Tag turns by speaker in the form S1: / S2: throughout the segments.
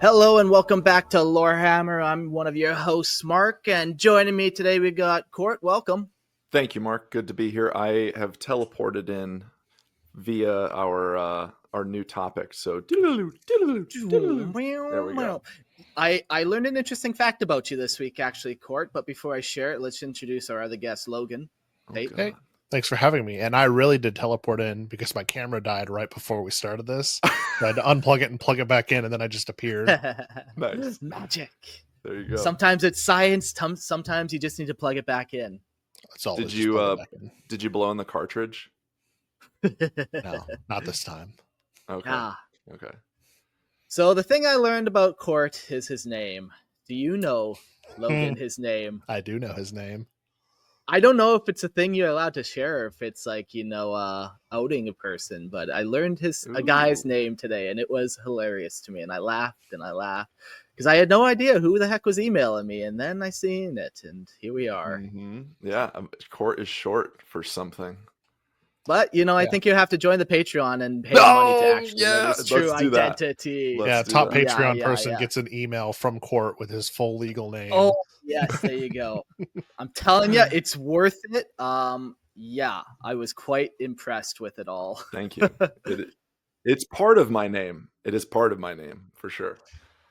S1: Hello and welcome back to Lorehammer. I'm one of your hosts, Mark, and joining me today we got Court. Welcome.
S2: Thank you, Mark. Good to be here. I have teleported in via our new topic. So there we go.
S1: I learned an interesting fact about you this week, actually, Court. But before I share it, let's introduce our other guest, Logan.
S3: Hey, thanks for having me. And I really did teleport in because my camera died right before we started this. I had to unplug it and plug it back in, and then I just appeared.
S2: Nice.
S1: Magic.
S2: There you go.
S1: Sometimes it's science. Sometimes you just need to plug it back in.
S3: That's all.
S2: Did you blow in the cartridge?
S3: No, not this time.
S2: Okay. Okay.
S1: So the thing I learned about Court is his name. Do you know, Logan, his name?
S3: I do know his name.
S1: I don't know if it's a thing you're allowed to share, or if it's like, outing a person, but I learned a guy's name today, and it was hilarious to me, and I laughed because I had no idea who the heck was emailing me, and then I seen it, and here we are.
S2: Mm-hmm. Yeah, Court is short for something.
S1: But, I think you have to join the Patreon and pay money to actually know his true identity.
S3: Top Patreon person gets an email from Court with his full legal name.
S1: Oh, yes, there you go. I'm telling you, it's worth it. I was quite impressed with it all.
S2: Thank you. It's part of my name. It is part of my name, for sure.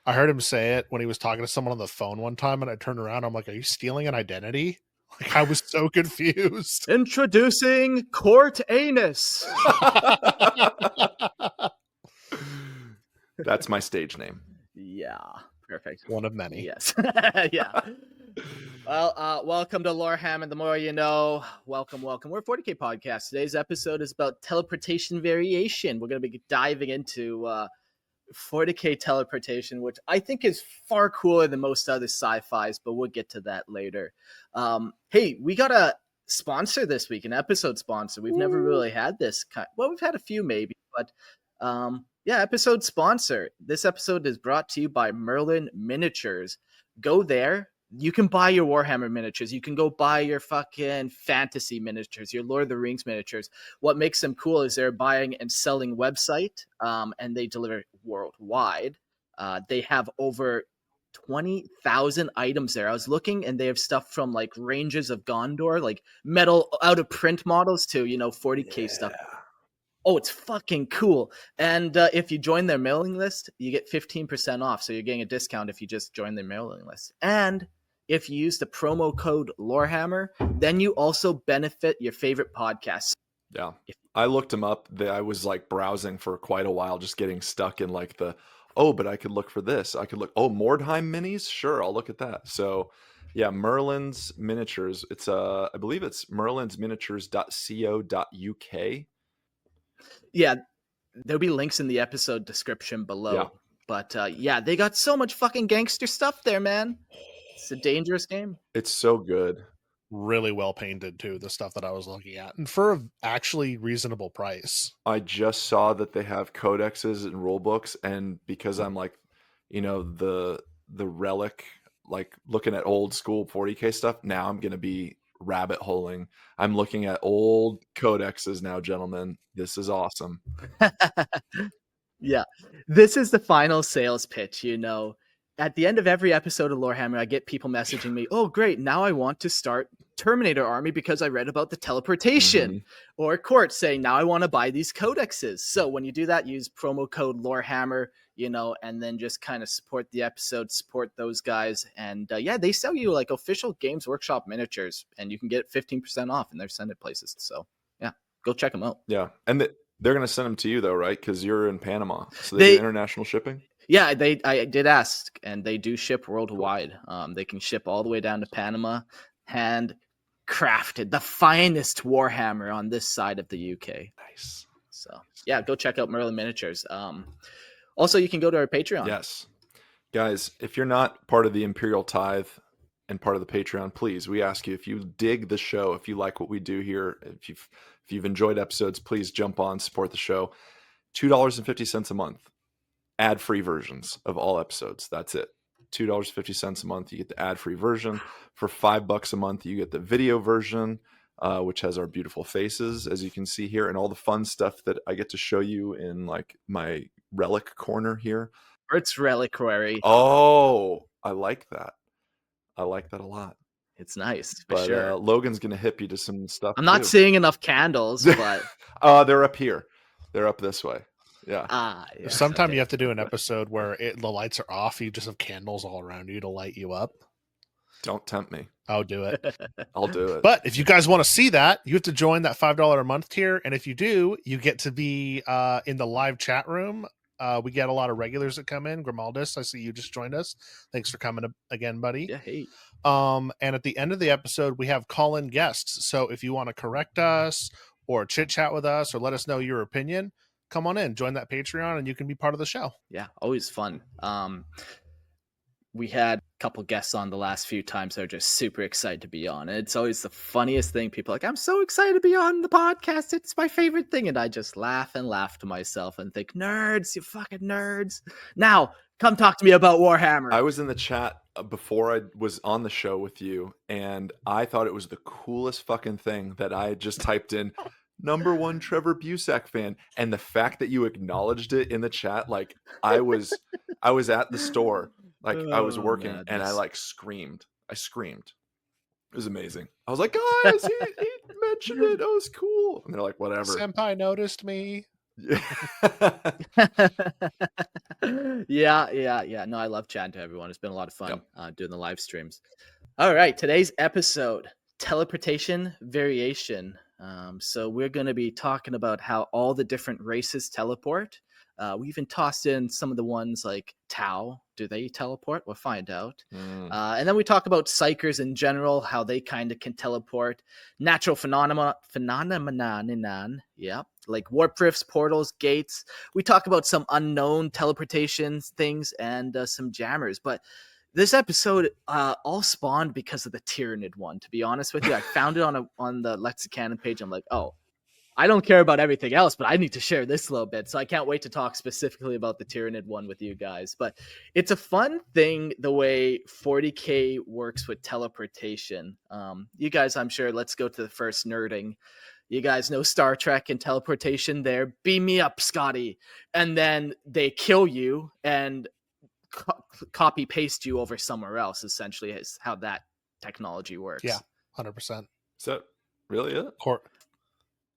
S3: I heard him say it when he was talking to someone on the phone one time, and I turned around. I'm like, are you stealing an identity? Like, I was so confused.
S1: Introducing Court Anus.
S2: That's my stage name.
S1: Yeah, perfect.
S3: One of many.
S1: Yes. Yeah. Well, welcome to Lorehammer. The more you know. Welcome. We're a 40K podcast. Today's episode is about teleportation variation. We're going to be diving into 40K teleportation, which I think is far cooler than most other sci-fis, but we'll get to that later. Hey, we got a sponsor this week, an episode sponsor. We've never really had this well, we've had a few maybe, but episode sponsor. This episode is brought to you by Merlin Miniatures. Go there. You can buy your Warhammer miniatures. You can go buy your fucking fantasy miniatures, your Lord of the Rings miniatures. What makes them cool is they're a buying and selling website, and they deliver worldwide. They have over 20,000 items there. I was looking, and they have stuff from like Ranges of Gondor, like metal out of print models to 40K stuff. Oh, it's fucking cool. And if you join their mailing list, you get 15% off. So you're getting a discount if you just join their mailing list. And if you use the promo code Lorehammer, then you also benefit your favorite podcasts.
S2: Yeah. I looked them up. I was like browsing for quite a while, just getting stuck in like but I could look for this. I could look, Mordheim minis? Sure, I'll look at that. So yeah, Merlin's Miniatures. It's I believe it's merlinsminiatures.co.uk.
S1: Yeah, there'll be links in the episode description below. Yeah. But they got so much fucking gangster stuff there, man. It's a dangerous game.
S2: It's so good.
S3: Really well painted, too, the stuff that I was looking at. And for an actually reasonable price.
S2: I just saw that they have codexes and rule books. And because I'm like, the relic, like looking at old school 40K stuff, now I'm going to be rabbit holing. I'm looking at old codexes now, gentlemen. This is awesome.
S1: Yeah, this is the final sales pitch. At the end of every episode of Lorehammer, I get people messaging me, oh great, now I want to start Terminator Army because I read about the teleportation. Or Court saying, now I want to buy these codexes. So when you do that, use promo code Lorehammer, and then just kind of support the episode, support those guys. And they sell you like official Games Workshop miniatures, and you can get 15% off in their send it places. So yeah, go check them out.
S2: Yeah, and they're going to send them to you though, right? Because you're in Panama, so they do international shipping.
S1: Yeah, I did ask, and they do ship worldwide. They can ship all the way down to Panama, handcrafted, the finest Warhammer on this side of the UK.
S2: Nice.
S1: So yeah, go check out Merlin Miniatures. Also, you can go to our Patreon.
S2: Yes, guys, if you're not part of the Imperial Tithe and part of the Patreon, please, we ask you, if you dig the show, if you like what we do here, if you've enjoyed episodes, please jump on, support the show. $2.50 a month. Ad-free versions of all episodes. That's it. $2.50 a month. You get the ad-free version. For $5 a month, you get the video version, which has our beautiful faces, as you can see here, and all the fun stuff that I get to show you in like my relic corner here.
S1: or its reliquary.
S2: Oh, I like that. I like that a lot.
S1: It's nice for
S2: But
S1: sure.
S2: Logan's gonna hip you to some stuff
S1: I'm not
S2: too.
S1: seeing enough candles, but
S2: They're up here. They're up this way. Yeah.
S1: yeah.
S3: Sometime
S1: Okay.
S3: you have to do an episode where the lights are off. You just have candles all around you to light you up.
S2: Don't tempt me.
S3: I'll do it.
S2: I'll do it.
S3: But if you guys want to see that, you have to join that $5 a month tier. And if you do, you get to be in the live chat room. We get a lot of regulars that come in. Grimaldus, I see you just joined us. Thanks for coming again, buddy.
S1: Yeah, hey.
S3: And at the end of the episode, we have call-in guests. So if you want to correct us or chit chat with us or let us know your opinion, come on in, join that Patreon, and you can be part of the show.
S1: Yeah, always fun. We had a couple guests on the last few times that are just super excited to be on. And it's always the funniest thing. People are like, I'm so excited to be on the podcast. It's my favorite thing. And I just laugh and laugh to myself and think, nerds, you fucking nerds. Now, come talk to me about Warhammer.
S2: I was in the chat before I was on the show with you, and I thought it was the coolest fucking thing that I just typed in #1 Trevor Busak fan. And the fact that you acknowledged it in the chat, like I was at the store. Like I was working and I like screamed. I screamed. It was amazing. I was like, guys, he mentioned it. It was cool. And they're like, whatever.
S3: Senpai noticed me.
S1: Yeah. No, I love chatting to everyone. It's been a lot of fun doing the live streams. All right, today's episode, Teleportation Variation. So we're going to be talking about how all the different races teleport. We even tossed in some of the ones like Tau. Do they teleport? We'll find out. And then we talk about psychers in general, how they kind of can teleport. Natural phenomenon. Yeah. Like warp rifts, portals, gates. We talk about some unknown teleportations things and some jammers. But this episode all spawned because of the Tyranid one, to be honest with you. I found it on the Lexicanon page. I'm like, oh, I don't care about everything else, but I need to share this a little bit. So I can't wait to talk specifically about the Tyranid one with you guys. But it's a fun thing, the way 40K works with teleportation. You guys, I'm sure, let's go to the first nerding. You guys know Star Trek and teleportation there. Beam me up, Scotty. And then they kill you and copy paste you over somewhere else, essentially, is how that technology works.
S3: Yeah, 100%.
S2: Is that really it?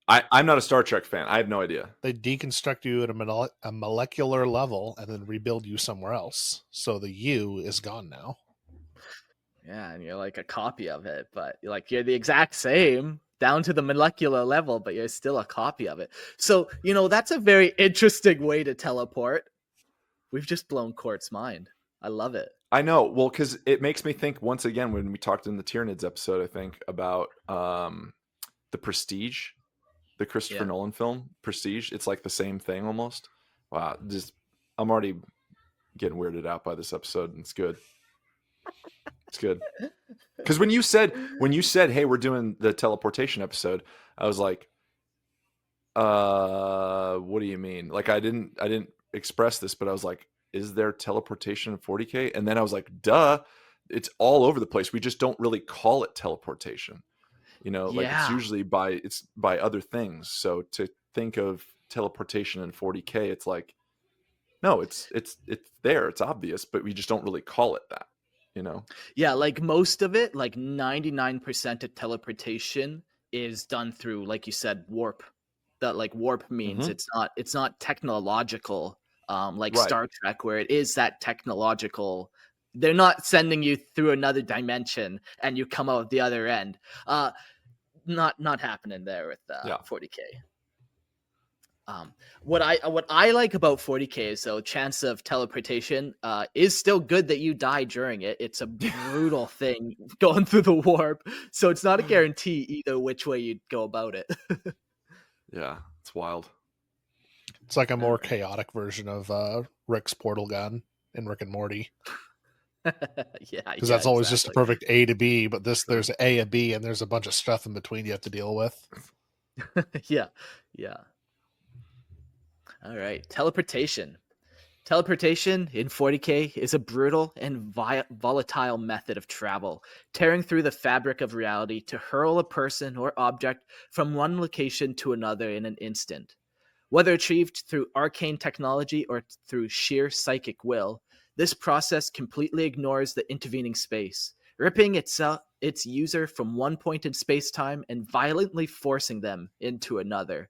S3: I'm
S2: not a Star Trek fan. I have no idea.
S3: They deconstruct you at a molecular level and then rebuild you somewhere else. So the you is gone now.
S1: Yeah, and you're like a copy of it, but you're the exact same down to the molecular level, but you're still a copy of it. So, that's a very interesting way to teleport. We've just blown Court's mind. I love it.
S2: I know. Well, because it makes me think, once again, when we talked in the Tyranids episode, I think, about the Prestige. The Christopher Nolan film, Prestige. It's like the same thing almost. Wow. I'm already getting weirded out by this episode, and it's good. It's good. Because when you said, hey, we're doing the teleportation episode, I was like, what do you mean? Like I didn't express this, but I was like, is there teleportation in 40K? And then I was like, duh, it's all over the place. We just don't really call it teleportation. It's usually by other things. So to think of teleportation in 40K, it's like, no, it's there. It's obvious, but we just don't really call it that,
S1: Yeah, like most of it, like 99% of teleportation is done through, like you said, warp. That like warp means it's not technological, like right. Star Trek, where it is that technological. They're not sending you through another dimension and you come out the other end. Not happening there with 40K. What I like about 40K is, though, chance of teleportation is still good that you die during it. It's a brutal thing going through the warp, so it's not a guarantee either which way you go about it.
S2: Yeah, it's wild.
S3: It's like a more chaotic version of Rick's portal gun in Rick and Morty. Because that's always just a perfect A to B, but there's A and B, and there's a bunch of stuff in between you have to deal with.
S1: Yeah. All right, teleportation. Teleportation in 40K is a brutal and volatile method of travel, tearing through the fabric of reality to hurl a person or object from one location to another in an instant. Whether achieved through arcane technology or through sheer psychic will, this process completely ignores the intervening space, ripping its user from one point in space-time and violently forcing them into another.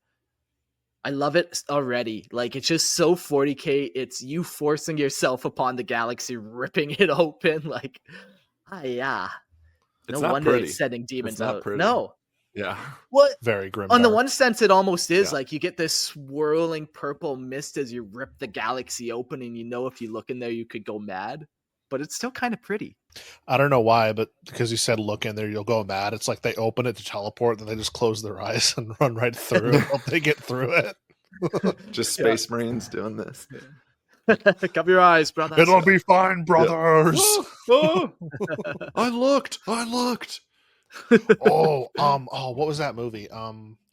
S1: I love it already. Like, it's just so 40k. It's you forcing yourself upon the galaxy, ripping it open. Like, yeah. No wonder it's sending demons out.
S2: Pretty.
S1: No.
S2: Yeah.
S1: What?
S3: Very grim.
S1: On the one sense, it almost is. Like, you get this swirling purple mist as you rip the galaxy open, and you know if you look in there, you could go mad. But it's still kind of pretty.
S3: I don't know why, but because you said look in there, you'll go mad. It's like they open it to teleport, then they just close their eyes and run right through it. Hope they get through it.
S2: Just Space Marines doing this.
S1: Cover your eyes, brother.
S3: It'll be fine, brothers.
S2: I looked.
S3: What was that movie?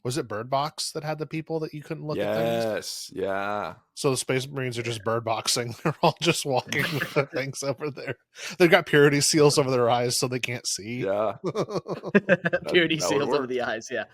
S3: Was it Bird Box that had the people that you couldn't look at things?
S2: Yes, yeah.
S3: So the Space Marines are just bird boxing. They're all just walking with the things over there. They've got purity seals over their eyes so they can't see.
S2: Yeah.
S1: Purity seals over the eyes, yeah.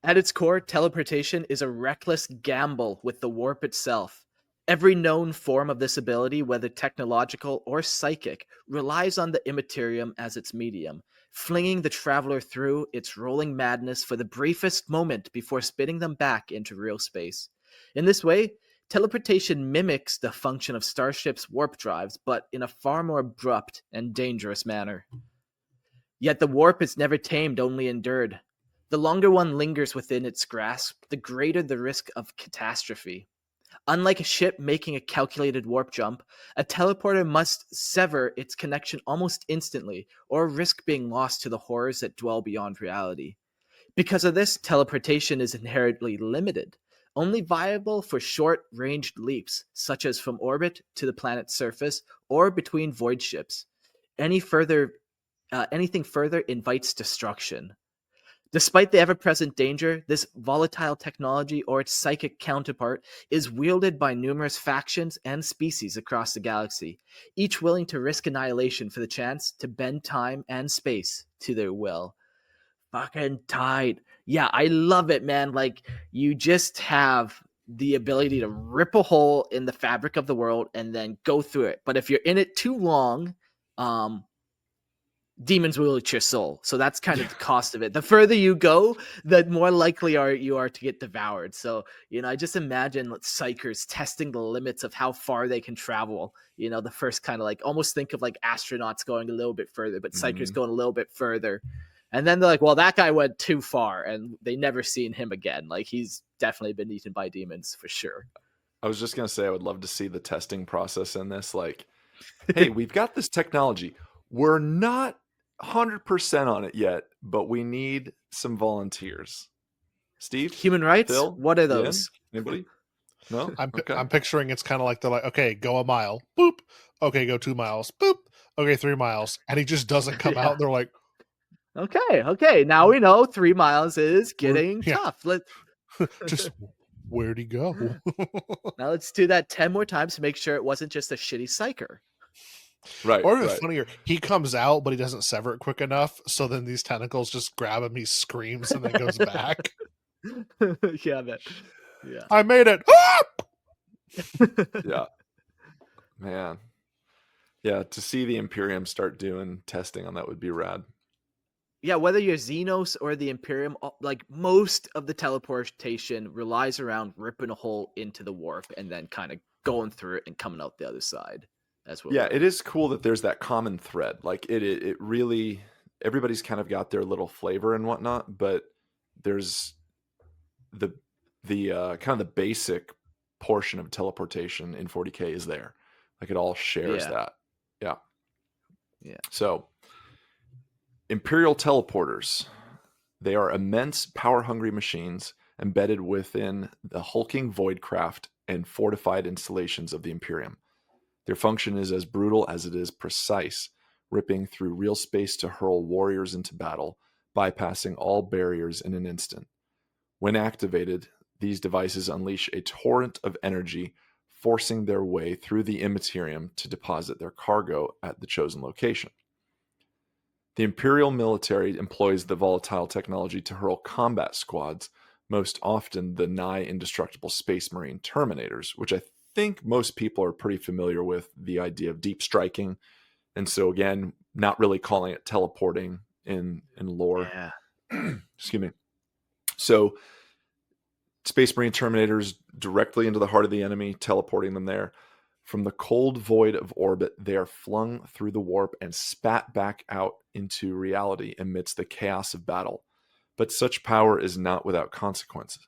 S1: At its core, teleportation is a reckless gamble with the warp itself. Every known form of this ability, whether technological or psychic, relies on the Immaterium as its medium, flinging the traveler through its rolling madness for the briefest moment before spitting them back into real space. In this way, teleportation mimics the function of starships' warp drives, but in a far more abrupt and dangerous manner. Yet the warp is never tamed, only endured. The longer one lingers within its grasp, the greater the risk of catastrophe. Unlike a ship making a calculated warp jump, a teleporter must sever its connection almost instantly or risk being lost to the horrors that dwell beyond reality. Because of this, teleportation is inherently limited, only viable for short-ranged leaps, such as from orbit to the planet's surface or between void ships. Anything further invites destruction. Despite the ever-present danger, this volatile technology or its psychic counterpart is wielded by numerous factions and species across the galaxy, each willing to risk annihilation for the chance to bend time and space to their will. Fucking tight. Yeah, I love it, man. Like, you just have the ability to rip a hole in the fabric of the world and then go through it. But if you're in it too long, demons will eat your soul. So that's kind of the cost of it. The further you go, the more likely you are to get devoured. So, I just imagine psychers testing the limits of how far they can travel. The first kind of like, almost think of like astronauts going a little bit further, but psychers going a little bit further. And then they're like, well, that guy went too far and they never seen him again. Like, he's definitely been eaten by demons for sure.
S2: I was just going to say, I would love to see the testing process in this. Like, hey, we've got this technology. We're not 100% on it yet, but we need some volunteers. Steve?
S1: Human rights?
S2: Phil?
S1: What are those?
S2: Anybody? No?
S3: I'm picturing it's kind of like they're like, okay, go a mile. Boop. Okay, go 2 miles. Boop. Okay, 3 miles. And he just doesn't come out. They're like,
S1: okay. Now we know 3 miles is getting tough.
S3: Just where'd he go?
S1: Now let's do that 10 more times to make sure it wasn't just a shitty psyker.
S2: Right.
S3: Or even funnier, he comes out, but he doesn't sever it quick enough. So then these tentacles just grab him. He screams and then goes back.
S1: Yeah, man. Yeah.
S3: I made it.
S2: Yeah. Man. Yeah, to see the Imperium start doing testing on that would be rad.
S1: Yeah, whether you're Xenos or the Imperium, like most of the teleportation relies around ripping a hole into the warp and then kind of going through it and coming out the other side.
S2: Yeah, it is cool that there's that common thread. Like it really, everybody's kind of got their little flavor and whatnot, but there's the kind of the basic portion of teleportation in 40k is there. Like it all shares that. Yeah. So Imperial teleporters, they are immense power-hungry machines embedded within the hulking voidcraft and fortified installations of the Imperium. Their function is as brutal as it is precise, ripping through real space to hurl warriors into battle, bypassing all barriers in an instant. When activated, these devices unleash a torrent of energy, forcing their way through the Immaterium to deposit their cargo at the chosen location. The Imperial military employs the volatile technology to hurl combat squads, most often the nigh indestructible Space Marine Terminators, which I think most people are pretty familiar with the idea of deep striking. And so again, not really calling it teleporting in lore.
S1: Yeah.
S2: Excuse me. So Space Marine Terminators directly into the heart of the enemy, teleporting them there. From the cold void of orbit, they are flung through the warp and spat back out into reality amidst the chaos of battle. But such power is not without consequences.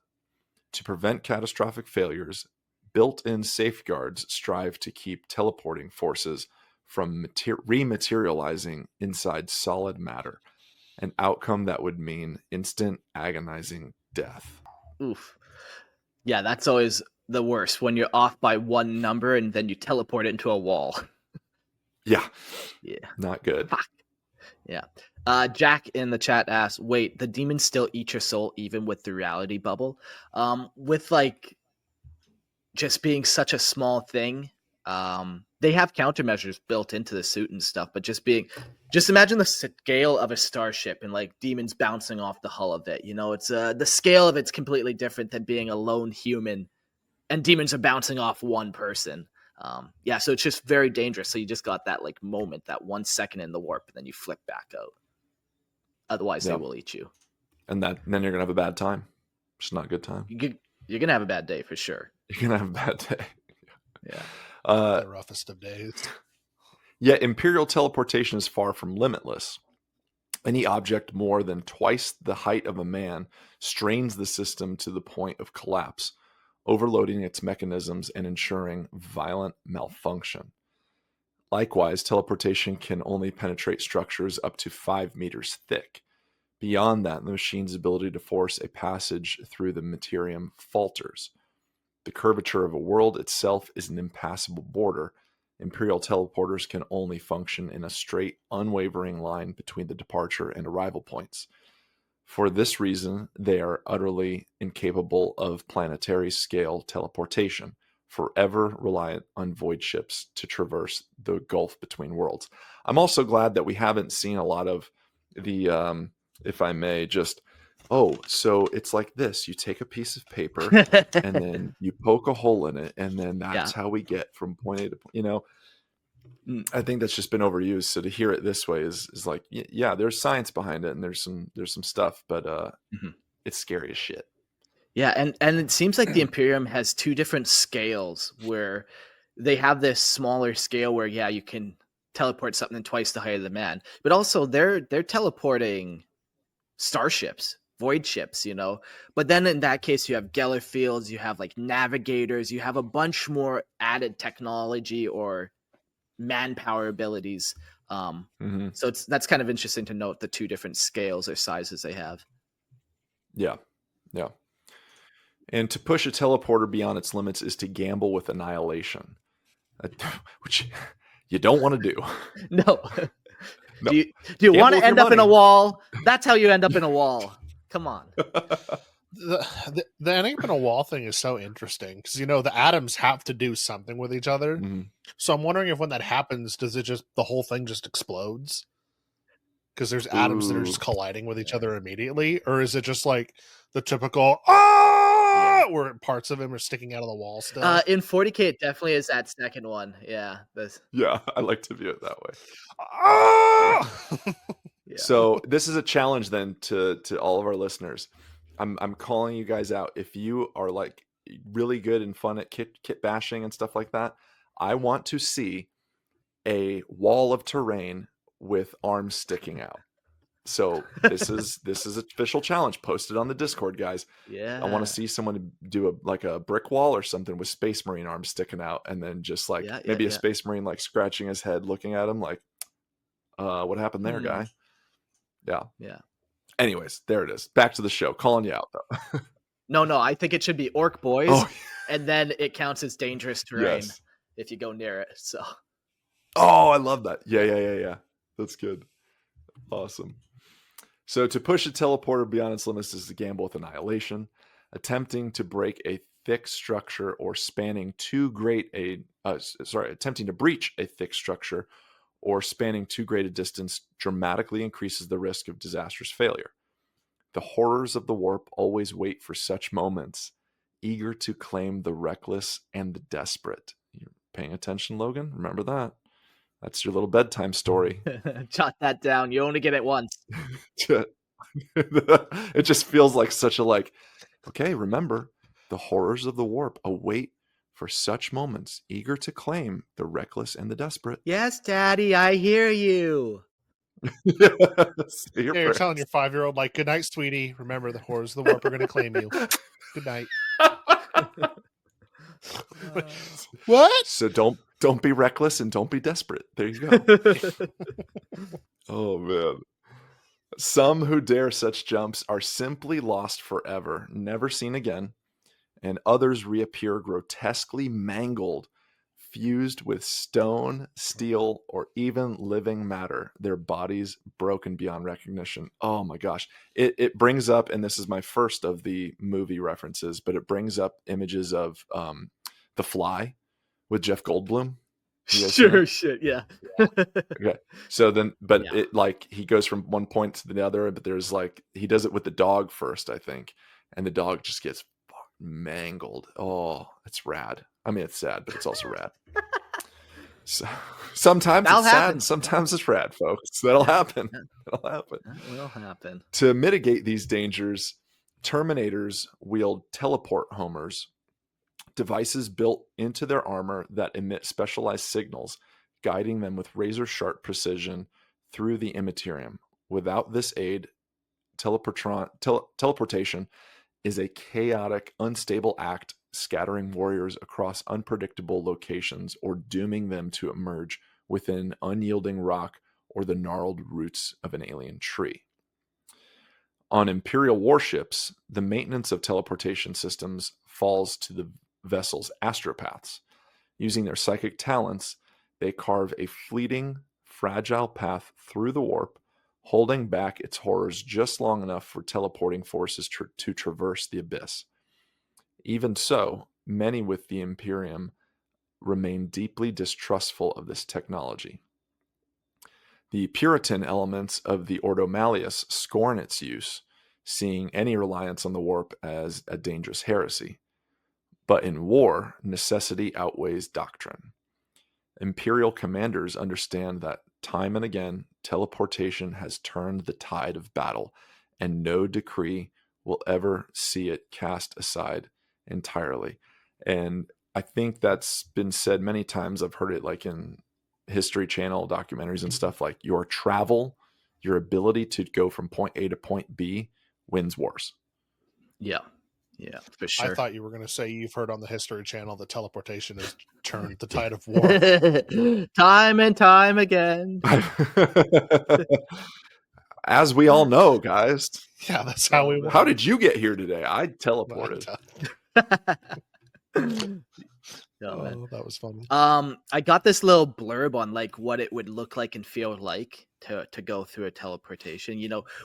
S2: To prevent catastrophic failures, built-in safeguards strive to keep teleporting forces from rematerializing inside solid matter, an outcome that would mean instant agonizing death.
S1: Oof. Yeah, that's always the worst, when you're off by one number and then you teleport it into a wall.
S2: Yeah.
S1: Yeah.
S2: Not good.
S1: Fuck. Yeah. Jack in the chat asks, wait, the demons still eat your soul even with the reality bubble? With like just being such a small thing, they have countermeasures built into the suit and stuff, but just imagine the scale of a starship and like demons bouncing off the hull of it. You know, it's the scale of it's completely different than being a lone human and demons are bouncing off one person. Yeah, so it's just very dangerous. So you just got that like moment, that 1 second in the warp, and then you flip back out. Otherwise, they will eat you.
S2: And then you're going to have a bad time. It's not a good time.
S1: You're going to have a bad day for sure.
S2: You're going to have a bad day.
S1: Yeah.
S3: The roughest of days.
S2: Yet Imperial teleportation is far from limitless. Any object more than twice the height of a man strains the system to the point of collapse, overloading its mechanisms and ensuring violent malfunction. Likewise, teleportation can only penetrate structures up to 5 meters thick. Beyond that, the machine's ability to force a passage through the Immaterium falters. The curvature of a world itself is an impassable border. Imperial teleporters can only function in a straight, unwavering line between the departure and arrival points. For this reason, they are utterly incapable of planetary scale teleportation, forever reliant on void ships to traverse the gulf between worlds. I'm also glad that we haven't seen a lot of the, if I may, just, so it's like this. You take a piece of paper and then you poke a hole in it, and then that's how we get from point A to point, I think that's just been overused. So to hear it this way is like, yeah, there's science behind it and there's some stuff, but it's scary as shit.
S1: Yeah, and it seems like the Imperium has two different scales where they have this smaller scale where you can teleport something twice the height of the man, but also they're teleporting starships, void ships, But then in that case, you have Geller fields, you have like navigators, you have a bunch more added technology or manpower abilities. So that's kind of interesting to note the two different scales or sizes they have.
S2: Yeah. And to push a teleporter beyond its limits is to gamble with annihilation, which you don't want to do.
S1: No. Do you want to end up in a wall? That's how you end up in a wall. Come on.
S3: The ending up in a wall thing is so interesting because the atoms have to do something with each other.
S2: Mm-hmm.
S3: So I'm wondering if when that happens, does it just the whole thing just explodes? Because there's atoms that are just colliding with each other immediately, or is it just like the typical where parts of him are sticking out of the wall still?
S1: In 40K, it definitely is that second one. Yeah.
S2: Yeah, I like to view it that way. So this is a challenge then to all of our listeners. I'm calling you guys out. If you are like really good and fun at kit bashing and stuff like that, I want to see a wall of terrain with arms sticking out. So this is an official challenge. Posted on the Discord, guys.
S1: Yeah.
S2: I want to see someone do a brick wall or something with Space Marine arms sticking out, and then just like maybe a Space Marine like scratching his head, looking at him like, what happened there, guy? Yeah. Anyways, there it is. Back to the show. Calling you out though.
S1: No, I think it should be Orc boys, and then it counts as dangerous terrain if you go near it. So.
S2: Oh, I love that. Yeah. That's good. Awesome. So to push a teleporter beyond its limits is to gamble with annihilation. Attempting to break a thick structure or attempting to breach a thick structure or spanning too great a distance dramatically increases the risk of disastrous failure. The horrors of the warp always wait for such moments, eager to claim the reckless and the desperate. You're paying attention, Logan? Remember that? That's your little bedtime story.
S1: Jot that down. You only get it once.
S2: It just feels like such a okay, remember, the horrors of the warp await for such moments, eager to claim the reckless and the desperate.
S1: Yes, Daddy, I hear you.
S3: You're telling your 5-year-old, like, good night, sweetie. Remember, the horrors of the warp are going to claim you. Good night. What?
S2: So don't be reckless and don't be desperate. There you go. Oh, man. Some who dare such jumps are simply lost forever, never seen again, and others reappear grotesquely mangled, fused with stone, steel, or even living matter, their bodies broken beyond recognition. Oh my gosh. It brings up, and this is my first of the movie references, but it brings up images of The Fly with Jeff Goldblum.
S1: Sure, shit, yeah.
S2: Okay. So then, but it he goes from one point to the other, but there's he does it with the dog first, I think, and the dog just gets mangled. Oh, it's rad. I mean, it's sad, but it's also rad. So sometimes it's sad and sometimes it's rad, folks. That'll happen. That'll happen.
S1: That will happen.
S2: To mitigate these dangers, Terminators wield teleport homers, devices built into their armor that emit specialized signals, guiding them with razor-sharp precision through the Immaterium. Without this aid, teleportation is a chaotic, unstable act, scattering warriors across unpredictable locations or dooming them to emerge within unyielding rock or the gnarled roots of an alien tree. On Imperial warships, the maintenance of teleportation systems falls to the vessel's astropaths. Using their psychic talents, they carve a fleeting, fragile path through the warp, holding back its horrors just long enough for teleporting forces to traverse the abyss. Even so, many with the Imperium remain deeply distrustful of this technology. The Puritan elements of the Ordo Malleus scorn its use, seeing any reliance on the warp as a dangerous heresy. But in war, necessity outweighs doctrine. Imperial commanders understand that time and again, teleportation has turned the tide of battle, and no decree will ever see it cast aside entirely. And I think that's been said many times. I've heard it in History Channel documentaries and stuff, your travel, your ability to go from point A to point B wins wars.
S1: Yeah, for sure.
S3: I thought you were going to say you've heard on the History Channel that teleportation has turned the tide of war.
S1: Time and time again.
S2: As we all know, guys.
S3: Yeah, that's how we went.
S2: How did you get here today? I teleported.
S3: Oh, that was funny.
S1: I got this little blurb on what it would look like and feel like to go through a teleportation.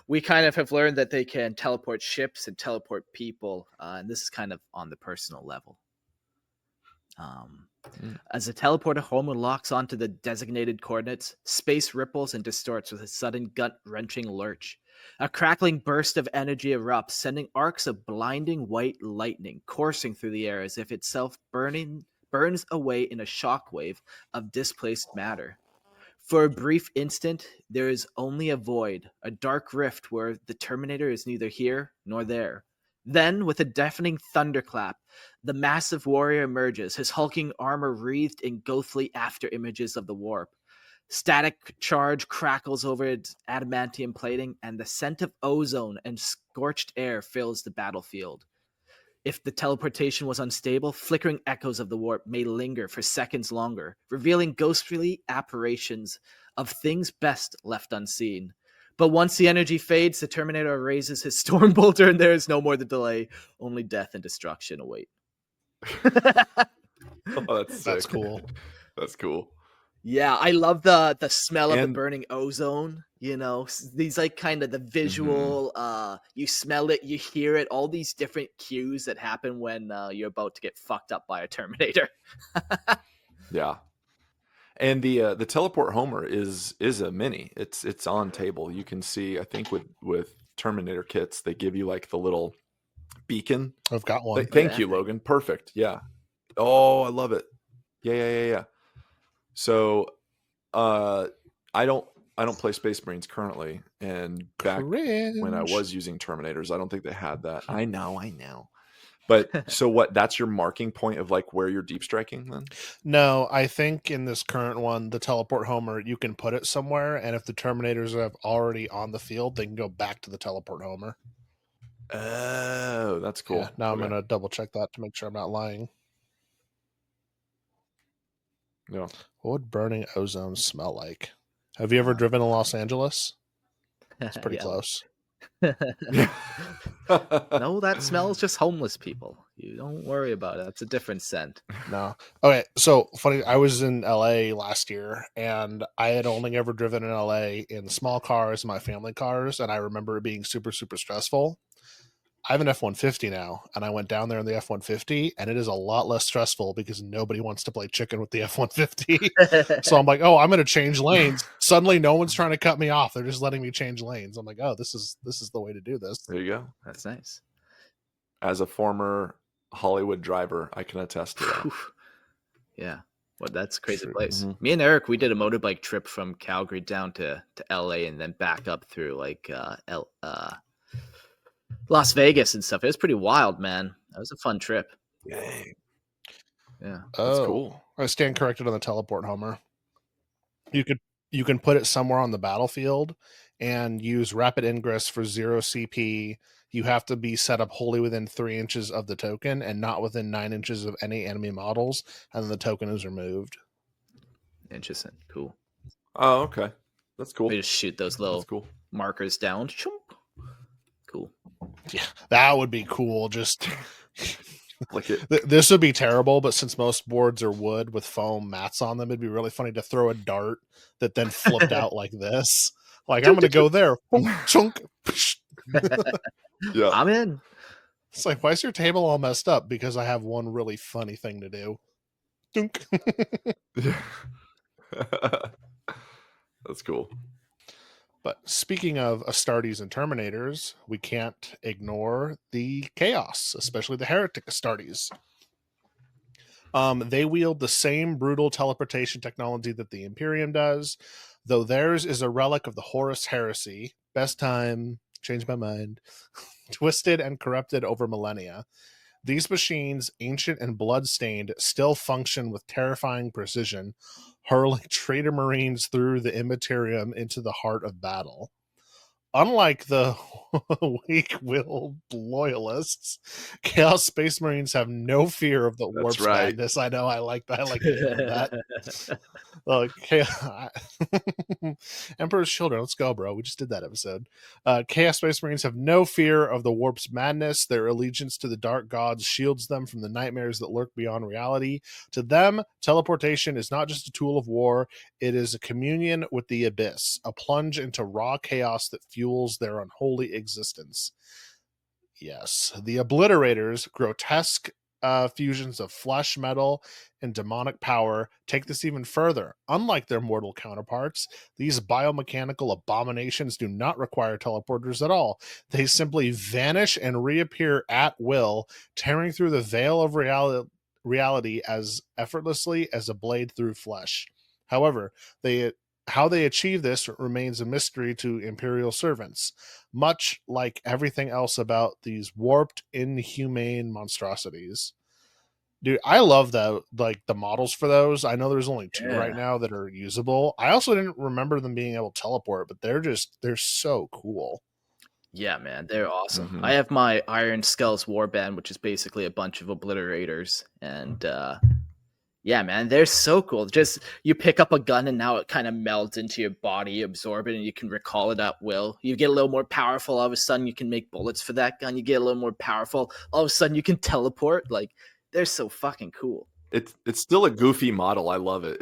S1: We kind of have learned that they can teleport ships and teleport people, and this is kind of on the personal level. As a teleporter homer locks onto the designated coordinates, space ripples and distorts with a sudden gut-wrenching lurch. A crackling burst of energy erupts, sending arcs of blinding white lightning coursing through the air as if itself burns away in a shockwave of displaced matter. For a brief instant, there is only a void, a dark rift where the Terminator is neither here nor there. Then, with a deafening thunderclap, the massive warrior emerges, his hulking armor wreathed in ghostly after-images of the warp. Static charge crackles over its adamantium plating, and the scent of ozone and scorched air fills the battlefield. If the teleportation was unstable, flickering echoes of the warp may linger for seconds longer, revealing ghostly apparitions of things best left unseen. But once the energy fades, the Terminator raises his storm bolter, and there is no more to delay. Only death and destruction await.
S2: Oh, that's
S3: cool.
S2: That's cool.
S1: Yeah, I love the smell of the burning ozone. These kind of the visual. You smell it, you hear it. All these different cues that happen when you're about to get fucked up by a Terminator.
S2: Yeah. And the teleport homer is a mini. It's on table. You can see, I think with Terminator kits, they give you like the little beacon.
S3: I've got one.
S2: Thank you, Logan. Perfect. Yeah. Oh, I love it. Yeah. So I don't play Space Marines currently, and back when I was using Terminators, I don't think they had that. I know. But so that's your marking point of like where you're deep striking then?
S3: No, I think in this current one, the teleport homer, you can put it somewhere, and if the Terminators are already on the field, they can go back to the teleport homer.
S2: Oh, that's cool.
S3: Yeah, now I'm going to double check that to make sure I'm not lying.
S2: Yeah.
S3: What would burning ozone smell like? Have you ever driven in Los Angeles? It's pretty close.
S1: No, that smells just homeless people. You don't worry about it. That's a different scent.
S3: No. Okay, so funny. I was in LA last year, and I had only ever driven in LA in small cars, my family cars, and I remember it being super, super stressful. I have an F-150 now, and I went down there in the F-150, and it is a lot less stressful because nobody wants to play chicken with the F-150. So I'm like, oh, I'm going to change lanes. Suddenly, no one's trying to cut me off. They're just letting me change lanes. I'm like, oh, this is the way to do this.
S2: There you go.
S1: That's nice.
S2: As a former Hollywood driver, I can attest to that.
S1: Yeah. Well, that's a crazy place. Mm-hmm. Me and Eric, we did a motorbike trip from Calgary down to LA and then back up through like Las Vegas and stuff. It was pretty wild, man. That was a fun trip.
S2: Dang.
S1: Yeah.
S3: That's cool. I stand corrected on the teleport homer. You can put it somewhere on the battlefield and use rapid ingress for 0 CP. You have to be set up wholly within 3 inches of the token and not within 9 inches of any enemy models, and then the token is removed.
S1: Interesting. Cool.
S2: Oh, okay. That's cool.
S1: We just shoot those little markers down. Cool.
S3: Yeah, that would be cool. Just
S2: like it.
S3: This would be terrible, but since most boards are wood with foam mats on them, it'd be really funny to throw a dart that then flipped out like this. Like, I'm going to go there. Chunk.
S2: Yeah,
S1: I'm in.
S3: It's like, why is your table all messed up? Because I have one really funny thing to do. Dunk.
S2: That's cool.
S3: But speaking of Astartes and Terminators, we can't ignore the Chaos, especially the Heretic Astartes. They wield the same brutal teleportation technology that the Imperium does, though theirs is a relic of the Horus Heresy. Best time, changed my mind. Twisted and corrupted over millennia. These machines, ancient and blood-stained, still function with terrifying precision, hurling traitor marines through the Immaterium into the heart of battle. Unlike the weak-willed loyalists, Chaos Space Marines have no fear of the warp's madness. I know, I like that. I like that. Emperor's Children, let's go, bro. We just did that episode. Chaos Space Marines have no fear of the warp's madness. Their allegiance to the dark gods shields them from the nightmares that lurk beyond reality. To them, teleportation is not just a tool of war, it is a communion with the abyss, a plunge into raw chaos that fuels their unholy existence. Yes, the Obliterators, grotesque fusions of flesh, metal, and demonic power, take this even further. Unlike their mortal counterparts, these biomechanical abominations do not require teleporters at all. They simply vanish and reappear at will, tearing through the veil of reality as effortlessly as a blade through flesh. However, how they achieve this remains a mystery to Imperial servants, much like everything else about these warped, inhumane monstrosities. Dude, I love the models for those. I know there's only 2 right now that are usable. I also didn't remember them being able to teleport, but they're so cool.
S1: Yeah, man, they're awesome. Mm-hmm. I have my Iron Skulls Warband, which is basically a bunch of obliterators, and yeah, man, they're so cool. Just you pick up a gun and now it kind of melds into your body, absorb it, and you can recall it at will. You get a little more powerful. All of a sudden, you can make bullets for that gun. You get a little more powerful. All of a sudden, you can teleport. Like, they're so fucking cool.
S2: It's still a goofy model. I love it.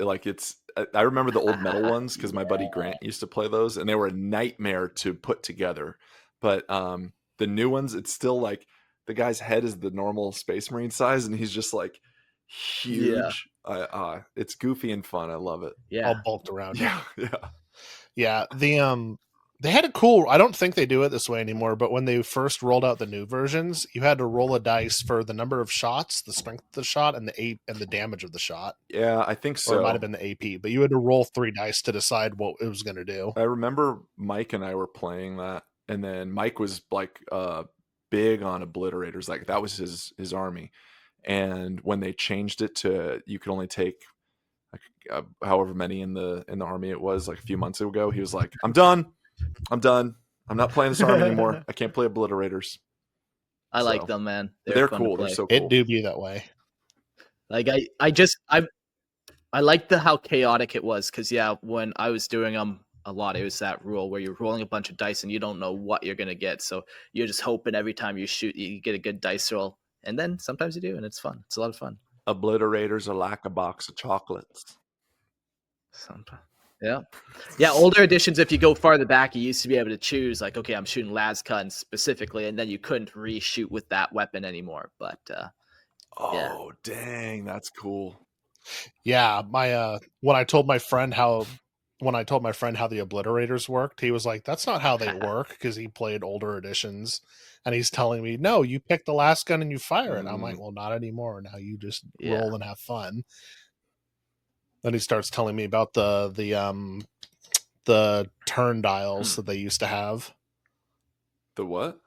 S2: I remember the old metal ones because my buddy Grant used to play those, and they were a nightmare to put together. But the new ones, it's still like the guy's head is the normal Space Marine size, and he's just like huge. It's goofy and fun. I love it.
S1: Yeah,
S3: all bulked around.
S2: Yeah.
S3: The They had a cool. I don't think they do it this way anymore, but when they first rolled out the new versions, you had to roll a dice for the number of shots, the strength of the shot, and the damage of the shot.
S2: Yeah, I think so.
S3: Or it might have been the AP, but you had to roll 3 dice to decide what it was going to do.
S2: I remember Mike and I were playing that, and then Mike was like big on obliterators, like that was his army. And when they changed it to you could only take like however many in the army it was, like a few months ago, he was like, I'm done. I'm not playing this army anymore. I can't play obliterators.
S1: I like them, man.
S2: They're cool. They're so cool.
S3: It do be that way.
S1: Like I liked how chaotic it was, because when I was doing them a lot, it was that rule where you're rolling a bunch of dice and you don't know what you're gonna get, so you're just hoping every time you shoot you get a good dice roll, and then sometimes you do, and it's fun. It's a lot of fun.
S2: Obliterators are like a box of chocolates.
S1: Sometimes. Yeah. Older editions, if you go farther back, you used to be able to choose, like, okay, I'm shooting lasgun specifically, and then you couldn't reshoot with that weapon anymore. But
S2: dang, that's cool.
S3: Yeah, my when I told my friend how the obliterators worked, he was like, "That's not how they work," because he played older editions, and he's telling me, "No, you pick the last gun and you fire it." I'm like, "Well, not anymore. Now you just roll and have fun." Then he starts telling me about the turn dials that they used to have.
S2: The what?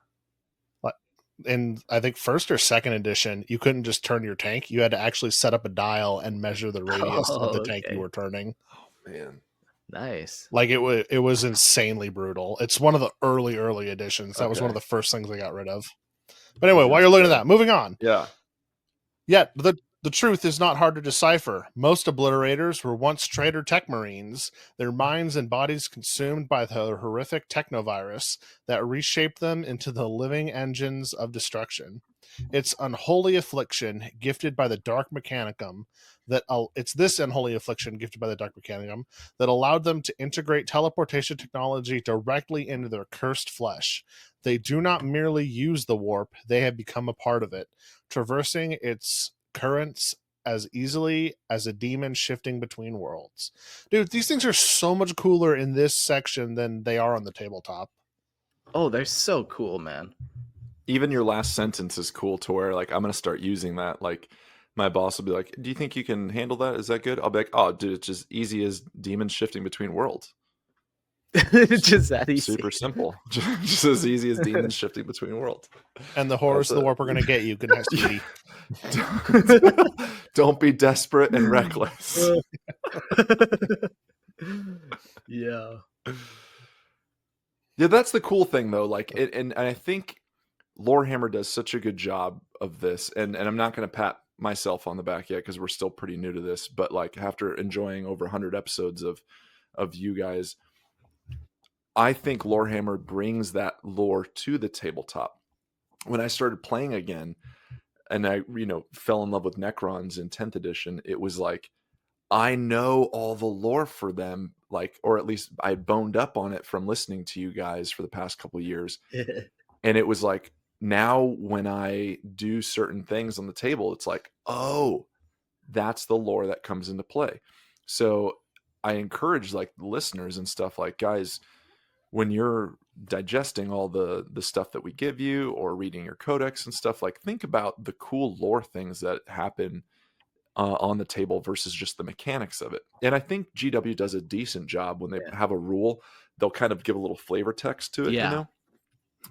S3: In I think first or second edition, you couldn't just turn your tank. You had to actually set up a dial and measure the radius of the tank you were turning.
S2: Oh man,
S1: nice!
S3: Like it was insanely brutal. It's one of the early editions. That was one of the first things I got rid of. But anyway, while you're looking at that, moving on.
S2: Yeah.
S3: The truth is not hard to decipher. Most obliterators were once traitor tech marines, their minds and bodies consumed by the horrific technovirus that reshaped them into the living engines of destruction. It's unholy affliction gifted by the dark mechanicum that allowed them to integrate teleportation technology directly into their cursed flesh. They do not merely use the warp, they have become a part of it, traversing its currents as easily as a demon shifting between worlds. Dude, these things are so much cooler in this section than they are on the tabletop.
S1: Oh, they're so cool, man.
S2: Even your last sentence is cool to where, like, I'm going to start using that. Like, my boss will be like, do you think you can handle that? Is that good? I'll be like, oh, dude, it's just easy as demons shifting between worlds.
S1: It's just that easy.
S2: Super simple. Just as easy as demons shifting between worlds.
S3: And the horrors of the warp are going to get you. Good next to
S2: Don't be desperate and reckless.
S1: Yeah,
S2: that's the cool thing, though. Like, and I think Lorehammer does such a good job of this. And I'm not going to pat myself on the back yet because we're still pretty new to this. But like, after enjoying over 100 episodes of you guys, I think Lorehammer brings that lore to the tabletop. When I started playing again, and I, fell in love with Necrons in 10th edition, it was like, I know all the lore for them, like, or at least I boned up on it from listening to you guys for the past couple of years. And it was like, now when I do certain things on the table, it's like, oh, that's the lore that comes into play. So I encourage like listeners and stuff, like, guys, when you're digesting all the stuff that we give you or reading your codex and stuff, like, think about the cool lore things that happen on the table versus just the mechanics of it. And I think GW does a decent job when they have a rule. They'll kind of give a little flavor text to it,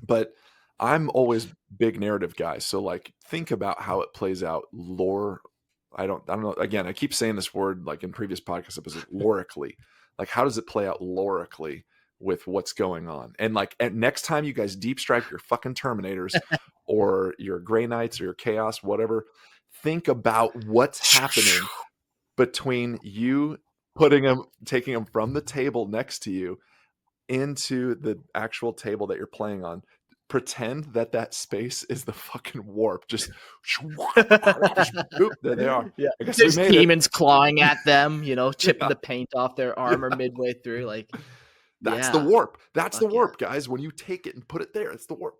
S2: But I'm always big narrative guy. So like, think about how it plays out lore. I don't know. Again, I keep saying this word like in previous podcast episodes, lorically. Like, how does it play out lorically with what's going on? And like, next time you guys deep strike your fucking Terminators or your Grey Knights or your Chaos, whatever, think about what's happening between you taking them from the table next to you into the actual table that you're playing on. Pretend that space is the fucking warp. Just there they are.
S1: Yeah, there's demons clawing at them, chipping the paint off their armor midway through. Like,
S2: that's the warp. That's the warp, guys. When you take it and put it there, it's the warp.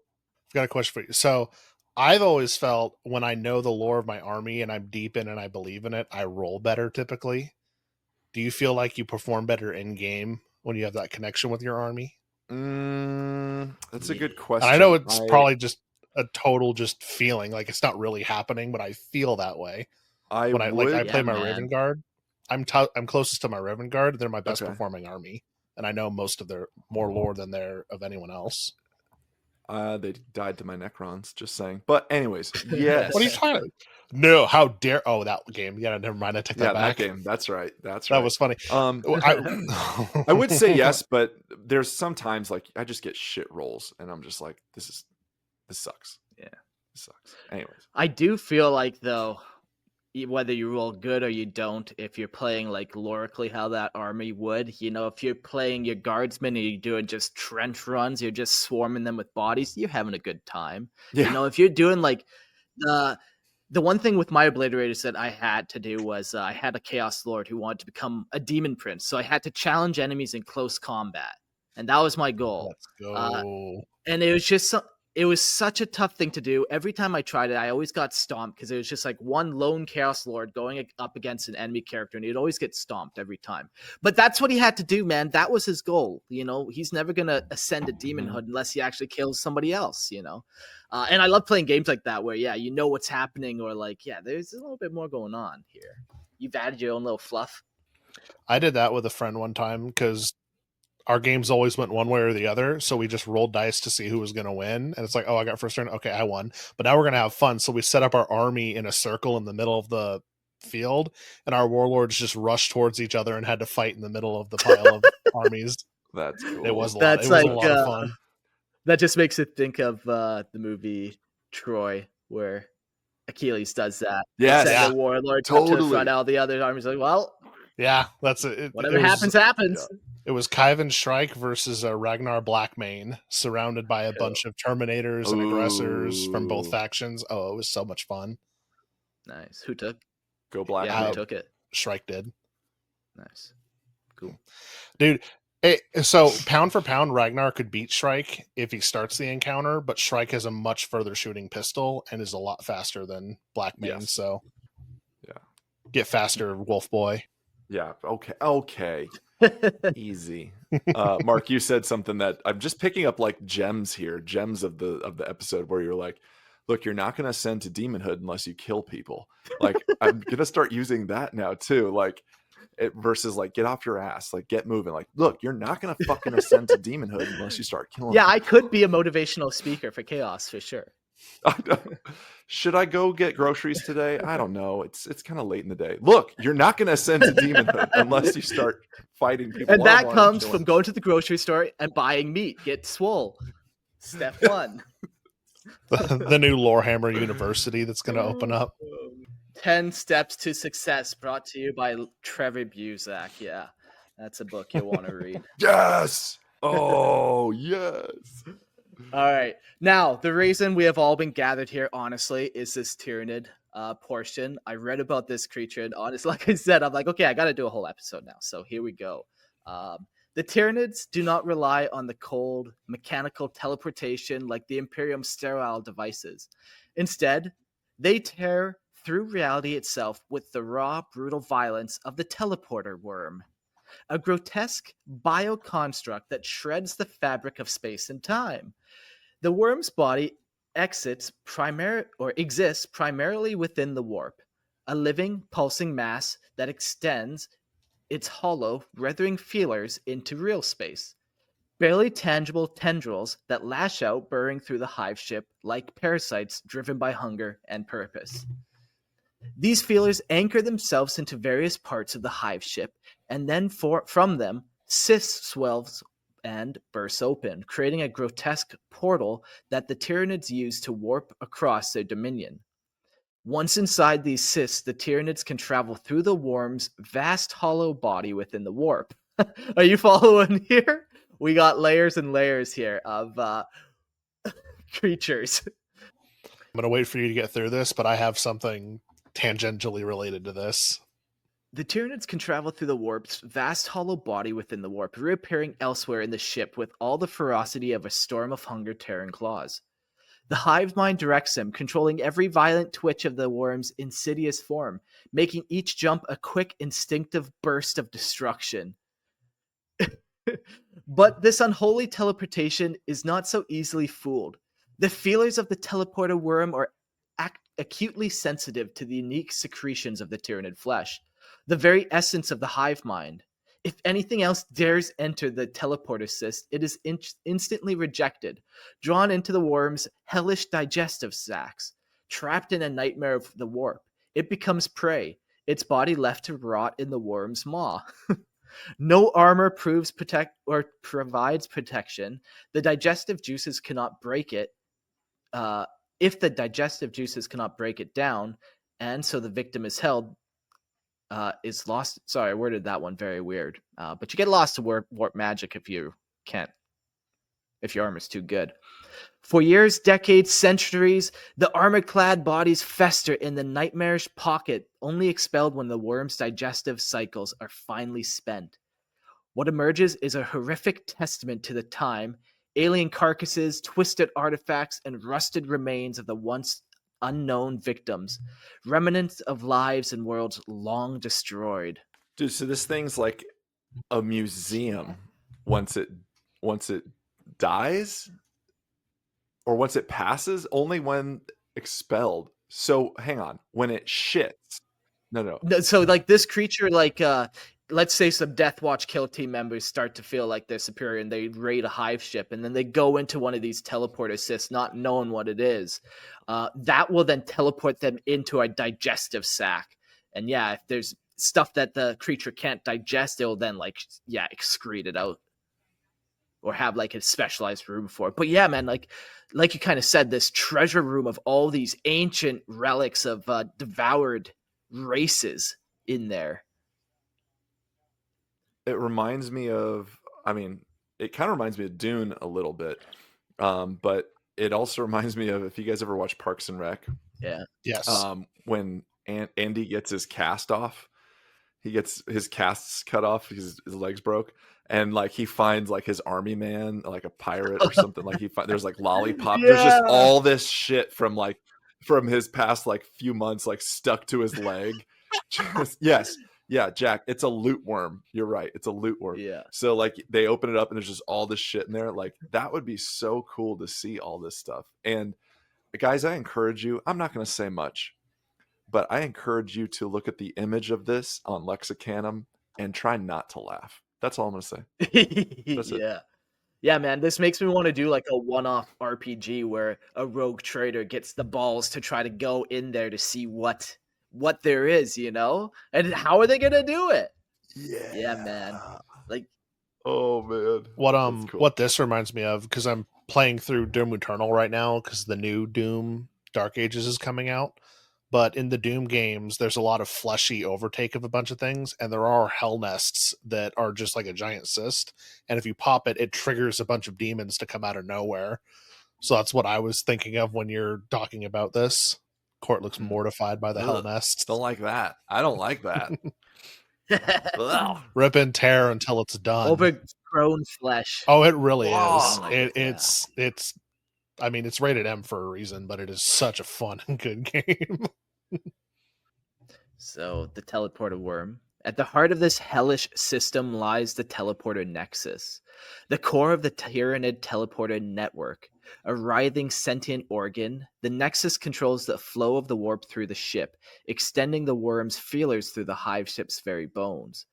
S3: I've got a question for you. So I've always felt when I know the lore of my army and I'm deep in and I believe in it, I roll better typically. Do you feel like you perform better in game when you have that connection with your army?
S2: That's a good question.
S3: And I know it's probably just a total just feeling, like it's not really happening, but I feel that way. When I play my Raven Guard, I'm closest to my Raven Guard. They're my best performing army, and I know most of their more lore than they're of anyone else.
S2: They died to my Necrons, just saying. But anyways, yes.
S3: What are you talking about? No, how dare? Oh, that game. Yeah, never mind. I take that back.
S2: That game. That's right. That
S3: was funny.
S2: I would say yes, but there's sometimes like I just get shit rolls, and I'm just like, this sucks.
S1: Yeah,
S2: this sucks. Anyways,
S1: I do feel like though, whether you roll good or you don't, if you're playing like lorically how that army would, if you're playing your guardsmen and you're doing just trench runs, you're just swarming them with bodies, you're having a good time. Yeah. If you're doing like the one thing with my Obliterators that I had to do was I had a Chaos Lord who wanted to become a Demon Prince, so I had to challenge enemies in close combat, and that was my goal.
S3: Let's go.
S1: And it was just it was such a tough thing to do. Every time I tried it, I always got stomped because it was just like one lone Chaos Lord going up against an enemy character, and he'd always get stomped every time. But that's what he had to do, man. That was his goal. He's never going to ascend a demonhood unless he actually kills somebody else, And I love playing games like that where, you know what's happening, or like, there's a little bit more going on here. You've added your own little fluff.
S3: I did that with a friend one time because our games always went one way or the other, so we just rolled dice to see who was going to win. And it's like, oh, I got first turn. Okay, I won. But now we're going to have fun. So we set up our army in a circle in the middle of the field, and our warlords just rushed towards each other and had to fight in the middle of the pile of armies.
S2: That's cool.
S3: It was a lot of fun.
S1: That just makes it think of the movie Troy, where Achilles does that.
S3: Yeah,
S1: the warlord to the front, all the other armies like, well,
S3: yeah, that's it.
S1: Whatever happens. Yeah.
S3: It was Khyven Shrike versus Ragnar Blackmane, surrounded by a bunch of Terminators and aggressors from both factions. Oh, it was so much fun.
S1: Nice. Who took?
S2: Go Blackmane.
S1: Yeah, who took it?
S3: Shrike did.
S1: Nice. Cool.
S3: Dude, so pound for pound, Ragnar could beat Shrike if he starts the encounter, but Shrike has a much further shooting pistol and is a lot faster than Blackmane. Yes. So get faster, Wolf Boy.
S2: Yeah. Okay. Easy. Mark, you said something that I'm just picking up like gems here, gems of the episode where you're like, look, you're not going to ascend to demonhood unless you kill people. Like, I'm going to start using that now too. Like, versus like, get off your ass, like get moving. Like, look, you're not going to fucking ascend to demonhood unless you start killing people.
S1: I could be a motivational speaker for Chaos for sure.
S2: Should I go get groceries today? I don't know. It's kind of late in the day. Look, you're not going to ascend to demonhood unless you start fighting people.
S1: And that comes from going to the grocery store and buying meat. Get swole. Step 1.
S3: The new Lorehammer University that's going to open up.
S1: 10 Steps to Success, brought to you by Trevor Buzak. Yeah, that's a book you'll want to read.
S2: Yes. Oh, yes.
S1: All right. Now, the reason we have all been gathered here, honestly, is this Tyranid portion. I read about this creature, and honestly, like I said, I'm like, okay, I got to do a whole episode now. So here we go. The Tyranids do not rely on the cold, mechanical teleportation like the Imperium sterile devices. Instead, they tear through reality itself with the raw, brutal violence of the teleporter worm, a grotesque bioconstruct that shreds the fabric of space and time. The worm's body exists primarily within the warp, a living, pulsing mass that extends its hollow, writhing feelers into real space. Barely tangible tendrils that lash out, burrowing through the hive ship like parasites driven by hunger and purpose. These feelers anchor themselves into various parts of the hive ship, and then from them, cysts swells and bursts open, creating a grotesque portal that the Tyranids use to warp across their dominion. Once inside these cysts, the Tyranids can travel through the worm's vast hollow body within the warp. Are you following here? We got layers and layers here of creatures.
S3: I'm going to wait for you to get through this, but I have something tangentially related to this.
S1: The Tyranids can travel through the warp's vast hollow body within the warp, reappearing elsewhere in the ship with all the ferocity of a storm of hunger, terror, and claws. The hive mind directs them, controlling every violent twitch of the worm's insidious form, making each jump a quick, instinctive burst of destruction. But this unholy teleportation is not so easily fooled. The feelers of the teleporter worm are acutely sensitive to the unique secretions of the tyrannid flesh, the very essence of the hive mind. If anything else dares enter the teleporter cyst, it is instantly rejected, drawn into the worm's hellish digestive sacs. Trapped in a nightmare of the warp, it becomes prey, its body left to rot in the worm's maw. No armor provides protection. The digestive juices cannot break it. If the digestive juices cannot break it down, and so the victim is held, is lost. Sorry, I worded that one very weird. But you get lost to warp magic if you can't, if your armor's too good. For years, decades, centuries, the armor-clad bodies fester in the nightmarish pocket, only expelled when the worm's digestive cycles are finally spent. What emerges is a horrific testament to the time, alien carcasses, twisted artifacts, and rusted remains of the once unknown victims, remnants of lives and worlds long destroyed.
S2: Dude, so this thing's like a museum once it dies, or once it passes, only when expelled. So hang on, when it shits. No.
S1: So like this creature, like let's say some Death Watch kill team members start to feel like they're superior and they raid a hive ship, and then they go into one of these teleporter cysts not knowing what it is. That will then teleport them into a digestive sac. And yeah, if there's stuff that the creature can't digest, it will then excrete it out, or have like a specialized room for it. But yeah, man, like you kind of said, this treasure room of all these ancient relics of devoured races in there.
S2: It reminds me of, it kind of reminds me of Dune a little bit, but it also reminds me of, if you guys ever watch Parks and Rec.
S1: Yeah.
S3: Yes.
S2: When Andy gets his cast off, he gets his casts cut off, his legs broke, and like he finds like his army man, like a pirate or something. Like there's like lollipop. Yeah. There's just all this shit from his past like few months, like stuck to his leg. Yes. Yeah, Jack, it's a loot worm. You're right. It's a loot worm.
S1: Yeah.
S2: So like they open it up and there's just all this shit in there. Like that would be so cool to see all this stuff. And guys, I encourage you, I'm not going to say much, but I encourage you to look at the image of this on Lexicanum and try not to laugh. That's all I'm going to say. That's
S1: it. Yeah, man, this makes me want to do like a one-off RPG where a rogue trader gets the balls to try to go in there to see what there is, you know? And how are they going to do it? Yeah, man. Like,
S2: oh man.
S3: What this reminds me of, because I'm playing through Doom Eternal right now because the new Doom Dark Ages is coming out. But in the Doom games, there's a lot of fleshy overtake of a bunch of things, and there are hell nests that are just like a giant cyst. And if you pop it, it triggers a bunch of demons to come out of nowhere. So that's what I was thinking of when you're talking about this. Court looks mortified by the hell nests.
S2: Don't like that. I don't like that.
S3: Rip and tear until it's done.
S1: Overgrown flesh.
S3: Oh, it really is. It's rated M for a reason, but it is such a fun and good game.
S1: So, the teleporter worm. At the heart of this hellish system lies the teleporter nexus, the core of the Tyrannid teleporter network. A writhing sentient organ, the nexus controls the flow of the warp through the ship, extending the worm's feelers through the hive ship's very bones.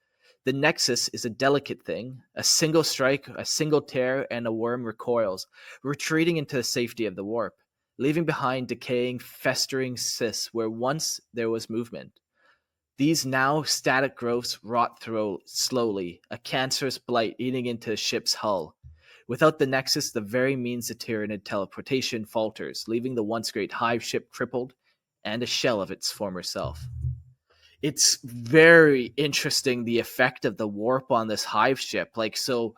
S1: The nexus is a delicate thing. A single strike, a single tear, and a worm recoils, retreating into the safety of the warp, leaving behind decaying, festering cysts where once there was movement. These now static growths rot through slowly, a cancerous blight eating into the ship's hull. Without the nexus, the very means of Tyrannid teleportation falters, leaving the once great hive ship crippled and a shell of its former self. It's very interesting, the effect of the warp on this hive ship. Like, so,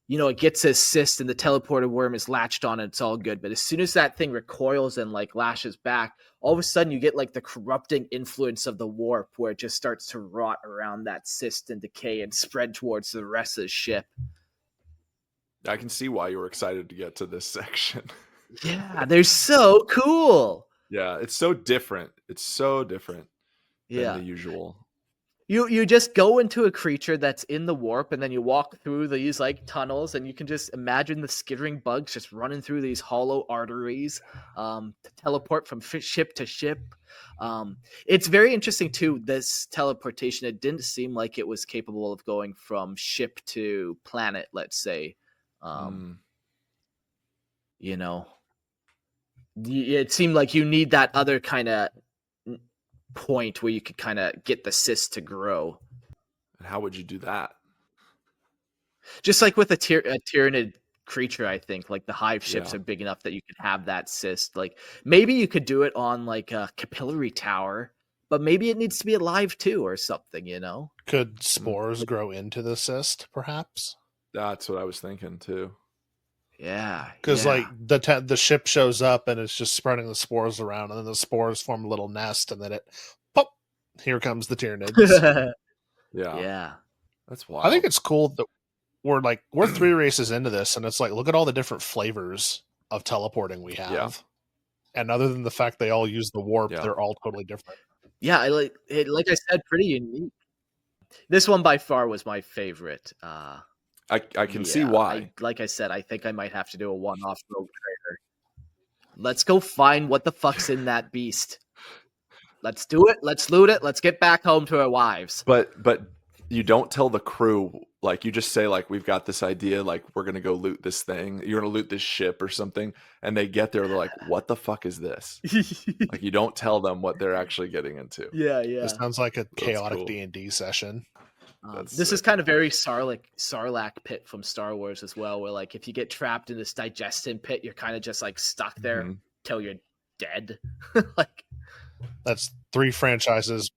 S1: you know, it gets a cyst and the teleporter worm is latched on and it's all good. But as soon as that thing recoils and like lashes back, all of a sudden you get like the corrupting influence of the warp where it just starts to rot around that cyst and decay and spread towards the rest of the ship.
S2: I can see why you were excited to get to this section.
S1: Yeah, they're so cool.
S2: Yeah, it's so different. It's so different than the usual.
S1: You just go into a creature that's in the warp, and then you walk through these like tunnels, and you can just imagine the skittering bugs just running through these hollow arteries to teleport from ship to ship. It's very interesting too. This teleportation, it didn't seem like it was capable of going from ship to planet. Let's say, you know, it seemed like you need that other kind of point where you could kind of get the cyst to grow.
S2: And how would you do that?
S1: Just like with a tyrannid creature, I think like the hive ships are big enough that you could have that cyst. Like maybe you could do it on like a capillary tower, but maybe it needs to be alive too or something, you know?
S3: Could spores grow into the cyst, perhaps?
S2: That's what I was thinking too.
S1: Yeah,
S3: because like the ship shows up and it's just spreading the spores around, and then the spores form a little nest, and then it pop. Here comes the Tyranids.
S1: Yeah,
S2: that's wild.
S3: I think it's cool that we're 3 races into this, and it's like, look at all the different flavors of teleporting we have.
S2: Yeah.
S3: And other than the fact they all use the warp, they're all totally different.
S1: Yeah, I like it. Like I said, pretty unique. This one by far was my favorite.
S2: I can see why.
S1: Like I said, I think I might have to do a one-off rogue trader. Let's go find what the fuck's in that beast. Let's do it. Let's loot it. Let's get back home to our wives.
S2: But you don't tell the crew, like you just say like, we've got this idea, like we're going to go loot this thing. You're going to loot this ship or something. And they get there. They're like, what the fuck is this? Like you don't tell them what they're actually getting into.
S1: Yeah.
S3: This sounds like a chaotic D&D session.
S1: This is kind of very Sarlacc pit from Star Wars as well, where like if you get trapped in this digestion pit, you're kind of just like stuck there till you're dead. Like
S3: that's 3 franchises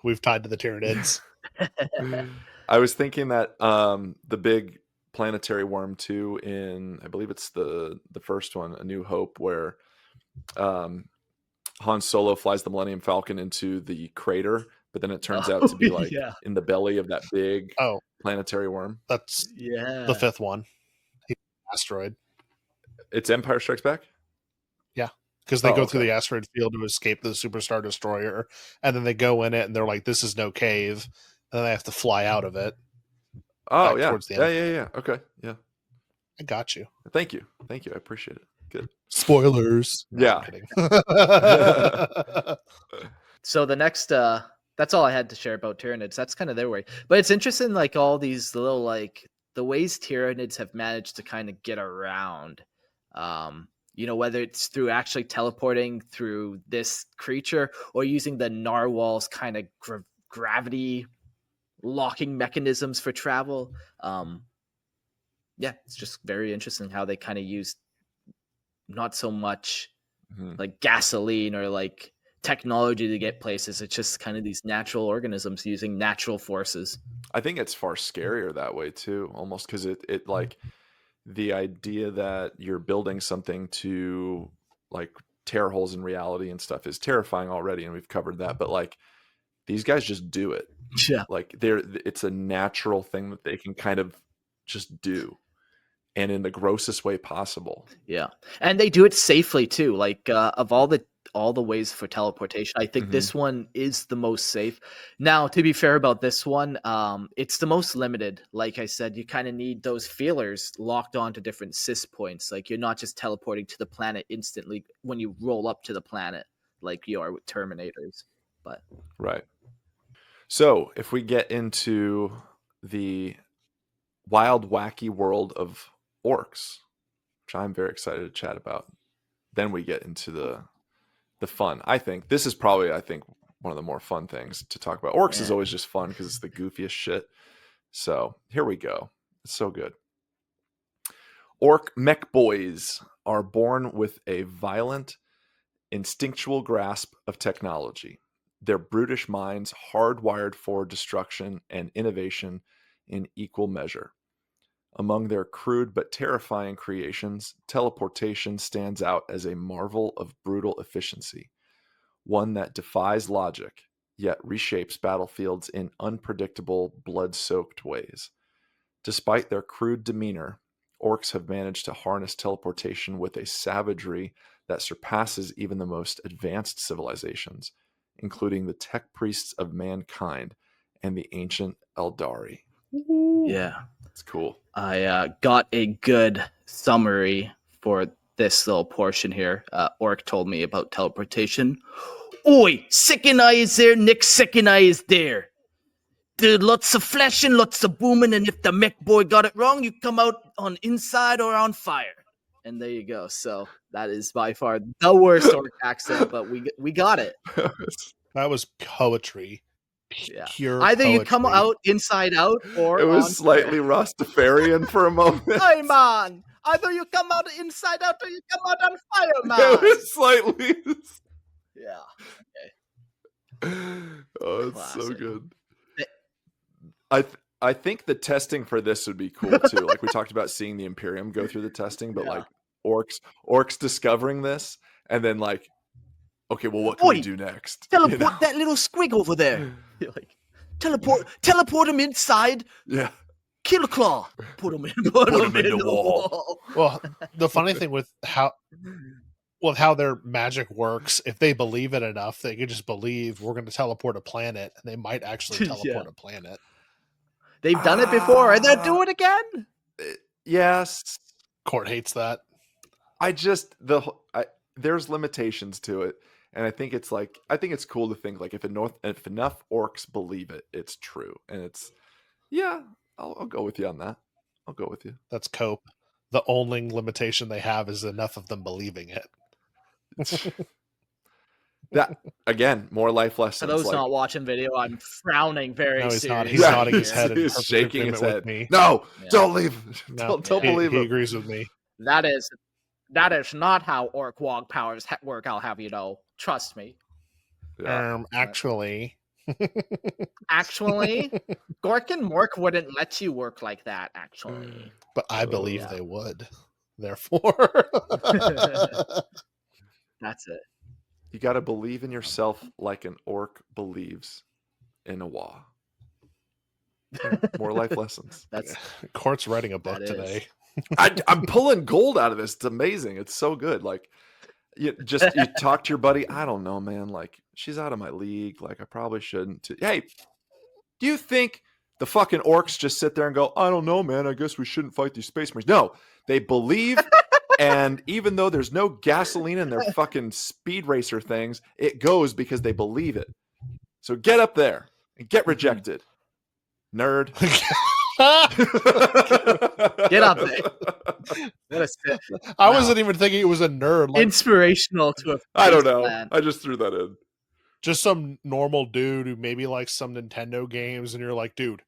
S3: we've tied to the Tyranids.
S2: I was thinking that the big planetary worm too, in I believe it's the first one, A New Hope, where Han Solo flies the Millennium Falcon into the crater, but then it turns out to be like in the belly of that big planetary worm.
S3: That's the 5th one. Asteroid.
S2: It's Empire Strikes Back?
S3: Yeah. Because they go through the asteroid field to escape the Superstar Destroyer, and then they go in it and they're like, this is no cave. And then they have to fly out of it.
S2: Oh, yeah. Towards the end. Yeah. Okay. Yeah.
S3: I got you.
S2: Thank you. I appreciate it. Good.
S3: Spoilers.
S2: No,
S1: yeah. So the next, that's all I had to share about Tyranids. That's kind of their way. But it's interesting, like all these little, like the ways Tyranids have managed to kind of get around. You know, whether it's through actually teleporting through this creature or using the narwhal's kind of gravity locking mechanisms for travel. It's just very interesting how they kind of use not so much like gasoline or like technology to get places. It's just kind of these natural organisms using natural forces.
S2: I think it's far scarier that way too, almost because it like the idea that you're building something to like tear holes in reality and stuff is terrifying already, and we've covered that. But like these guys just do it.
S1: Yeah,
S2: like it's a natural thing that they can kind of just do, and in the grossest way possible.
S1: Yeah, and they do it safely too. Like of all the ways for teleportation, I think this one is the most safe. Now, to be fair about this one, it's the most limited. Like I said, you kind of need those feelers locked onto different sys points. Like you're not just teleporting to the planet instantly when you roll up to the planet like you are with Terminators. But
S2: right. So if we get into the wild, wacky world of Orks, which I'm very excited to chat about, then we get into the fun. I think this is probably, one of the more fun things to talk about. Orks is always just fun because it's the goofiest shit. So here we go. It's so good. Ork mech boys are born with a violent, instinctual grasp of technology. Their brutish minds hardwired for destruction and innovation in equal measure. Among their crude but terrifying creations, teleportation stands out as a marvel of brutal efficiency, one that defies logic, yet reshapes battlefields in unpredictable, blood-soaked ways. Despite their crude demeanor, Orks have managed to harness teleportation with a savagery that surpasses even the most advanced civilizations, including the tech priests of mankind and the ancient Aeldari.
S1: Yeah.
S2: It's cool.
S1: I got a good summary for this little portion here. Orc told me about teleportation. Oi, second eye is there, Nick, second eye is there. There's lots of flashing, lots of booming, and if the mech boy got it wrong, you come out on inside or on fire. And there you go. So that is by far the worst Orc accent, but we got it.
S3: That was poetry.
S1: Yeah.
S3: Pure
S1: Either
S3: poetry.
S1: you come out inside out or
S2: it was
S1: on
S2: slightly
S1: fire.
S2: Rastafarian for a moment.
S1: Hey man, either you come out inside out or you come out on fire, man.
S2: It was slightly.
S1: Yeah.
S2: Oh, it's
S1: Classic.
S2: so good. I think the testing for this would be cool too. Like we talked about seeing the Imperium go through the testing, but like orcs discovering this and then like, okay, well, what can we do next?
S1: Teleport that little squig over there. You're like, teleport him inside.
S2: Yeah.
S1: Kill a claw. Put him in the wall.
S3: Well, the funny thing with how their magic works, if they believe it enough, they could just believe we're going to teleport a planet, and they might actually teleport a planet.
S1: They've done it before, and they'll do it again.
S2: Yes.
S3: Court hates that.
S2: There's limitations to it, and I think it's cool to think like if enough orcs believe it, it's true, and it's I'll go with you on that. I'll go with you.
S3: That's cope. The only limitation they have is enough of them believing it.
S2: That again, more life lessons.
S1: For those not watching video, I'm frowning very seriously.
S3: He's nodding his head.
S2: He's shaking his head.
S3: Me.
S2: No, don't leave. Don't believe him.
S3: He agrees with me.
S1: That is not how orc wog powers work. I'll have you know. Trust me.
S2: Yeah.
S3: Actually,
S1: Gork and Mork wouldn't let you work like that. Actually,
S3: but I believe they would. Therefore,
S1: that's it.
S2: You got to believe in yourself like an orc believes in a wa. More life lessons.
S1: That's
S3: Court's writing a book today.
S2: I'm pulling gold out of this. It's amazing. It's so good. Like you talk to your buddy. I don't know, man. Like she's out of my league. Like I probably shouldn't. Hey, do you think the fucking orcs just sit there and go, I don't know, man. I guess we shouldn't fight these space marines. No, they believe. And even though there's no gasoline in their fucking speed racer things, it goes because they believe it. So get up there and get rejected. Nerd.
S1: Get up there.
S3: I wasn't even thinking it was a nerd.
S1: Like, inspirational to a
S2: I don't know. Man. I just threw that in.
S3: Just some normal dude who maybe likes some Nintendo games, and you're like, dude,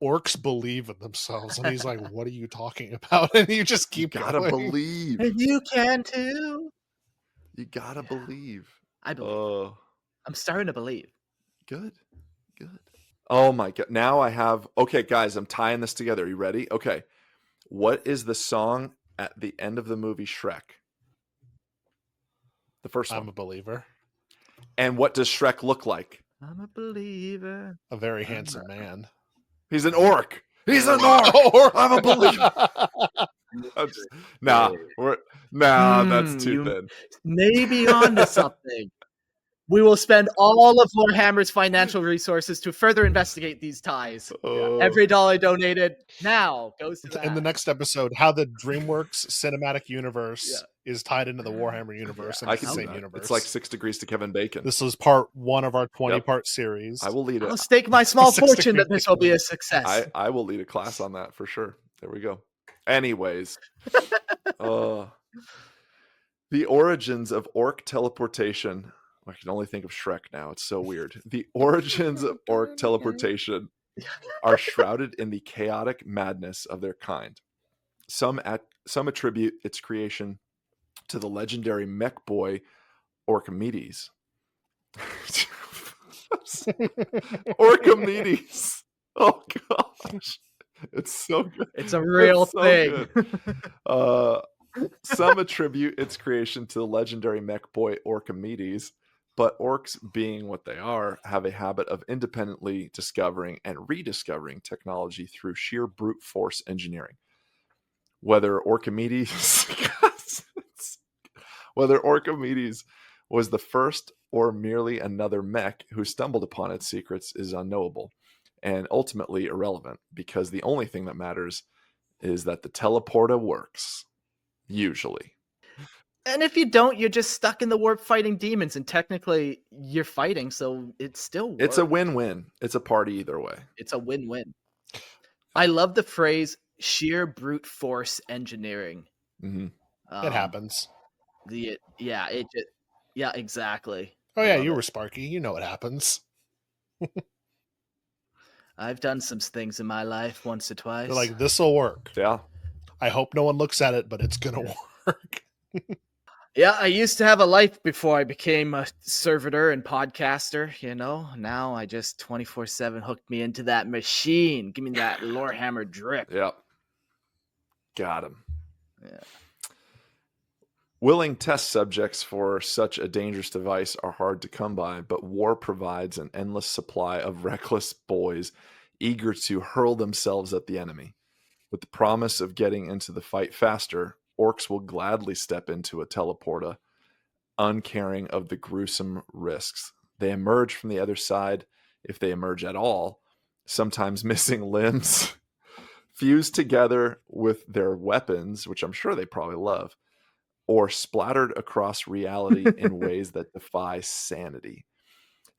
S3: orcs believe in themselves. And he's like, what are you talking about? And you just keep
S2: gotta believe.
S1: And you can too.
S2: You gotta believe.
S1: I believe. I'm starting to believe.
S2: Good. Oh my God. Now I have, okay, guys, I'm tying this together. Are you ready? Okay. What is the song at the end of the movie Shrek? The first one.
S3: I'm a believer.
S2: And what does Shrek look like?
S1: I'm a believer.
S3: A very handsome man.
S2: He's an orc. He's an orc. I'm a believer. That's too thin.
S1: Maybe onto something. We will spend all of Lorehammer's financial resources to further investigate these ties. Every dollar donated now goes to that.
S3: In the next episode, how the DreamWorks cinematic universe is tied into the Warhammer universe and the same universe.
S2: It's like 6 Degrees to Kevin Bacon.
S3: This is part 1 of our 20-part series.
S2: I will lead it.
S1: I'll stake my small fortune that this will be a success.
S2: I will lead a class on that for sure. There we go. Anyways. The origins of orc teleportation. I can only think of Shrek now. It's so weird. The origins of orc teleportation are shrouded in the chaotic madness of their kind. Some attribute its creation to the legendary mech boy Orchimedes. Orchimedes. Oh gosh, it's so good.
S1: It's a real thing.
S2: Some attribute its creation to the legendary mech boy Orchimedes. But orcs, being what they are, have a habit of independently discovering and rediscovering technology through sheer brute force engineering. Whether Orchimedes was the first or merely another mech who stumbled upon its secrets is unknowable. and ultimately irrelevant, because the only thing that matters is that the teleporter works, usually.
S1: And if you don't, you're just stuck in the warp fighting demons, and technically you're fighting, so it still works.
S2: It's a win-win. It's a party either way.
S1: It's a win-win. I love the phrase sheer brute force engineering.
S2: Mm-hmm.
S3: It happens.
S1: Yeah, exactly.
S3: Oh yeah, you were Sparky. You know what happens.
S1: I've done some things in my life once or twice.
S3: They're like, this will work.
S2: Yeah.
S3: I hope no one looks at it, but it's gonna work.
S1: Yeah, I used to have a life before I became a servitor and podcaster, Now I just 24/7 hooked me into that machine. Give me that Lorehammer drip.
S2: Yep. Got him.
S1: Yeah.
S2: Willing test subjects for such a dangerous device are hard to come by, but war provides an endless supply of reckless boys eager to hurl themselves at the enemy. With the promise of getting into the fight faster, Orks will gladly step into a teleporta, uncaring of the gruesome risks. They emerge from the other side, if they emerge at all, sometimes missing limbs, fused together with their weapons, which I'm sure they probably love, or splattered across reality in ways that defy sanity.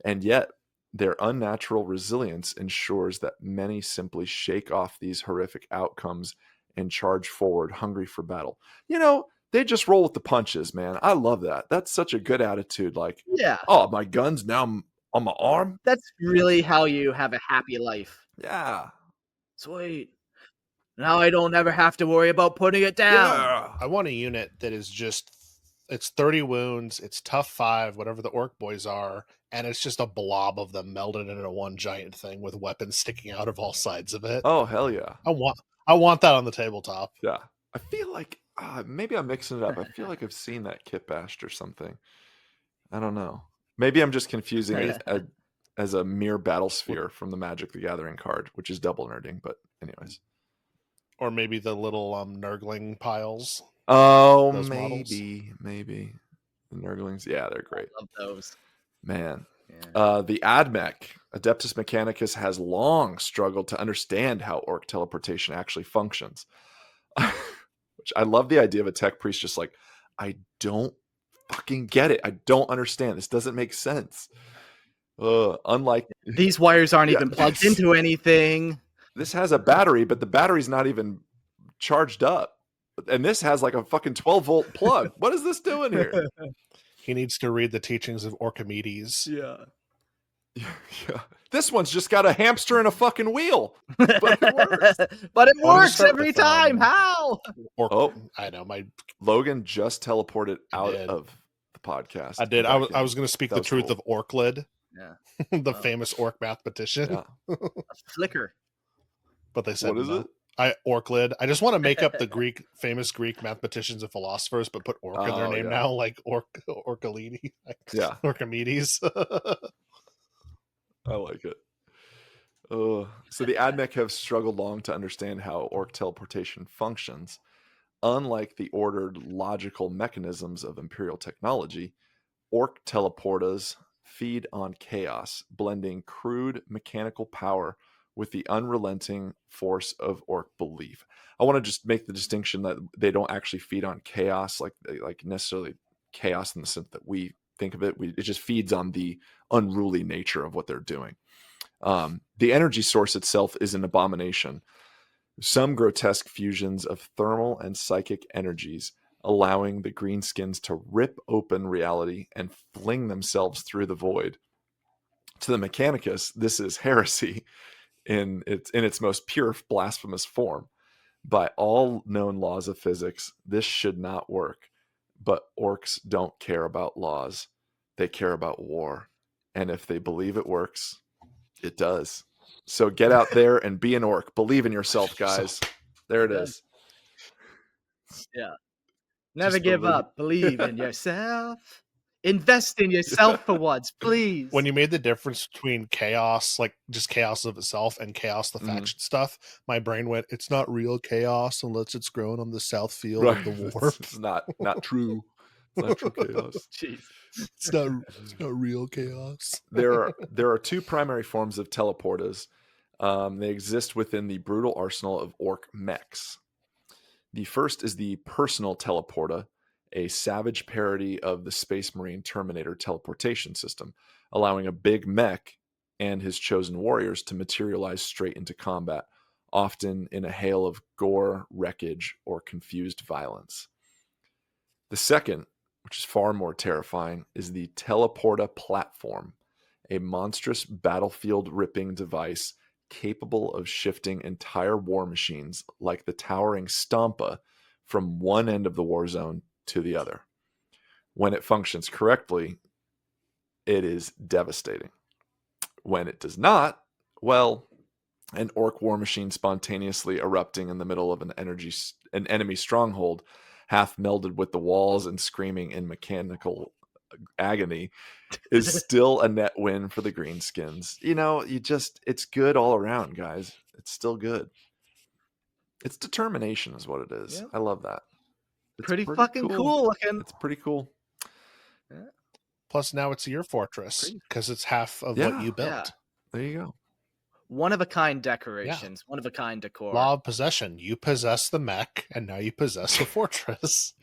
S2: And yet, their unnatural resilience ensures that many simply shake off these horrific outcomes and charge forward, hungry for battle. They just roll with the punches, man. I love that. That's such a good attitude. Like,
S1: yeah.
S2: Oh, my gun's now on my arm.
S1: That's really how you have a happy life.
S2: Yeah.
S1: Sweet. Now I don't ever have to worry about putting it down.
S2: Yeah.
S3: I want a unit that is just, it's 30 wounds, it's tough 5, whatever the orc boys are, and it's just a blob of them melded into one giant thing with weapons sticking out of all sides of it.
S2: Oh, hell yeah.
S3: I want that on the tabletop.
S2: Yeah. I feel like maybe I'm mixing it up. I feel like I've seen that kit bashed or something. I don't know. Maybe I'm just confusing it as a mere battle sphere from the Magic the Gathering card, which is double nerding, but anyways.
S3: Or maybe the little nurgling piles.
S2: Oh,
S3: those
S2: maybe. The nurglings. Yeah, they're great.
S1: I love those.
S2: Man. Yeah. The AdMech, Adeptus Mechanicus, has long struggled to understand how orc teleportation actually functions. Which I love the idea of a tech priest just like, I don't fucking get it. I don't understand. This doesn't make sense. Unlike
S1: these wires aren't even plugged into anything.
S2: This has a battery, but the battery's not even charged up. And this has like a fucking 12-volt plug. What is this doing here?
S3: He needs to read the teachings of Archimedes.
S1: Yeah.
S2: This one's just got a hamster and a fucking wheel. But it works.
S1: But it works every time. How?
S3: I know.
S2: Logan just teleported out of the podcast.
S3: I did. I was going to speak the truth of Orklid.
S1: Yeah.
S3: The famous orc mathematician.
S2: Yeah.
S1: A flicker.
S3: But they said
S2: what is it?
S3: Orklid. I just want to make up the famous Greek mathematicians and philosophers, but put orc in their name now, like Orkalidi.
S2: Yeah.
S3: Archimedes.
S2: I like it. So the AdMech have struggled long to understand how orc teleportation functions. Unlike the ordered logical mechanisms of Imperial technology, orc teleportas feed on chaos, blending crude mechanical power with the unrelenting force of orc belief. I want to just make the distinction that they don't actually feed on chaos, like necessarily chaos in the sense that we think of it. It just feeds on the unruly nature of what they're doing. The energy source itself is an abomination. Some grotesque fusions of thermal and psychic energies, allowing the greenskins to rip open reality and fling themselves through the void. To the Mechanicus, this is heresy in its most pure blasphemous form. By all known laws of physics, this should not work. But orcs don't care about laws. They care about war. And if they believe it works, it does. So get out there and be an orc. Believe in yourself, guys. There it is.
S1: Yeah. Never give up. Believe in yourself. Invest in yourself for once, please.
S3: When you made the difference between chaos, like just chaos of itself, and chaos, the faction stuff, my brain went, it's not real chaos unless it's grown on the south field of the warp.
S2: It's not true. It's not true chaos.
S1: Jeez.
S3: It's not real chaos.
S2: There are two primary forms of teleportas. They exist within the brutal arsenal of Ork mechs. The first is the personal Teleporta, a savage parody of the Space Marine Terminator teleportation system, allowing a big mech and his chosen warriors to materialize straight into combat, often in a hail of gore, wreckage, or confused violence. The second, which is far more terrifying, is the Teleporta platform, a monstrous battlefield-ripping device capable of shifting entire war machines like the towering Stampa from one end of the war zone to the other. When it functions correctly, it is devastating. When it does not, well, an Ork war machine spontaneously erupting in the middle of an enemy stronghold, half melded with the walls and screaming in mechanical agony, is still a net win for the greenskins. It's good all around, guys. It's still good. It's determination is what it is.
S1: Yep.
S2: I love that. It's
S1: pretty fucking cool looking.
S2: It's pretty cool.
S1: Yeah.
S3: Plus now it's your fortress because it's half of what you built.
S2: Yeah. There you go.
S1: One of a kind decorations, one of a kind decor.
S3: Law of possession. You possess the mech, and now you possess a fortress.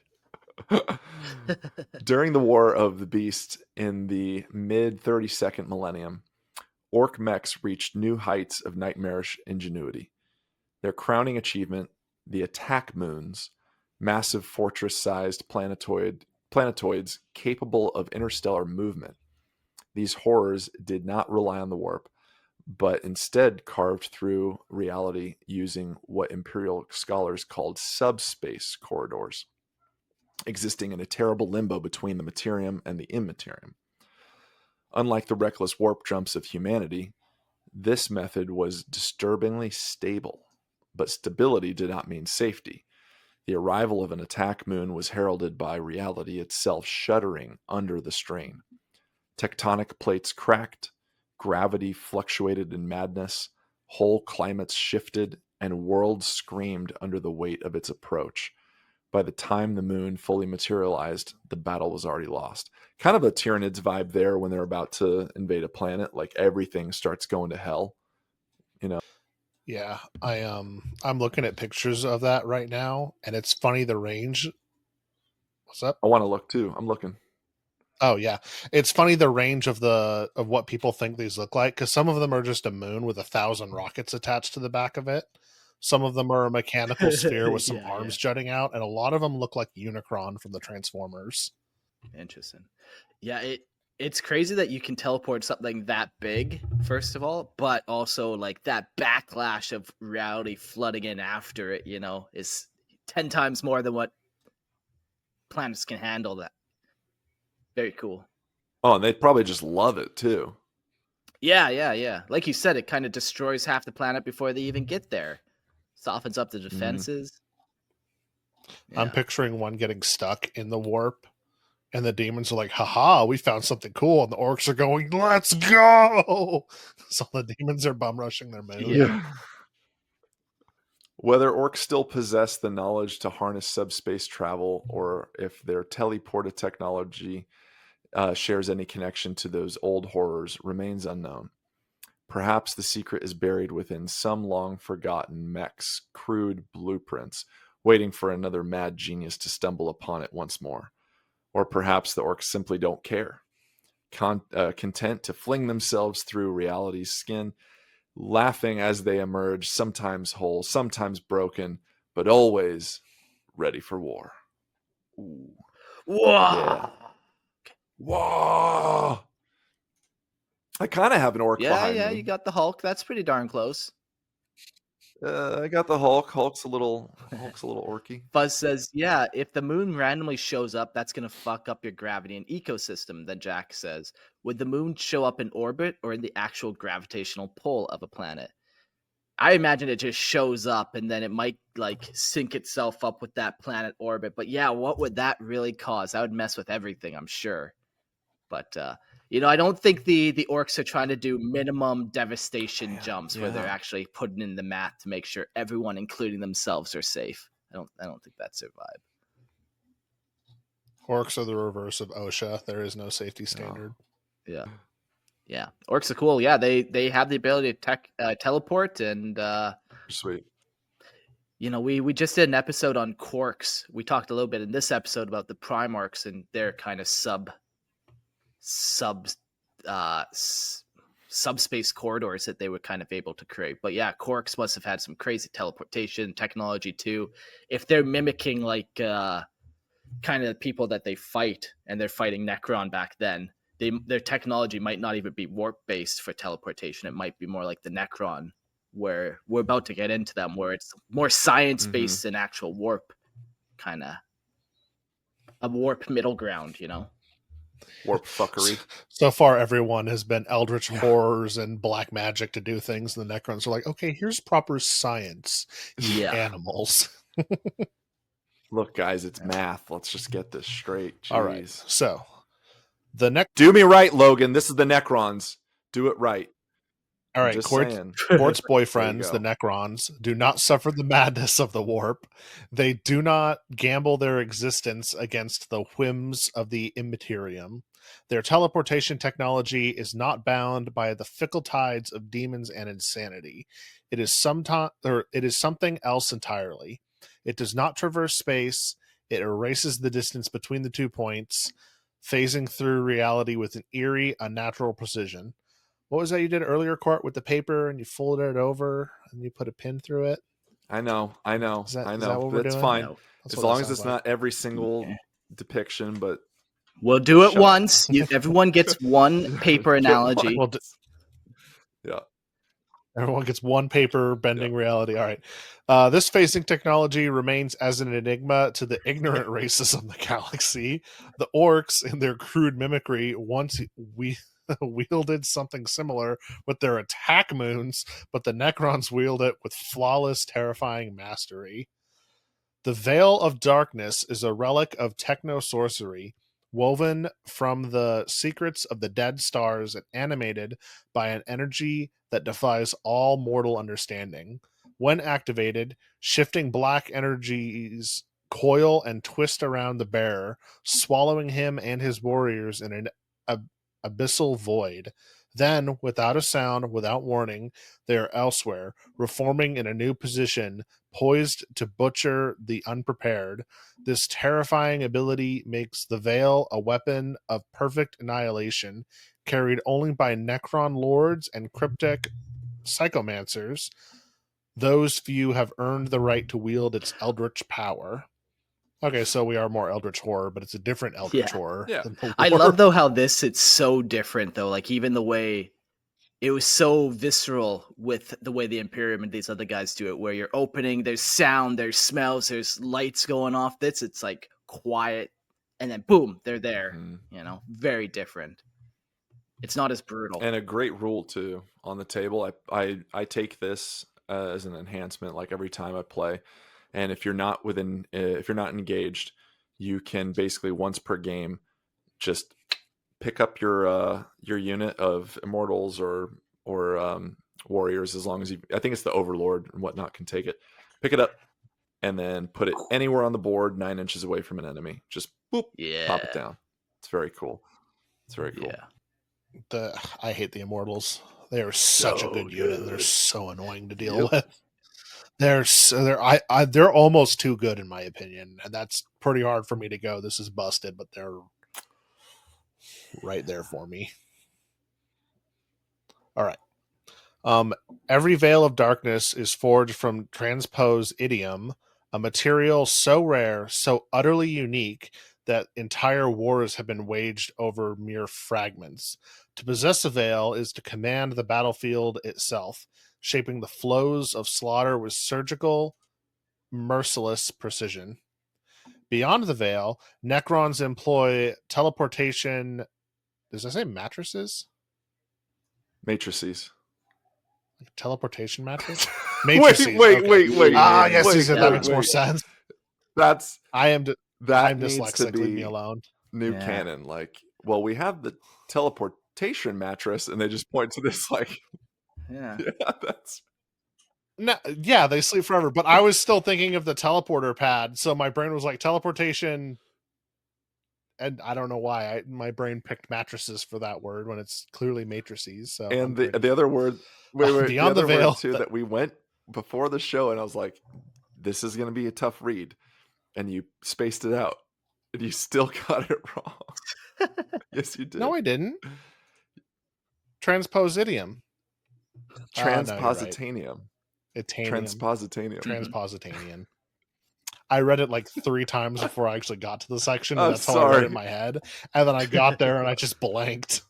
S2: During the War of the Beast in the mid-32nd millennium, Ork mechs reached new heights of nightmarish ingenuity. Their crowning achievement, the attack moons, massive fortress-sized planetoids capable of interstellar movement. These horrors did not rely on the warp, but instead carved through reality using what Imperial scholars called subspace corridors, existing in a terrible limbo between the Immaterium and the Immaterium. Unlike the reckless warp jumps of humanity, this method was disturbingly stable, but stability did not mean safety. The arrival of an attack moon was heralded by reality itself shuddering under the strain. Tectonic plates cracked, gravity fluctuated in madness, whole climates shifted, and worlds screamed under the weight of its approach. By the time the moon fully materialized, the battle was already lost. Kind of a Tyranids vibe there when they're about to invade a planet, like everything starts going to hell.
S3: Yeah, I'm looking at pictures of that right now, and it's funny the range. What's up?
S2: I want to look too. I'm looking.
S3: Oh yeah, it's funny the range of what people think these look like, because some of them are just a moon with 1,000 rockets attached to the back of it. Some of them are a mechanical sphere with some arms jutting out, and a lot of them look like Unicron from the Transformers.
S1: Interesting. Yeah, it's crazy that you can teleport something that big, first of all, but also like that backlash of reality flooding in after it, is 10 times more than what planets can handle. That very cool.
S2: Oh, and they'd probably just love it too.
S1: Yeah. Like you said, it kind of destroys half the planet before they even get there. Softens up the defenses.
S3: Yeah. I'm picturing one getting stuck in the warp, and the demons are like, haha, we found something cool. And the orcs are going, let's go. So the demons are bum rushing their moon.
S2: Yeah. Whether orcs still possess the knowledge to harness subspace travel, or if their Tellyporta technology shares any connection to those old horrors, remains unknown. Perhaps the secret is buried within some long-forgotten mech's crude blueprints, waiting for another mad genius to stumble upon it once more. Or perhaps the orcs simply don't care, content to fling themselves through reality's skin, laughing as they emerge, sometimes whole, sometimes broken, but always ready for war. Ooh.
S1: Whoa!
S2: Yeah. Whoa! I kind of have an orc behind me.
S1: Yeah, you got the Hulk. That's pretty darn close.
S2: I got the Hulk. Hulk's a little orky.
S1: Fuzz says, yeah, if the moon randomly shows up, that's going to fuck up your gravity and ecosystem. Then Jack says, would the moon show up in orbit or in the actual gravitational pull of a planet? I imagine it just shows up and then it might like sync itself up with that planet orbit. But yeah, what would that really cause? That would mess with everything, I'm sure. But, I don't think the orcs are trying to do minimum devastation jumps where they're actually putting in the math to make sure everyone, including themselves, are safe. I don't think that's their vibe.
S3: Orcs are the reverse of OSHA. There is no safety standard.
S1: Yeah. Yeah, Orks are cool. Yeah, they have the ability to teleport, and
S2: sweet.
S1: We just did an episode on Quarks. We talked a little bit in this episode about the Primarchs and their kind of subspace corridors that they were kind of able to create. But yeah, Quarks must have had some crazy teleportation technology too. If they're mimicking like kind of the people that they fight, and they're fighting Necron back then, their technology might not even be warp based for teleportation. It might be more like the Necron, where we're about to get into them, where it's more science based than actual warp, kind of a warp middle ground,
S2: Warp fuckery.
S3: So far, everyone has been eldritch horrors and black magic to do things. And the Necrons are like, okay, here's proper science. Animals.
S2: Look, guys, it's math. Let's just get this straight. Jeez.
S3: All right. So
S2: do me right, Logan. This is the Necrons. Do it right.
S3: All right, Court's boyfriends, the Necrons, do not suffer the madness of the warp. They do not gamble their existence against the whims of the Immaterium. Their teleportation technology is not bound by the fickle tides of demons and insanity. It is something else entirely. It does not traverse space. It erases the distance between the 2 points, phasing through reality with an eerie, unnatural precision. What was that you did earlier, Court, with the paper and you folded it over and you put a pin through it?
S2: I know.
S3: Is that what we're
S2: That's
S3: doing?
S2: fine.
S3: No.
S2: As long as it's not every single depiction, but
S1: we'll do it once. Everyone gets one paper analogy.
S2: Yeah.
S3: Everyone gets one paper bending reality. All right. This phasing technology remains as an enigma to the ignorant races of the galaxy. The Orks, in their crude mimicry, once wielded something similar with their attack moons, but the Necrons wield it with flawless, terrifying mastery. The Veil of Darkness is a relic of techno-sorcery, woven from the secrets of the dead stars and animated by an energy that defies all mortal understanding. When activated, shifting black energies coil and twist around the bearer, swallowing him and his warriors in an abyssal void. Then, without a sound, without warning, they are elsewhere, reforming in a new position, poised to butcher the unprepared. This terrifying ability makes the Veil a weapon of perfect annihilation, carried only by Necron lords and cryptic psychomancers. Those few have earned the right to wield its eldritch power. Okay, so we are more eldritch horror, but it's a different eldritch horror.
S2: Yeah.
S1: I love, though, how it's so different, though. Like, even the way it was so visceral with the way the Imperium and these other guys do it, where you're opening, there's sound, there's smells, there's lights going off. It's like quiet, and then boom, they're there. Very different. It's not as brutal.
S2: And a great rule, too, on the table. I take this as an enhancement, like every time I play. And if you're not engaged, you can basically once per game just pick up your unit of immortals or warriors, as long as I think it's the overlord and whatnot can take it. Pick it up and then put it anywhere on the board 9 inches away from an enemy. Just boop, pop it down. It's very cool.
S3: Yeah. I hate the immortals. They are such a good unit, and they're so annoying to deal with. They're almost too good in my opinion, and that's pretty hard for me to go. This is busted, but they're right there for me. All right. Every Veil of Darkness is forged from transpose idiom, a material so rare, so utterly unique that entire wars have been waged over mere fragments. To possess a veil is to command the battlefield itself, shaping the flows of slaughter with surgical, merciless precision. Beyond the veil, Necrons employ teleportation. Does I say matrices?
S2: Matrices.
S3: Teleportation mattress?
S2: Matrices. Wait.
S3: Yes, that makes more sense. I'm dyslexic.
S2: To be
S3: leave me alone.
S2: New canon. Like, well, we have the teleportation mattress, and they just point to this. Like, that's.
S3: No, yeah, they sleep forever. But I was still thinking of the teleporter pad, so my brain was like teleportation and I don't know why my brain picked mattresses for that word when it's clearly matrices. So
S2: and the other word, wait,
S3: Beyond
S2: the
S3: the
S2: other
S3: Veil
S2: word too that we went before the show, and I was like, this is going to be a tough read, and you spaced it out, and you still got it wrong. Yes, you did.
S3: No, I didn't. Transposidium.
S2: Transpositanium.
S3: Transpositanian. I read it like 3 times before I actually got to the section, and that's how I read it in my head. And then I got there and I just blanked.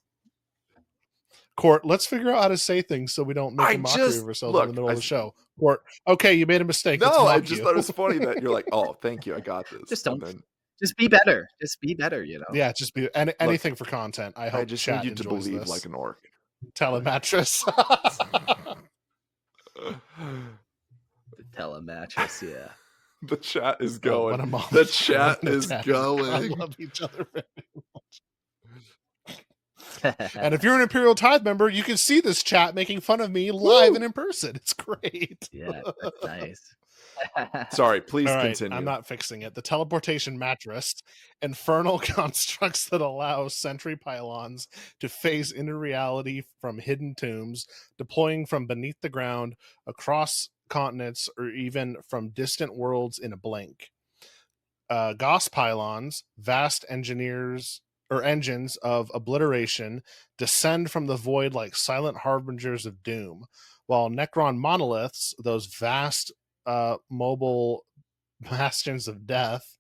S3: Court, let's figure out how to say things so we don't make a mockery of ourselves in the middle of the show. Court, okay, you made a mistake.
S2: No, I just thought it was funny that you're like, oh, thank you, I got this.
S1: Just don't. Just be better. Just be better, you know.
S3: Yeah, just be anything for content. I hope
S2: I just
S3: chat
S2: need you to believe
S3: this.
S2: like an orc.
S3: Telemattress.
S1: The telemattress, yeah.
S2: The chat is going. The chat is going.
S3: I love each other very much. And if you're an Imperial Tithe member, you can see this chat making fun of me live and in person. It's great.
S1: Yeah, that's nice.
S2: Sorry, please continue.
S3: I'm not fixing it. The teleportation mattress, infernal constructs that allow sentry pylons to phase into reality from hidden tombs, deploying from beneath the ground, across continents, or even from distant worlds in a blink. Gauss pylons, vast engines of obliteration, descend from the void like silent harbingers of doom, while Necron monoliths, those vast mobile bastions of death,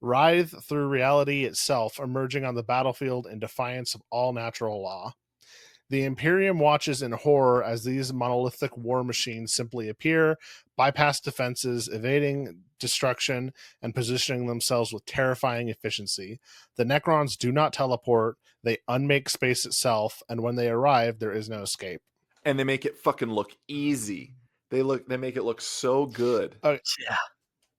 S3: writhe through reality itself, emerging on the battlefield in defiance of all natural law. The Imperium watches in horror as these monolithic war machines simply appear, bypass defenses, evading destruction, and positioning themselves with terrifying efficiency. The Necrons do not teleport, they unmake space itself, and when they arrive, there is no escape.
S2: And they make it fucking look easy. They make it look so good.
S3: Okay. Yeah.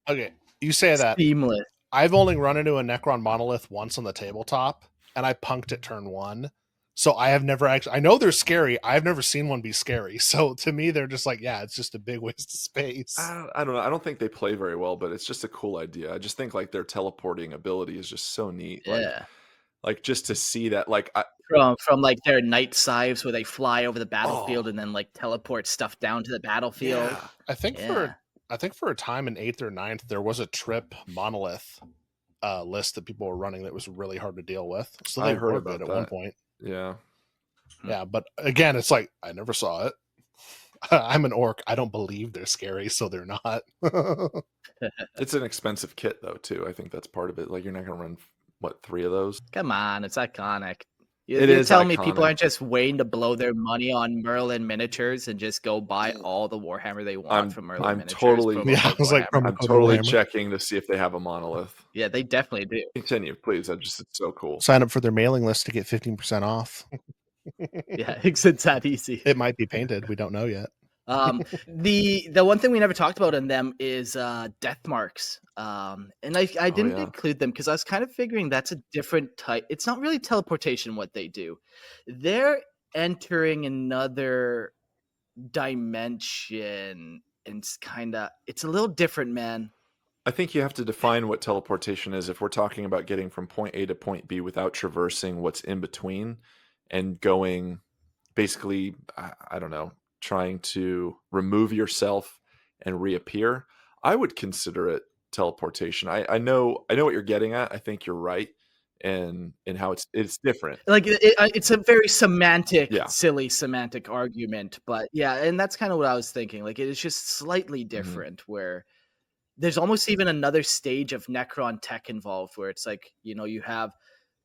S3: Okay. You say that.
S1: Seamless.
S3: I've only run into a Necron monolith once on the tabletop, and I punked it turn 1. So I have never I know they're scary. I've never seen one be scary. So to me, they're just like, yeah, it's just a big waste of space.
S2: I don't know. I don't think they play very well, but it's just a cool idea. I just think like their teleporting ability is just so neat.
S1: Yeah.
S2: Like just to see that, like
S1: from like their night sives where they fly over the battlefield and then like teleport stuff down to the battlefield.
S2: Yeah.
S3: I think for a time in 8th or 9th, there was a trip monolith list that people were running that was really hard to deal with. So they heard about it at one point.
S2: Yeah.
S3: Yeah, but again, it's like I never saw it. I'm an orc. I don't believe they're scary, so they're not.
S2: It's an expensive kit though, too. I think that's part of it. Like you're not gonna run 3 of those?
S1: Come on, it's iconic. You're telling me people aren't just waiting to blow their money on Merlin miniatures and just go buy all the Warhammer they want from Merlin miniatures?
S2: I'm totally checking to see if they have a monolith.
S1: Yeah, they definitely do.
S2: Continue, please. It's so cool.
S3: Sign up for their mailing list to get 15% off.
S1: Yeah, it's that easy.
S3: It might be painted. We don't know yet.
S1: The one thing we never talked about in them is death marks. And I didn't include them because I was kind of figuring that's a different type. It's not really teleportation what they do. They're entering another dimension, and it's a little different, man.
S2: I think you have to define what teleportation is if we're talking about getting from point A to point B without traversing what's in between and going basically, I don't know, trying to remove yourself and reappear. I would consider it teleportation. I know what you're getting at. I think you're right in how it's different.
S1: Like it's a very silly semantic argument, but yeah, and that's kind of what I was thinking. Like it is just slightly different where there's almost even another stage of Necron tech involved where it's like, you have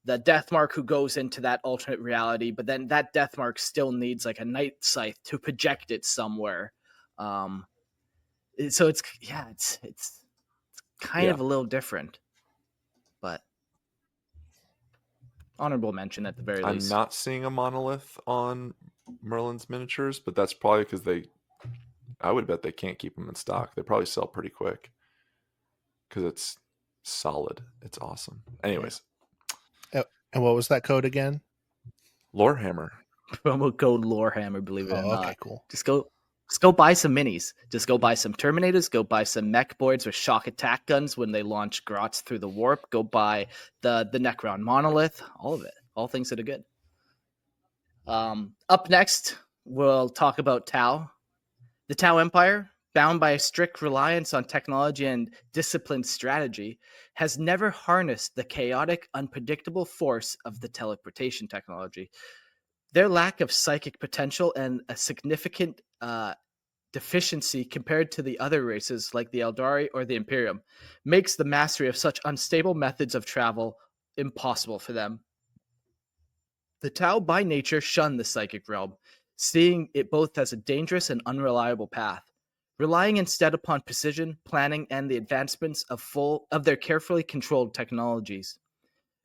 S1: the Deathmark who goes into that alternate reality, but then that Deathmark still needs like a night scythe to project it somewhere. So it's kind of a little different, but honorable mention at the very least.
S2: I'm not seeing a monolith on Merlin's miniatures, but that's probably because I would bet they can't keep them in stock. They probably sell pretty quick because it's solid. It's awesome. Anyways.
S3: And what was that code again?
S2: Lorehammer.
S1: Promo code Lorehammer, believe it or not.
S3: Okay, cool.
S1: Just go Just go buy some minis. Just go buy some Terminators. Go buy some mech boards with shock attack guns when they launch grots through the warp. Go buy the Necron monolith. All of it. All things that are good. Up next, we'll talk about Tau. The Tau Empire, bound by a strict reliance on technology and disciplined strategy, has never harnessed the chaotic, unpredictable force of the teleportation technology. Their lack of psychic potential and a significant deficiency compared to the other races like the Aeldari or the Imperium makes the mastery of such unstable methods of travel impossible for them. The Tau by nature shun the psychic realm, seeing it both as a dangerous and unreliable path, relying instead upon precision, planning, and the advancements of their carefully controlled technologies.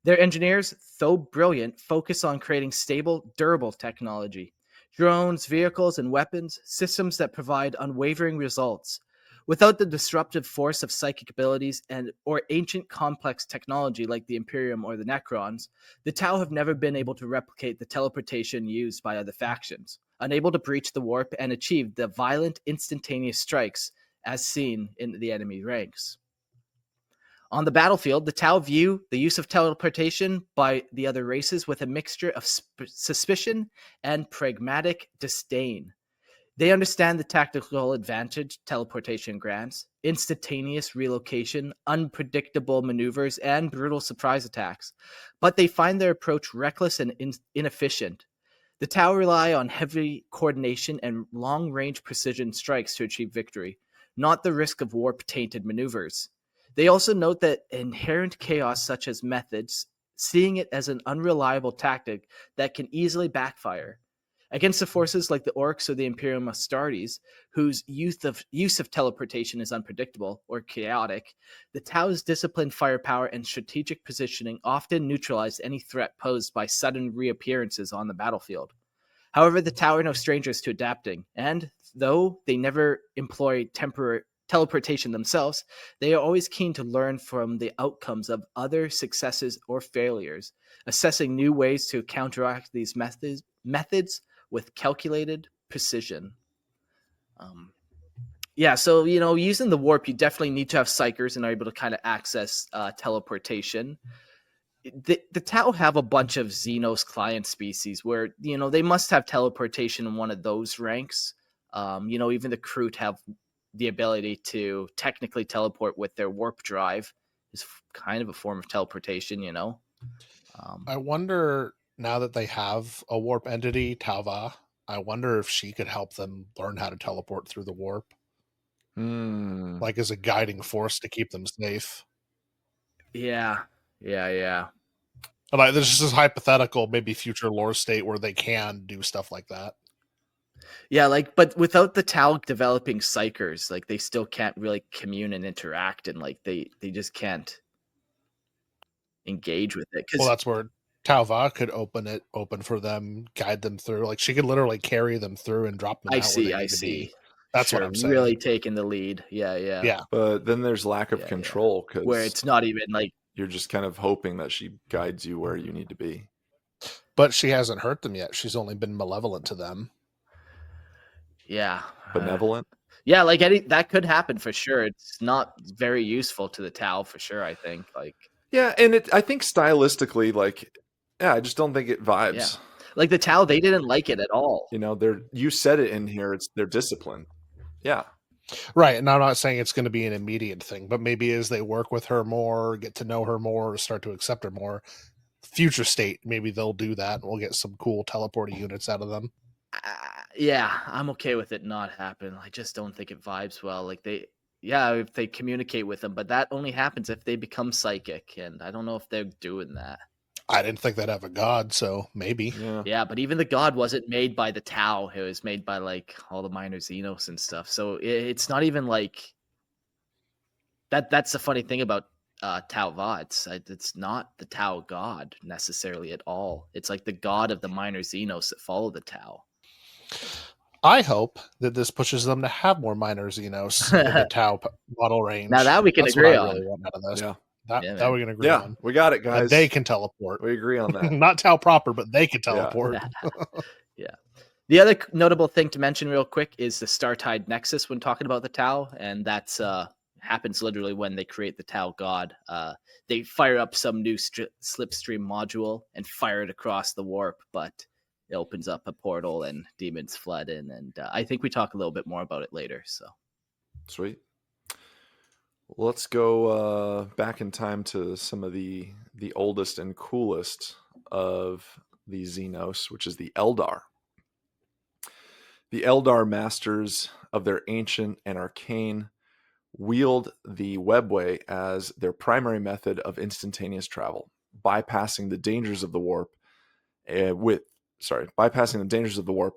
S1: Their engineers, though brilliant, focus on creating stable, durable technology. Drones, vehicles, and weapons, systems that provide unwavering results. Without the disruptive force of psychic abilities or ancient complex technology like the Imperium or the Necrons, the Tau have never been able to replicate the teleportation used by other factions, unable to breach the warp and achieve the violent, instantaneous strikes as seen in the enemy ranks. On the battlefield, the Tau view the use of teleportation by the other races with a mixture of suspicion and pragmatic disdain. They understand the tactical advantage teleportation grants, instantaneous relocation, unpredictable maneuvers, and brutal surprise attacks, but they find their approach reckless and inefficient. The Tau rely on heavy coordination and long-range precision strikes to achieve victory, not the risk of warp-tainted maneuvers. They also note that inherent chaos such as methods, seeing it as an unreliable tactic that can easily backfire. Against the forces like the Orks or the Imperium Astartes, whose use of teleportation is unpredictable or chaotic, the Tau's disciplined firepower and strategic positioning often neutralize any threat posed by sudden reappearances on the battlefield. However, the Tau are no strangers to adapting, and though they never employ teleportation themselves, they are always keen to learn from the outcomes of other successes or failures, assessing new ways to counteract these methods with calculated precision. So, using the warp, you definitely need to have psychers and are able to kind of access teleportation. The Tau have a bunch of Xenos client species where, they must have teleportation in one of those ranks. Even the Kroot have the ability to technically teleport with their warp drive. Is kind of a form of teleportation,
S3: I wonder, now that they have a warp entity, Tauva, I wonder if she could help them learn how to teleport through the warp. Like as a guiding force to keep them safe.
S1: Yeah.
S3: Like, this is just hypothetical, maybe future lore state where they can do stuff like that.
S1: Yeah, but without the Tau developing psychers, they still can't really commune and interact, and they just can't engage with it.
S3: Well, that's where Tauva could open for them, guide them through. Like, she could literally carry them through and drop them out where they need to be. That's what I'm saying.
S1: Really taking the lead. Yeah.
S2: But then there's lack of control because
S1: where it's not even
S2: you're just kind of hoping that she guides you where you need to be.
S3: But she hasn't hurt them yet. She's only been malevolent to them.
S1: Yeah.
S2: Benevolent?
S1: That could happen for sure. It's not very useful to the Tau for sure, I think.
S2: Yeah, and I think stylistically, I just don't think it vibes.
S1: Yeah. The Tau, they didn't like it at all.
S2: You said it in here, it's their discipline. Yeah.
S3: Right, and I'm not saying it's going to be an immediate thing, but maybe as they work with her more, get to know her more, start to accept her more, future state, maybe they'll do that, and we'll get some cool teleporting units out of them.
S1: Yeah, I'm okay with it not happening. I just don't think it vibes well. If they communicate with them, but that only happens if they become psychic, and I don't know if they're doing that.
S3: I didn't think they'd have a god, so maybe.
S1: Yeah, but even the god wasn't made by the Tau. It was made by all the minor Xenos and stuff. So it's not even that. That's the funny thing about Tauva. It's not the Tau god necessarily at all. It's the god of the minor Xenos that follow the Tau.
S3: I hope that this pushes them to have more minor Xenos in the Tau model range.
S1: Now that we can agree on.
S3: I really want out of this.
S2: Yeah.
S3: That we can agree on.
S2: Yeah, we got it, guys.
S3: That they can teleport.
S2: We agree on that.
S3: Not Tau proper, but they can teleport.
S1: Yeah. The other notable thing to mention real quick is the Startide Nexus when talking about the Tau, and that's happens literally when they create the Tau God. They fire up some new slipstream module and fire it across the warp, but it opens up a portal and demons flood in, and I think we talk a little bit more about it later. So
S2: sweet. Let's go back in time to some of the oldest and coolest of the Xenos, which is the Eldar. The Eldar, masters of their ancient and arcane, wield the webway as their primary method of instantaneous travel, bypassing the dangers of the warp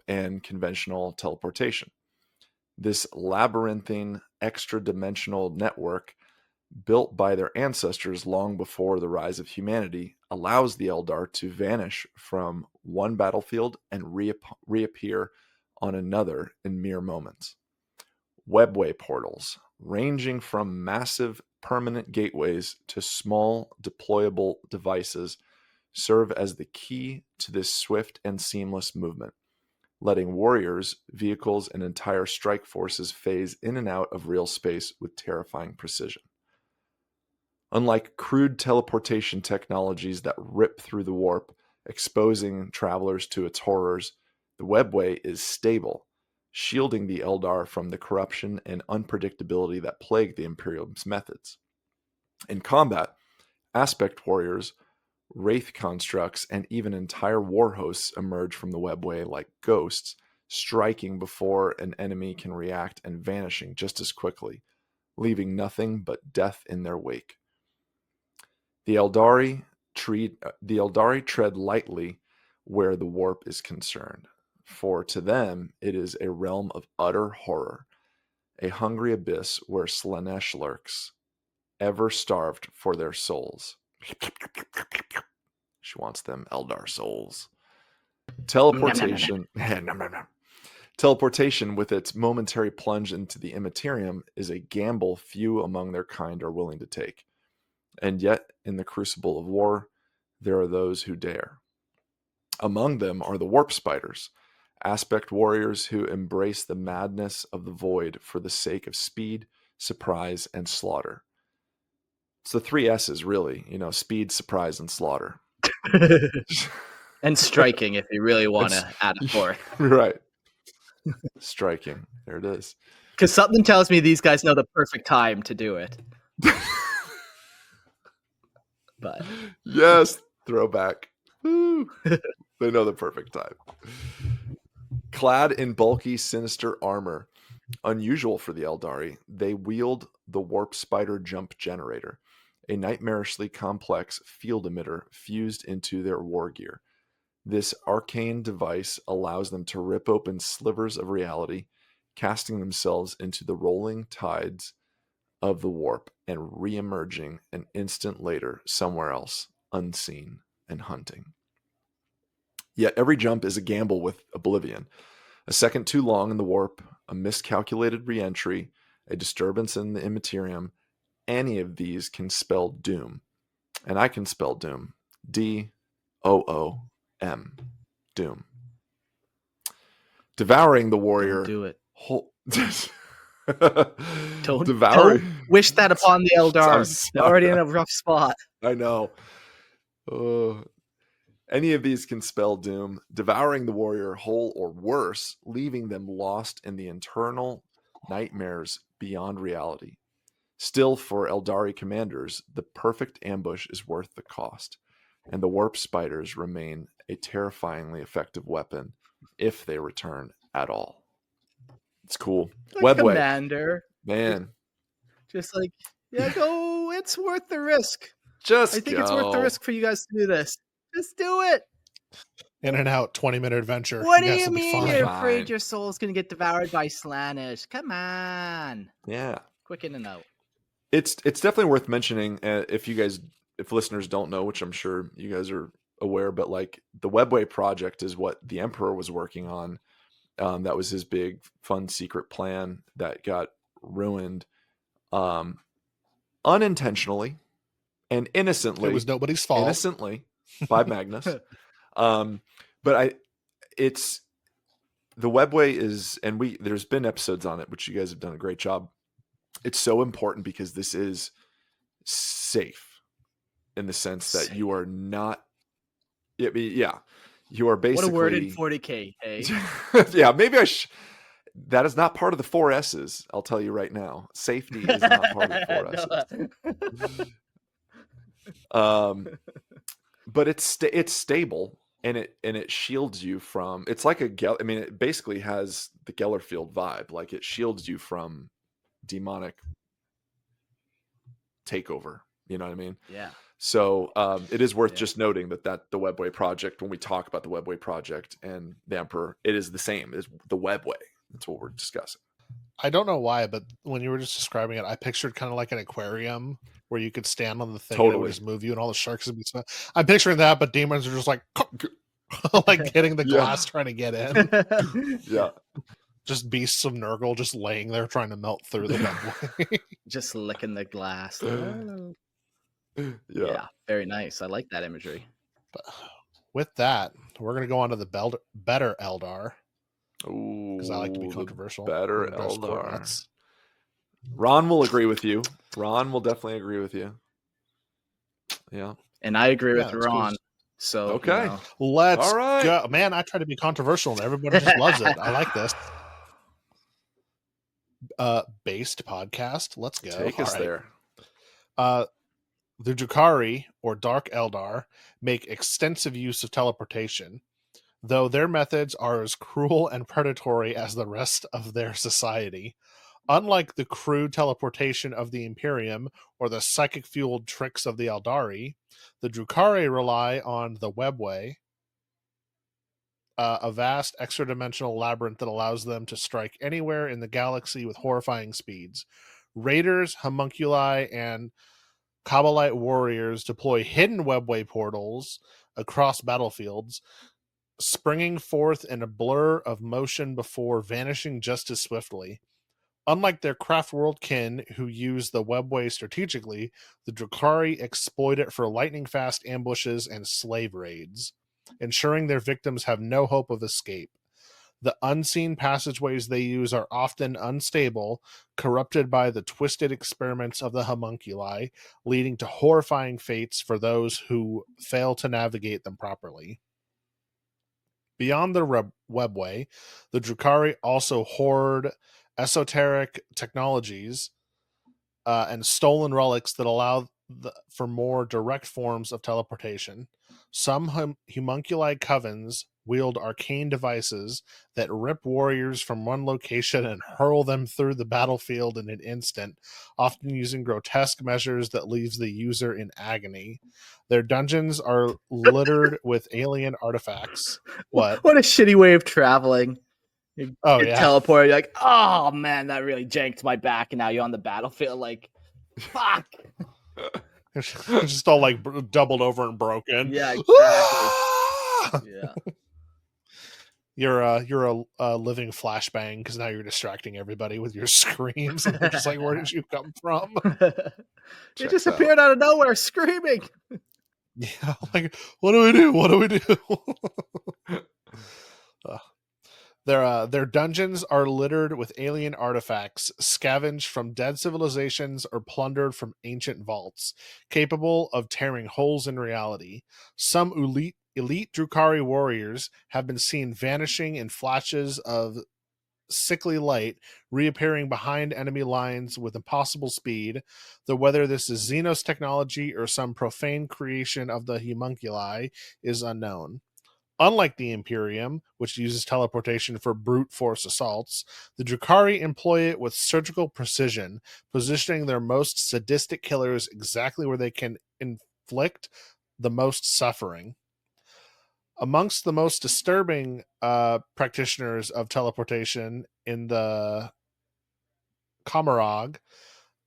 S2: and conventional teleportation. This labyrinthine extra-dimensional network, built by their ancestors long before the rise of humanity, allows the Eldar to vanish from one battlefield and reappear on another in mere moments. Webway portals, ranging from massive permanent gateways to small deployable devices, serve as the key to this swift and seamless movement, letting warriors, vehicles, and entire strike forces phase in and out of real space with terrifying precision. Unlike crude teleportation technologies that rip through the warp, exposing travelers to its horrors, the webway is stable, shielding the Eldar from the corruption and unpredictability that plague the Imperium's methods. In combat, aspect warriors, wraith constructs, and even entire war hosts emerge from the webway like ghosts, striking before an enemy can react and vanishing just as quickly, leaving nothing but death in their wake. The Aeldari tread lightly where the warp is concerned, for to them it is a realm of utter horror, a hungry abyss where Slaanesh lurks, ever starved for their souls. She wants them Eldar souls. Teleportation. Teleportation, with its momentary plunge into the Immaterium, is a gamble few among their kind are willing to take. And yet, in the crucible of war, there are those who dare. Among them are the warp spiders, aspect warriors who embrace the madness of the void for the sake of speed, surprise, and slaughter. It's the 3 S's, really. Speed, surprise, and slaughter.
S1: And striking, if you really want to add a 4th.
S2: Right. Striking. There it is.
S1: Because something tells me these guys know the perfect time to do it. But
S2: yes, throwback. Woo. They know the perfect time. Clad in bulky, sinister armor, unusual for the Aeldari, they wield the warp spider jump generator, a nightmarishly complex field emitter fused into their war gear. This arcane device allows them to rip open slivers of reality, casting themselves into the rolling tides of the warp and re-emerging an instant later somewhere else, unseen and hunting. Yet every jump is a gamble with oblivion. A second too long in the warp, a miscalculated re-entry, a disturbance in the Immaterium, any of these can spell doom. And I can spell doom. D-O-O-M. Doom. Devouring the warrior.
S1: Don't do it.
S2: Devouring.
S1: Don't wish that upon the Eldar. They're already in a rough spot.
S2: I know. Any of these can spell doom, devouring the warrior whole or worse, leaving them lost in the internal nightmares beyond reality. Still, for Aeldari commanders, the perfect ambush is worth the cost, and the warp spiders remain a terrifyingly effective weapon if they return at all. It's cool. Webway.
S1: Commander.
S2: Man.
S1: Just like, go. It's worth the risk.
S2: I
S1: think it's worth the risk for you guys to do this. Just do it.
S3: In and out, 20-minute adventure.
S1: What do you mean you're afraid your soul's going to get devoured by Slaanesh? Come on.
S2: Yeah.
S1: Quick in and out.
S2: It's definitely worth mentioning if listeners don't know, which I'm sure you guys are aware, but like the Webway project is what the Emperor was working on. That was his big, fun, secret plan that got ruined unintentionally and innocently.
S3: It was nobody's fault.
S2: Innocently by Magnus. But the webway is, and there's been episodes on it, which you guys have done a great job. It's so important because this is safe in the sense that you are not. Yeah, you are basically.
S1: What a word in 40K, hey?
S2: Yeah, maybe that is not part of the 4 S's. I'll tell you right now. Safety is not part of the 4 S's. But it's stable, and it shields you from. It's like it basically has the Gellerfield vibe. Like, it shields you from demonic takeover. You know what I mean?
S1: Yeah.
S2: So it is worth just noting that the Webway project, when we talk about the Webway project and the Emperor, it is the same as the Webway. That's what we're discussing.
S3: I don't know why, but when you were just describing it, I pictured kind of like an aquarium where you could stand on the thing and it would just move you, and all the sharks would be. I'm picturing that, but demons are just like like hitting the glass trying to get in.
S2: Yeah.
S3: Just beasts of Nurgle just laying there trying to melt through the webway.
S1: Just licking the glass.
S2: Yeah,
S1: very nice. I like that imagery.
S3: But with that, we're going to go on to the better Eldar. Because I like to be controversial.
S2: Better Eldar. Ron will agree with you. Ron will definitely agree with you. Yeah.
S1: And I agree with Ron. Cool. So,
S2: okay.
S3: Let's go. Man, I try to be controversial and everybody just loves it. I like this. Based podcast. Let's go.
S2: Take us there.
S3: The Drukhari, or Dark Eldar, make extensive use of teleportation, though their methods are as cruel and predatory as the rest of their society. Unlike the crude teleportation of the Imperium or the psychic-fueled tricks of the Aeldari, the Drukhari rely on the webway, a vast extra-dimensional labyrinth that allows them to strike anywhere in the galaxy with horrifying speeds. Raiders, homunculi, and Kabbalite warriors deploy hidden webway portals across battlefields, springing forth in a blur of motion before vanishing just as swiftly. Unlike their craft-world kin who use the webway strategically, the Drukhari exploit it for lightning-fast ambushes and slave raids, ensuring their victims have no hope of escape. The unseen passageways they use are often unstable, corrupted by the twisted experiments of the homunculi, leading to horrifying fates for those who fail to navigate them properly. Beyond the webway, the Drukhari also hoard esoteric technologies and stolen relics that allow for more direct forms of teleportation. Some homunculi covens wield arcane devices that rip warriors from one location and hurl them through the battlefield in an instant, often using grotesque measures that leaves the user in agony. Their dungeons are littered with alien artifacts. What
S1: a shitty way of traveling. You teleport, you're like, oh man, that really janked my back, and now you're on the battlefield like, fuck.
S3: It's just all like doubled over and broken.
S1: Yeah, exactly. Yeah.
S3: You're a living flashbang because now you're distracting everybody with your screams, and they're just like, "Where did you come from?"
S1: You just appeared out of nowhere, screaming.
S3: Yeah, like, what do we do? What do we do? Their dungeons are littered with alien artifacts, scavenged from dead civilizations or plundered from ancient vaults, capable of tearing holes in reality. Some elite Drukhari warriors have been seen vanishing in flashes of sickly light, reappearing behind enemy lines with impossible speed, though whether this is Xenos technology or some profane creation of the homunculi is unknown. Unlike the Imperium, which uses teleportation for brute force assaults, the Drukhari employ it with surgical precision, positioning their most sadistic killers exactly where they can inflict the most suffering. Amongst the most disturbing practitioners of teleportation in the Camarog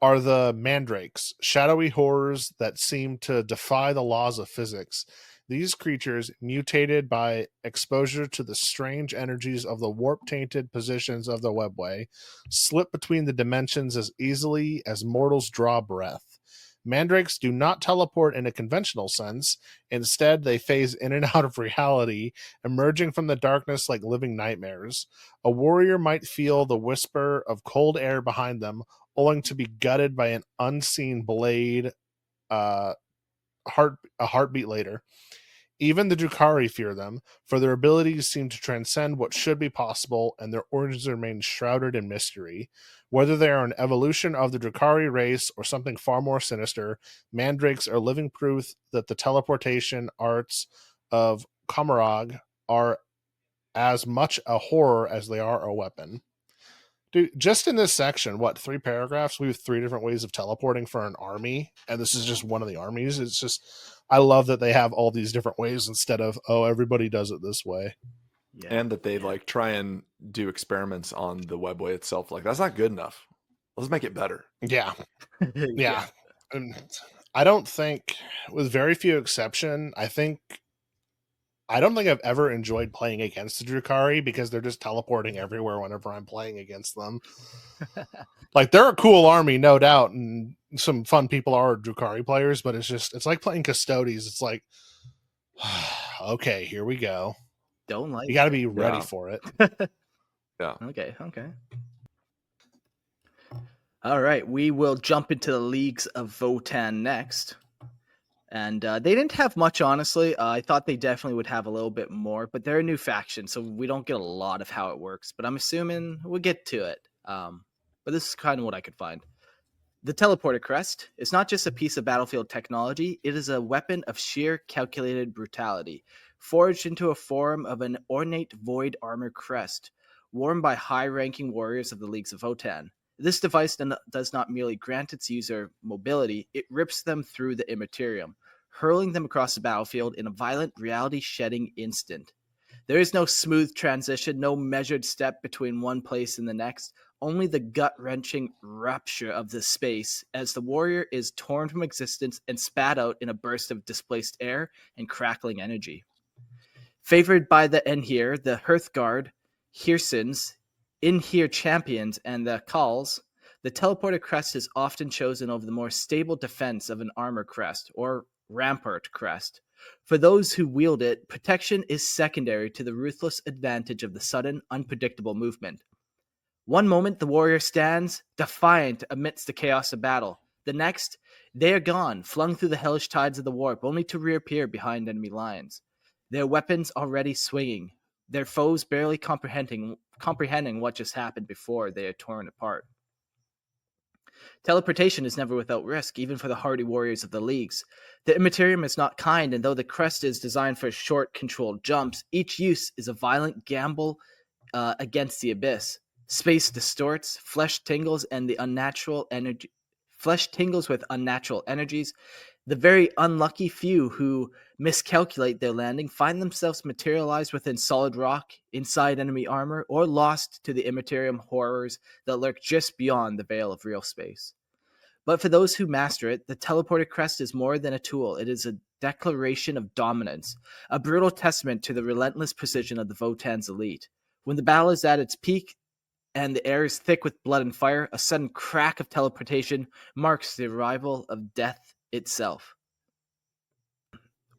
S3: are the mandrakes, shadowy horrors that seem to defy the laws of physics. These creatures, mutated by exposure to the strange energies of the warp-tainted positions of the webway, slip between the dimensions as easily as mortals draw breath. Mandrakes do not teleport in a conventional sense. Instead, they phase in and out of reality, emerging from the darkness like living nightmares. A warrior might feel the whisper of cold air behind them, only to be gutted by an unseen blade a heartbeat later. Even the Drukhari fear them, for their abilities seem to transcend what should be possible, and their origins remain shrouded in mystery. Whether they are an evolution of the Drukhari race or something far more sinister, mandrakes are living proof that the teleportation arts of Kamarag are as much a horror as they are a weapon. Dude, just in this section, 3 paragraphs, we have 3 different ways of teleporting for an army, and this is just one of the armies. It's just, I love that they have all these different ways instead of, everybody does it this way.
S2: Yeah. And that they like try and do experiments on the webway itself. Like, that's not good enough. Let's make it better.
S3: Yeah. Yeah. And I don't think, with very few exception, I don't think I've ever enjoyed playing against the Drukhari because they're just teleporting everywhere whenever I'm playing against them. Like, they're a cool army, no doubt, and some fun people are Drukhari players, but it's like playing Custodes. It's like, okay, here we go.
S1: Don't like
S3: you got to be ready for it.
S2: Yeah.
S1: Okay. All right, we will jump into the Leagues of Votann next. And they didn't have much, honestly. I thought they definitely would have a little bit more, but they're a new faction, so we don't get a lot of how it works. But I'm assuming we'll get to it. But this is kind of what I could find. The Teleporter Crest is not just a piece of battlefield technology, it is a weapon of sheer calculated brutality, forged into a form of an ornate void armor crest, worn by high-ranking warriors of the Leagues of Votann. This device does not merely grant its user mobility, it rips them through the Immaterium, hurling them across the battlefield in a violent reality-shedding instant. There is no smooth transition, no measured step between one place and the next, only the gut-wrenching rupture of the space as the warrior is torn from existence and spat out in a burst of displaced air and crackling energy. Favored by the Enhir, the Hearthguard, Hearsons, In-Here champions, and the Khals, the Teleporter Crest is often chosen over the more stable defense of an armor crest, or rampart crest. For those who wield it, protection is secondary to the ruthless advantage of the sudden, unpredictable movement. One moment, the warrior stands, defiant amidst the chaos of battle. The next, they are gone, flung through the hellish tides of the warp, only to reappear behind enemy lines. Their weapons already swinging, their foes barely comprehending what just happened before they are torn apart. Teleportation is never without risk, even for the hardy warriors of the Leagues. The Immaterium is not kind, and though the crest is designed for short, controlled jumps, each use is a violent gamble against the abyss. Space distorts, flesh tingles with unnatural energies. The very unlucky few who miscalculate their landing find themselves materialized within solid rock, inside enemy armor, or lost to the Immaterium horrors that lurk just beyond the veil of real space. But for those who master it, the Teleporter Crest is more than a tool. It is a declaration of dominance, a brutal testament to the relentless precision of the Votann's elite. When the battle is at its peak, and the air is thick with blood and fire, a sudden crack of teleportation marks the arrival of death itself.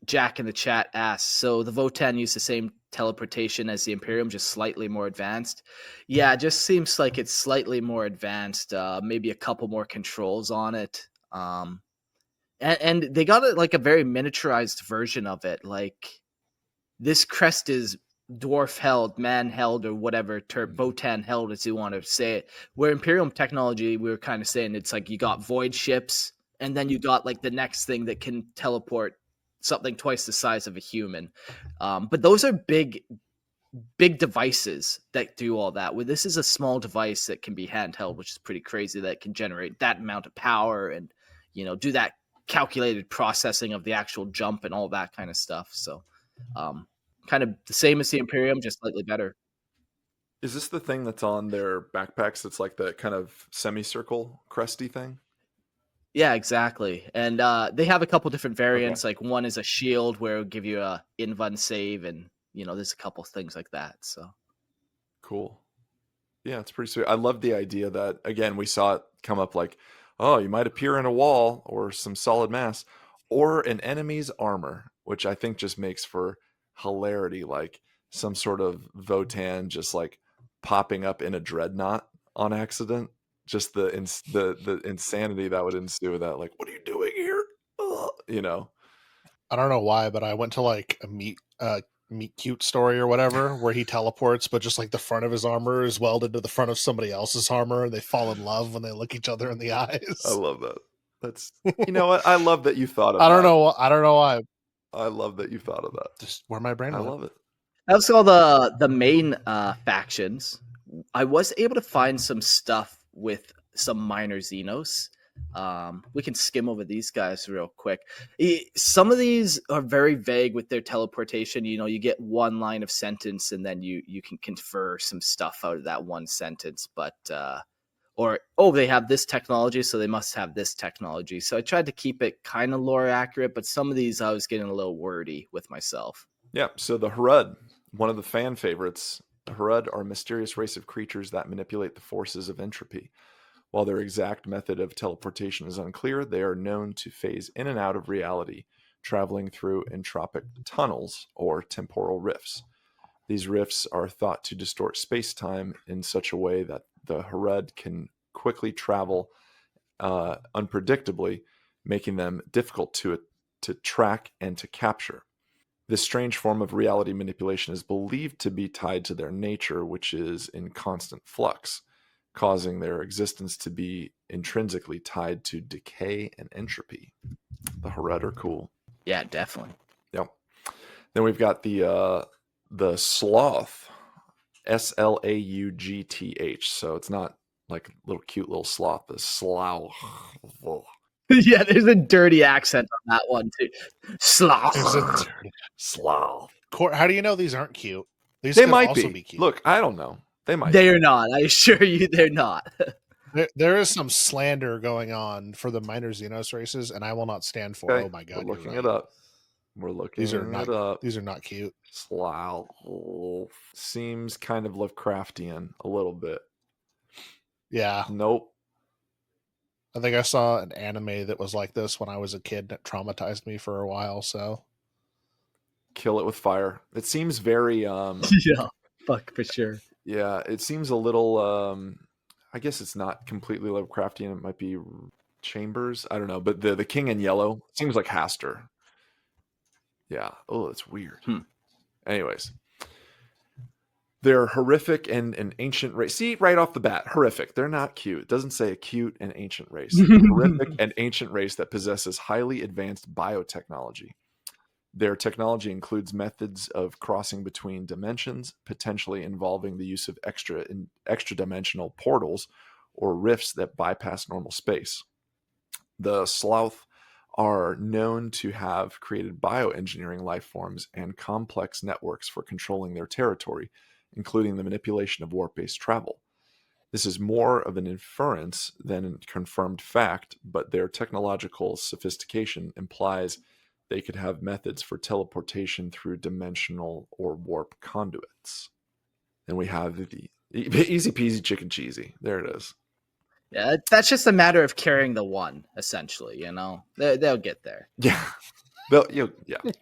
S1: Jack in the chat asks, so the Votann use the same teleportation as the Imperium, just slightly more advanced? Yeah, it just seems like it's slightly more advanced, maybe a couple more controls on it. And they got it like a very miniaturized version of it. Like, this crest is dwarf held, man held, or whatever Votann held, as you want to say it. Where Imperium technology, we were kind of saying it's like you got void ships, and then you got like the next thing that can teleport something twice the size of a human. But those are big devices that do all that. Well, this is a small device that can be handheld, which is pretty crazy, that can generate that amount of power and, do that calculated processing of the actual jump and all that kind of stuff. So, kind of the same as the Imperium, just slightly better.
S2: Is this the thing that's on their backpacks? It's like the kind of semicircle cresty thing?
S1: Yeah, exactly. And they have a couple different variants. Okay. Like one is a shield where it'll give you a invuln save, and there's a couple things like that. So
S2: cool. Yeah, it's pretty sweet. I love the idea that, again, we saw it come up like, Oh, you might appear in a wall or some solid mass or an enemy's armor, which I think just makes for hilarity, like some sort of Votan just like popping up in a dreadnought on accident. Just the insanity that would ensue with that. Like, what are you doing here? You know.
S3: I don't know why, but I went to like a meet cute story or whatever where he teleports, but just like the front of his armor is welded to the front of somebody else's armor, and they fall in love when they look each other in the eyes.
S2: I love that. That's, you know what? I love that you thought of
S3: I don't
S2: that.
S3: know. I don't know why.
S2: I love that you thought of that.
S3: Just where my brain went.
S2: I love it.
S1: That's all the main factions. I was able to find some stuff with some minor Xenos. We can skim over these guys real quick. Some of these are very vague with their teleportation. You know, you get one line of sentence and then you can confer some stuff out of that one sentence. But they have this technology, so they must have this technology. So I tried to keep it kind of lore accurate, but some of these I was getting a little wordy with myself.
S2: Yeah, so the Harud, one of the fan favorites. The Harud are a mysterious race of creatures that manipulate the forces of entropy. While their exact method of teleportation is unclear, they are known to phase in and out of reality, traveling through entropic tunnels or temporal rifts. These rifts are thought to distort space-time in such a way that the Harud can quickly travel unpredictably, making them difficult to track and to capture. This strange form of reality manipulation is believed to be tied to their nature, which is in constant flux, causing their existence to be intrinsically tied to decay and entropy. The Harud are cool.
S1: Yeah, definitely.
S2: Yep. Then we've got the Sloth, Slaugth. So it's not like a little cute little sloth. The Slough.
S1: Yeah, there's a dirty accent on that one too. Sloth.
S2: Sloth.
S3: How do you know these aren't cute? These
S2: they
S3: could
S2: might
S3: also
S2: be
S3: cute.
S2: Look, I don't know. They might.
S1: They're not. I assure you, they're not.
S3: There is some slander going on for the minor Xenos races, and I will not stand for.
S2: Okay,
S3: Oh my god,
S2: we're looking
S3: right.
S2: it up. We're looking
S3: these are not,
S2: it up.
S3: These are not cute.
S2: Slough seems kind of Lovecraftian a little bit.
S3: Yeah.
S2: Nope.
S3: I think I saw an anime that was like this when I was a kid that traumatized me for a while, so.
S2: Kill it with fire. It seems very
S1: yeah, fuck for sure.
S2: Yeah, it seems a little I guess it's not completely Lovecraftian. It might be Chambers. I don't know, but the King in Yellow seems like Haster. Yeah. Oh, that's weird. Anyways, they're horrific and an ancient race. See, right off the bat, horrific. They're not cute. It doesn't say a cute and ancient race. Horrific and ancient race that possesses highly advanced biotechnology. Their technology includes methods of crossing between dimensions, potentially involving the use of extra-dimensional portals or rifts that bypass normal space. The Slough are known to have created bioengineering life forms and complex networks for controlling their territory, including the manipulation of warp-based travel. This is more of an inference than a confirmed fact, but their technological sophistication implies they could have methods for teleportation through dimensional or warp conduits. Then we have the easy peasy chicken cheesy. There it is.
S1: Yeah, that's just a matter of carrying the one, essentially. You know, they'll get there.
S2: Yeah,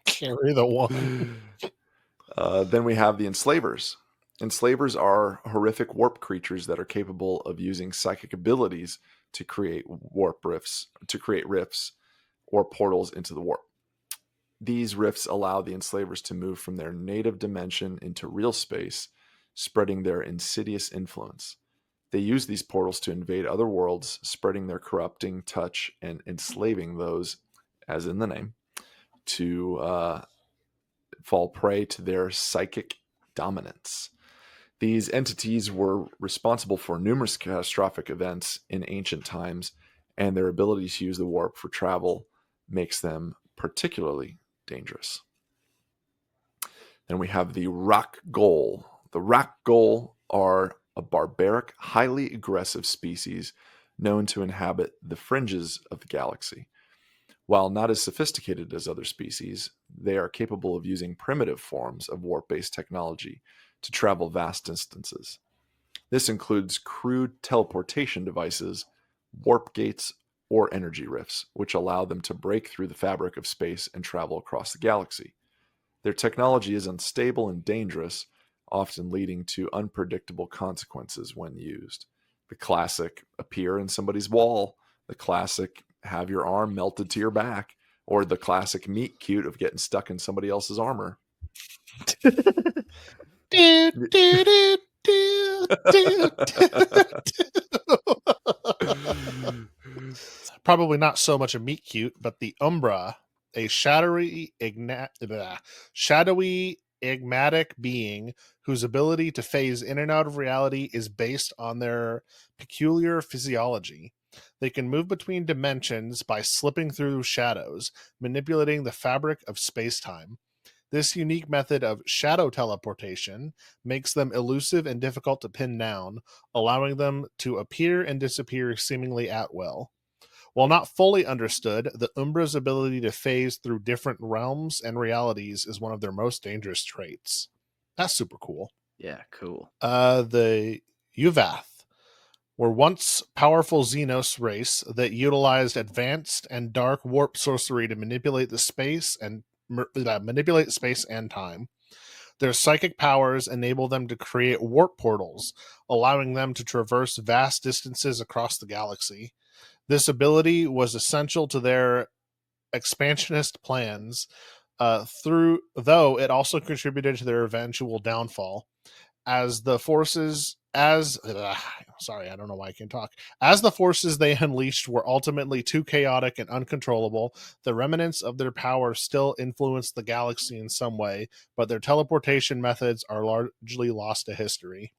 S3: carry the one.
S2: Then we have the enslavers. Enslavers are horrific warp creatures that are capable of using psychic abilities to create rifts or portals into the warp. These rifts allow the enslavers to move from their native dimension into real space, spreading their insidious influence. They use these portals to invade other worlds, spreading their corrupting touch and enslaving those, as in the name, to fall prey to their psychic dominance. These entities were responsible for numerous catastrophic events in ancient times, and their ability to use the warp for travel makes them particularly dangerous. Then we have the Rock Ghoul. The Rock Ghoul are a barbaric, highly aggressive species known to inhabit the fringes of the galaxy. While not as sophisticated as other species, they are capable of using primitive forms of warp-based technology to travel vast distances. This includes crude teleportation devices, warp gates, or energy rifts, which allow them to break through the fabric of space and travel across the galaxy. Their technology is unstable and dangerous, often leading to unpredictable consequences when used. The classic appear in somebody's wall, the classic have your arm melted to your back, or the classic meet cute of getting stuck in somebody else's armor.
S3: Probably not so much a meet cute, but the Umbra, a shadowy enigmatic being whose ability to phase in and out of reality is based on their peculiar physiology. They can move between dimensions by slipping through shadows, manipulating the fabric of space-time. This unique method of shadow teleportation makes them elusive and difficult to pin down, allowing them to appear and disappear seemingly at will. While not fully understood, the Umbra's ability to phase through different realms and realities is one of their most dangerous traits. That's super cool.
S1: Yeah, cool.
S3: The Uvath were once powerful Xenos race that utilized advanced and dark warp sorcery to manipulate space and time. Their psychic powers enable them to create warp portals, allowing them to traverse vast distances across the galaxy. This ability was essential to their expansionist plans, though it also contributed to their eventual downfall. As the forces they unleashed were ultimately too chaotic and uncontrollable, the remnants of their power still influenced the galaxy in some way, but their teleportation methods are largely lost to history.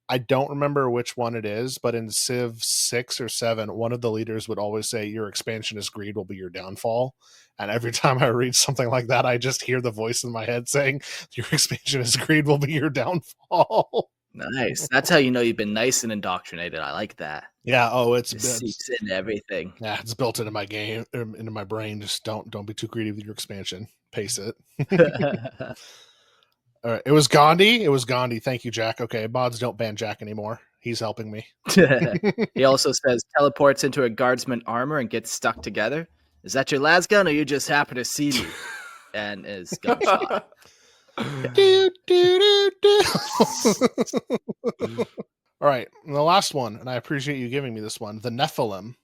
S3: I don't remember which one it is, but in Civ 6 or 7, one of the leaders would always say, your expansionist greed will be your downfall. And every time I read something like that, I just hear the voice in my head saying, your expansionist greed will be your downfall.
S1: Nice. That's how you know you've been nice and indoctrinated. I like that.
S3: Yeah. Oh, it
S1: seeps into everything.
S3: Yeah, it's built into my game, into my brain. Just don't be too greedy with your expansion. Pace it. All right. It was Gandhi. Thank you, Jack. Okay. Mods don't ban Jack anymore. He's helping me.
S1: He also says teleports into a guardsman armor and gets stuck together. Is that your las gun, or you just happen to see me? And is gunshot.
S3: All right. And the last one, and I appreciate you giving me this one, the Nephilim.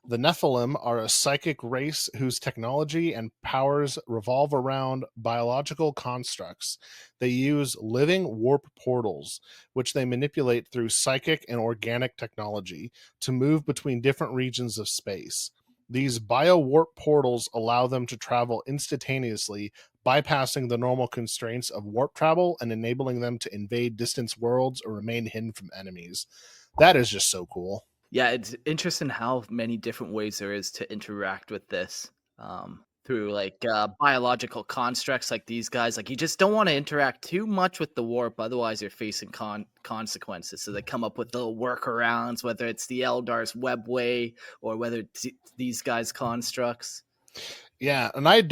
S3: The Nephilim are a psychic race whose technology and powers revolve around biological constructs. They use living warp portals, which they manipulate through psychic and organic technology to move between different regions of space. These bio-warp portals allow them to travel instantaneously, bypassing the normal constraints of warp travel and enabling them to invade distant worlds or remain hidden from enemies. That is just so cool.
S1: Yeah, it's interesting how many different ways there is to interact with this through like biological constructs like these guys. Like you just don't want to interact too much with the warp, otherwise you're facing consequences. So they come up with little workarounds, whether it's the Eldari's webway or whether it's these guys' constructs.
S3: Yeah, and I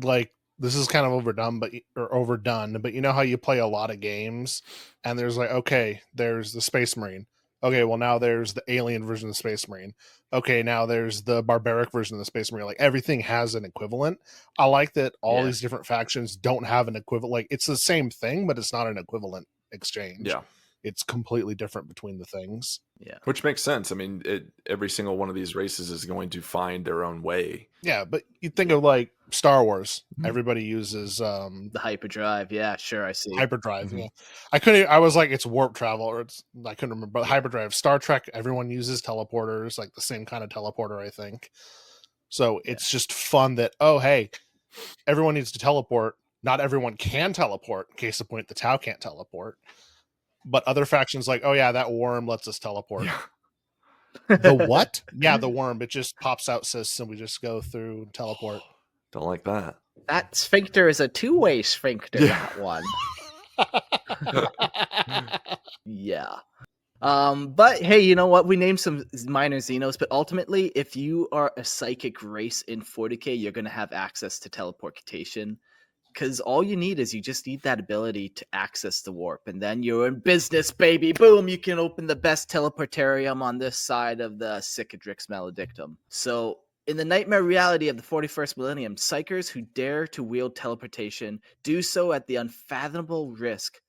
S3: like, this is kind of overdone, but you know how you play a lot of games and there's like, okay, there's the Space Marine. Okay, well, now there's the alien version of the Space Marine. Okay, now there's the barbaric version of the Space Marine. Like, everything has an equivalent. I like that all these different factions don't have an equivalent. Like, it's the same thing, but it's not an equivalent exchange.
S2: Yeah.
S3: It's completely different between the things.
S1: Yeah.
S2: Which makes sense. I mean, every single one of these races is going to find their own way.
S3: Yeah, but you think of like Star Wars. Mm-hmm. Everybody uses
S1: the hyperdrive. Yeah, sure, I see.
S3: Hyperdrive. Mm-hmm. Yeah, I was like, it's warp travel, or I couldn't remember. But hyperdrive. Star Trek, everyone uses teleporters, like the same kind of teleporter, I think. So it's just fun that, oh, hey, everyone needs to teleport. Not everyone can teleport. Case in point, the Tau can't teleport. But other factions like, oh yeah, that worm lets us teleport. Yeah. The what? Yeah, the worm. It just pops out cysts and we just go through and teleport.
S2: Don't like that.
S1: That sphincter is a two-way sphincter, that one. Yeah. But hey, you know what? We named some minor Xenos, but ultimately, if you are a psychic race in 40k, you're going to have access to teleportation. because all you need is you just need that ability to access the warp, and then you're in business, baby. Boom, you can open the best teleportarium on this side of the Cicatrix Maledictum. So in the nightmare reality of the 41st millennium, psychers who dare to wield teleportation do so at the unfathomable risk,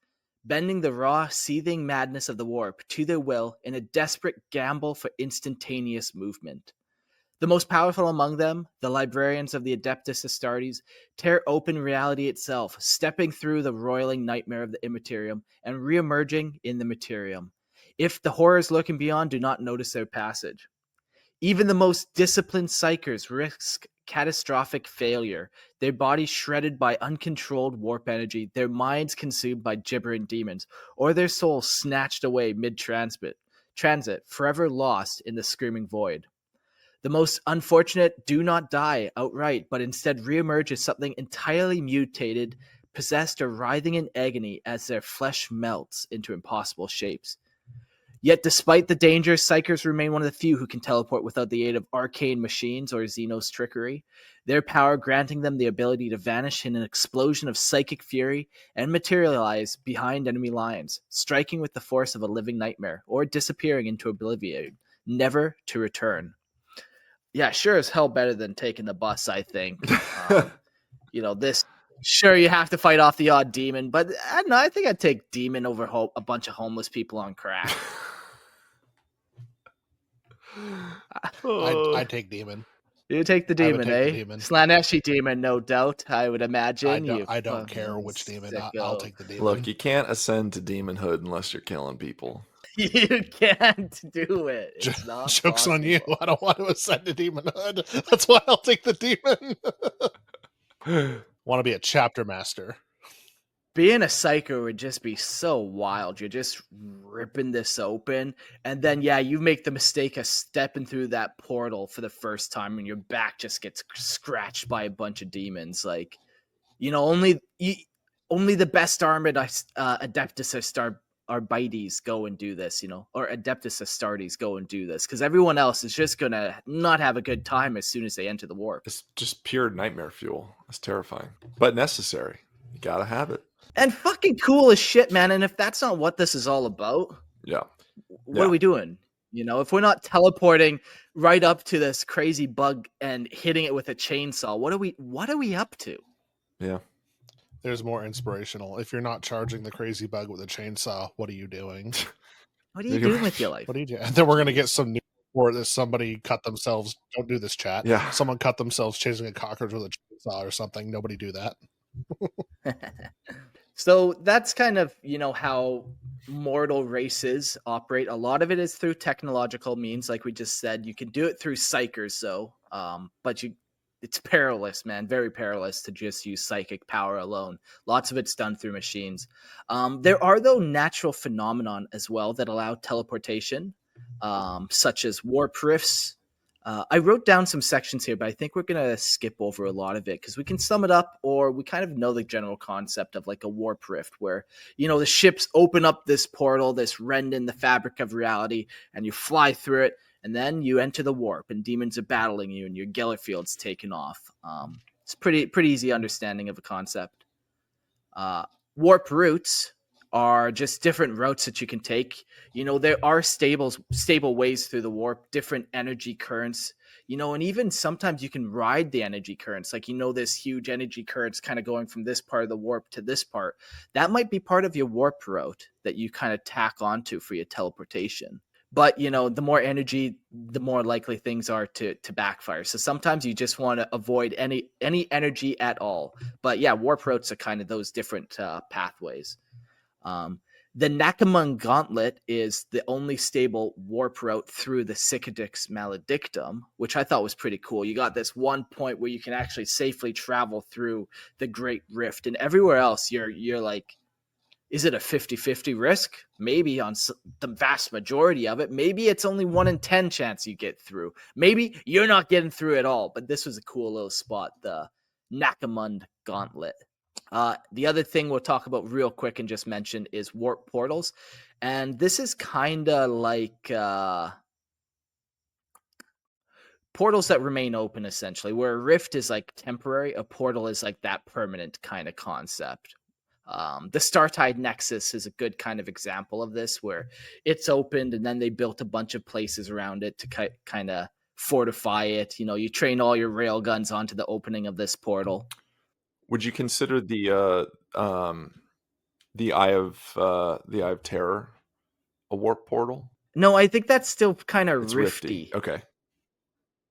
S1: bending the raw, seething madness of the warp to their will in a desperate gamble for instantaneous movement. The most powerful among them, the librarians of the Adeptus Astartes, tear open reality itself, stepping through the roiling nightmare of the Immaterium and re-emerging in the Materium, if the horrors lurking beyond do not notice their passage. Even the most disciplined psychers risk catastrophic failure, their bodies shredded by uncontrolled warp energy, their minds consumed by gibbering demons, or their souls snatched away mid-transit, forever lost in the screaming void. The most unfortunate do not die outright, but instead reemerge as something entirely mutated, possessed or writhing in agony as their flesh melts into impossible shapes. Yet despite the danger, psychers remain one of the few who can teleport without the aid of arcane machines or Xenos trickery, their power granting them the ability to vanish in an explosion of psychic fury and materialize behind enemy lines, striking with the force of a living nightmare or disappearing into oblivion, never to return. Yeah, sure as hell better than taking the bus, I think. This, sure, you have to fight off the odd demon, but I don't know, I think I'd take demon over a bunch of homeless people on crack.
S3: I'd take demon.
S1: You take the demon, eh?
S3: Demon.
S1: Slaaneshi demon, no doubt, I would imagine.
S3: I don't care which demon. I'll take the demon.
S2: Look, you can't ascend to demonhood unless you're killing people.
S1: You can't do it. It's not
S3: Joke's
S1: possible.
S3: on you. I don't want to ascend to demonhood. That's why I'll take the demon. Want to be a chapter master.
S1: Being a psycho would just be so wild. You're just ripping this open. And then, yeah, you make the mistake of stepping through that portal for the first time and your back just gets scratched by a bunch of demons. Like, only the best armored Adeptus Arbites go and do this, or Adeptus Astartes go and do this, because everyone else is just going to not have a good time as soon as they enter the warp.
S2: It's just pure nightmare fuel. It's terrifying, but necessary. You got to have it.
S1: And fucking cool as shit, man. And if that's not what this is all about, what are we doing? If we're not teleporting right up to this crazy bug and hitting it with a chainsaw, what are we up to?
S2: Yeah.
S3: There's more inspirational. If you're not charging the crazy bug with a chainsaw, what are you doing?
S1: What are you doing with your life?
S3: What are you doing? And then we're going to get some news report that somebody cut themselves. Don't do this, chat.
S2: Yeah.
S3: Someone cut themselves chasing a cockroach with a chainsaw or something. Nobody do that.
S1: So that's kind of, how mortal races operate. A lot of it is through technological means, like we just said. You can do it through psychers, though, but it's perilous, man. Very perilous to just use psychic power alone. Lots of it's done through machines. There are, though, natural phenomenon as well that allow teleportation, such as warp rifts. I wrote down some sections here, but I think we're going to skip over a lot of it because we can sum it up, or we kind of know the general concept of like a warp rift where, the ships open up this portal, this rend in the fabric of reality, and you fly through it. And then you enter the warp, and demons are battling you, and your Gellerfield's taken off. It's pretty easy understanding of a concept. Warp routes are just different routes that you can take. There are stable ways through the warp, different energy currents. And even sometimes you can ride the energy currents. Like, this huge energy currents kind of going from this part of the warp to this part. That might be part of your warp route that you kind of tack onto for your teleportation. But, the more energy, the more likely things are to backfire. So sometimes you just want to avoid any energy at all. But yeah, warp routes are kind of those different pathways. The Necrons Gauntlet is the only stable warp route through the Cicatrix Maledictum, which I thought was pretty cool. You got this one point where you can actually safely travel through the Great Rift. And everywhere else, you're like, is it a 50-50 risk? Maybe on the vast majority of it. Maybe it's only 1 in 10 chance you get through. Maybe you're not getting through at all. But this was a cool little spot, the Necrons Gauntlet. The other thing we'll talk about real quick and just mention is warp portals. And this is kind of like portals that remain open, essentially, where a rift is like temporary, a portal is like that permanent kind of concept. The Startide Nexus is a good kind of example of this, where it's opened and then they built a bunch of places around it to kind of fortify it. You know, you train all your rail guns onto the opening of this portal.
S2: Would you consider the Eye of Terror a warp portal?
S1: No, I think that's still kind of
S2: It's
S1: rifty.
S2: Okay,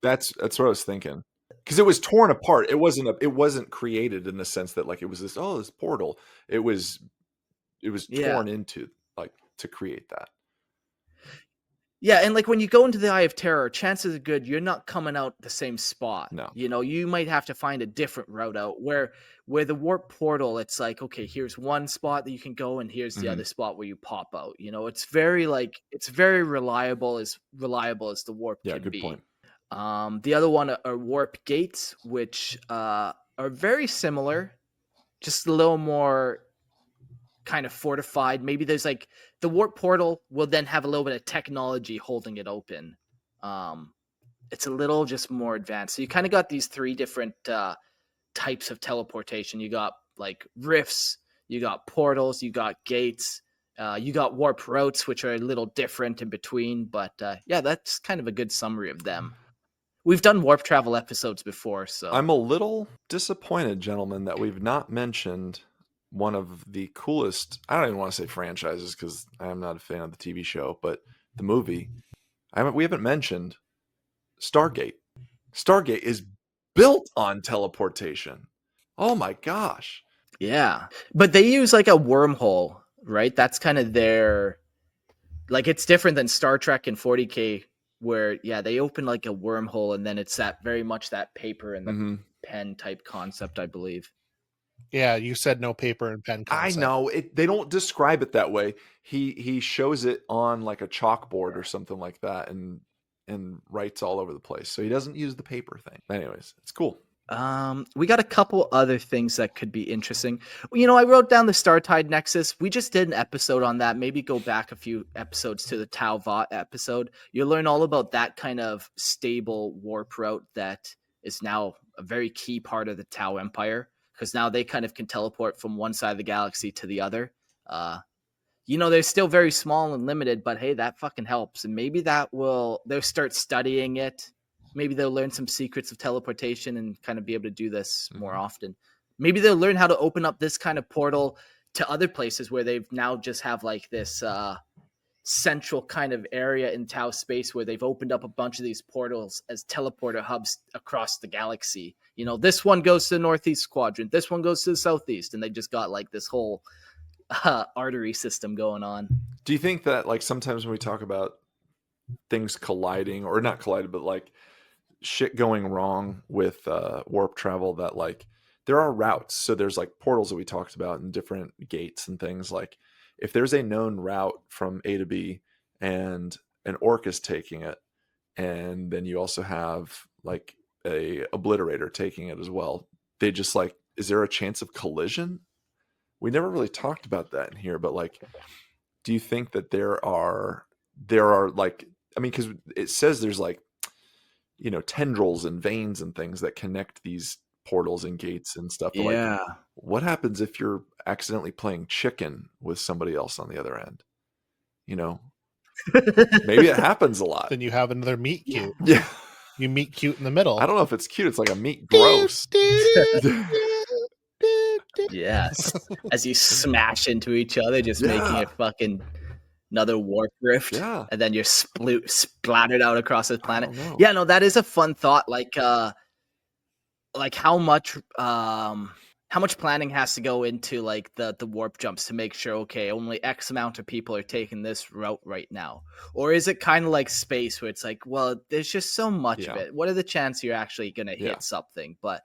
S2: that's what I was thinking, because it was torn apart. It wasn't created in the sense that like it was this portal. It was torn into, like, to create that.
S1: Yeah, and like when you go into the Eye of Terror, chances are good you're not coming out the same spot.
S2: No.
S1: You know, you might have to find a different route out, where the warp portal, it's like, okay, here's one spot that you can go and here's the other spot where you pop out. You know, it's very reliable as the warp can
S2: good
S1: be.
S2: Point.
S1: The other one are warp gates, which are very similar, just a little more kind of fortified. Maybe there's like the warp portal will then have a little bit of technology holding it open. It's a little just more advanced. So you kind of got these three different types of teleportation. You got like rifts, you got portals, you got gates, you got warp routes, which are a little different in between. But yeah, that's kind of a good summary of them. We've done warp travel episodes before, so
S2: I'm a little disappointed, gentlemen, that we've not mentioned one of the coolest, I don't even want to say franchises because I'm not a fan of the TV show, but the movie, we haven't mentioned Stargate. Stargate is built on teleportation. Oh my gosh.
S1: Yeah. But they use like a wormhole, right? That's kind of their, like, it's different than Star Trek and 40K, where, yeah, they open like a wormhole and then it's that very much that paper and the pen type concept, I believe.
S3: Yeah, you said no paper and pen concept.
S2: I know they don't describe it that way. He shows it on like a chalkboard or something like that, and writes all over the place. So he doesn't use the paper thing. Anyways, it's cool.
S1: We got a couple other things that could be interesting. You know, I wrote down the Startide Nexus. We just did an episode on that. Maybe go back a few episodes to the Tau Vought episode. You'll learn all about that kind of stable warp route that is now a very key part of the Tau Empire, because now they kind of can teleport from one side of the galaxy to the other. You know, they're still very small and limited, but hey, that fucking helps. And maybe they'll start studying it. Maybe they'll learn some secrets of teleportation and kind of be able to do this more often. Maybe they'll learn how to open up this kind of portal to other places where they've now just have like this central kind of area in Tau space where they've opened up a bunch of these portals as teleporter hubs across the galaxy. You know, this one goes to the northeast quadrant, this one goes to the southeast, and they just got like this whole artery system going on.
S2: Do you think that like sometimes when we talk about things colliding, or not collided, but like shit going wrong with warp travel, that like there are routes? So there's like portals that we talked about and different gates and things. Like if there's a known route from A to B and an orc is taking it, and then you also have like a obliterator taking it as well, they just like, is there a chance of collision? We never really talked about that in here, but like, do you think that there are like, I mean, because it says there's like, you know, tendrils and veins and things that connect these portals and gates and stuff. But
S1: Yeah.
S2: like, what happens if you're accidentally playing chicken with somebody else on the other end? You know, maybe it happens a lot.
S3: Then you have another meet cute.
S2: Yeah.
S3: You meet cute in the middle.
S2: I don't know if it's cute. It's like a meat gross.
S1: Yes. As you smash into each other, just making a fucking another warp rift.
S2: Yeah.
S1: And then you're splattered out across the planet. Yeah, no, that is a fun thought. Like how much planning has to go into like the warp jumps to make sure, okay, only X amount of people are taking this route right now? Or is it kind of like space where it's like, well, there's just so much of it. What are the chances you're actually going to hit something? But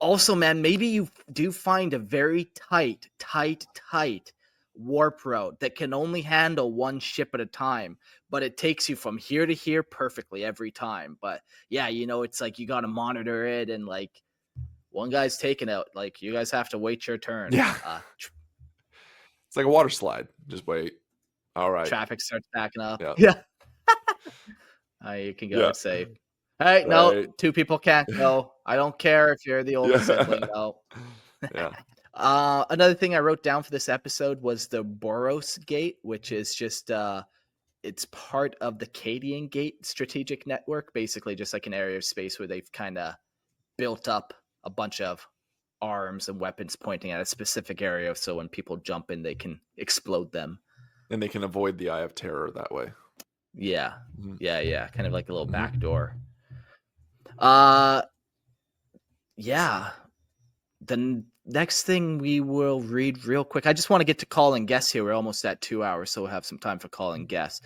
S1: also, man, maybe you do find a very tight warp route that can only handle one ship at a time, but it takes you from here to here perfectly every time. But yeah, you know, it's like you got to monitor it, and like one guy's taking out, like you guys have to wait your turn.
S2: Yeah. It's like a water slide. Just wait. All right.
S1: Traffic starts backing up.
S2: Yeah.
S1: You can go and say, Hey, no,
S2: Right.
S1: 2 people can't go. I don't care if you're the oldest sibling, no.
S2: Yeah.
S1: Another thing I wrote down for this episode was the Boros Gate, which is just it's part of the Cadian Gate strategic network, basically just like an area of space where they've kind of built up a bunch of arms and weapons pointing at a specific area, so when people jump in, they can explode them.
S2: And they can avoid the Eye of Terror that way.
S1: Yeah.
S2: Mhm.
S1: Yeah. Kind of like a little
S2: Mhm.
S1: backdoor. Yeah. The next thing we will read real quick. I just want to get to call and guess here. We're almost at 2 hours, so we'll have some time for call and guess.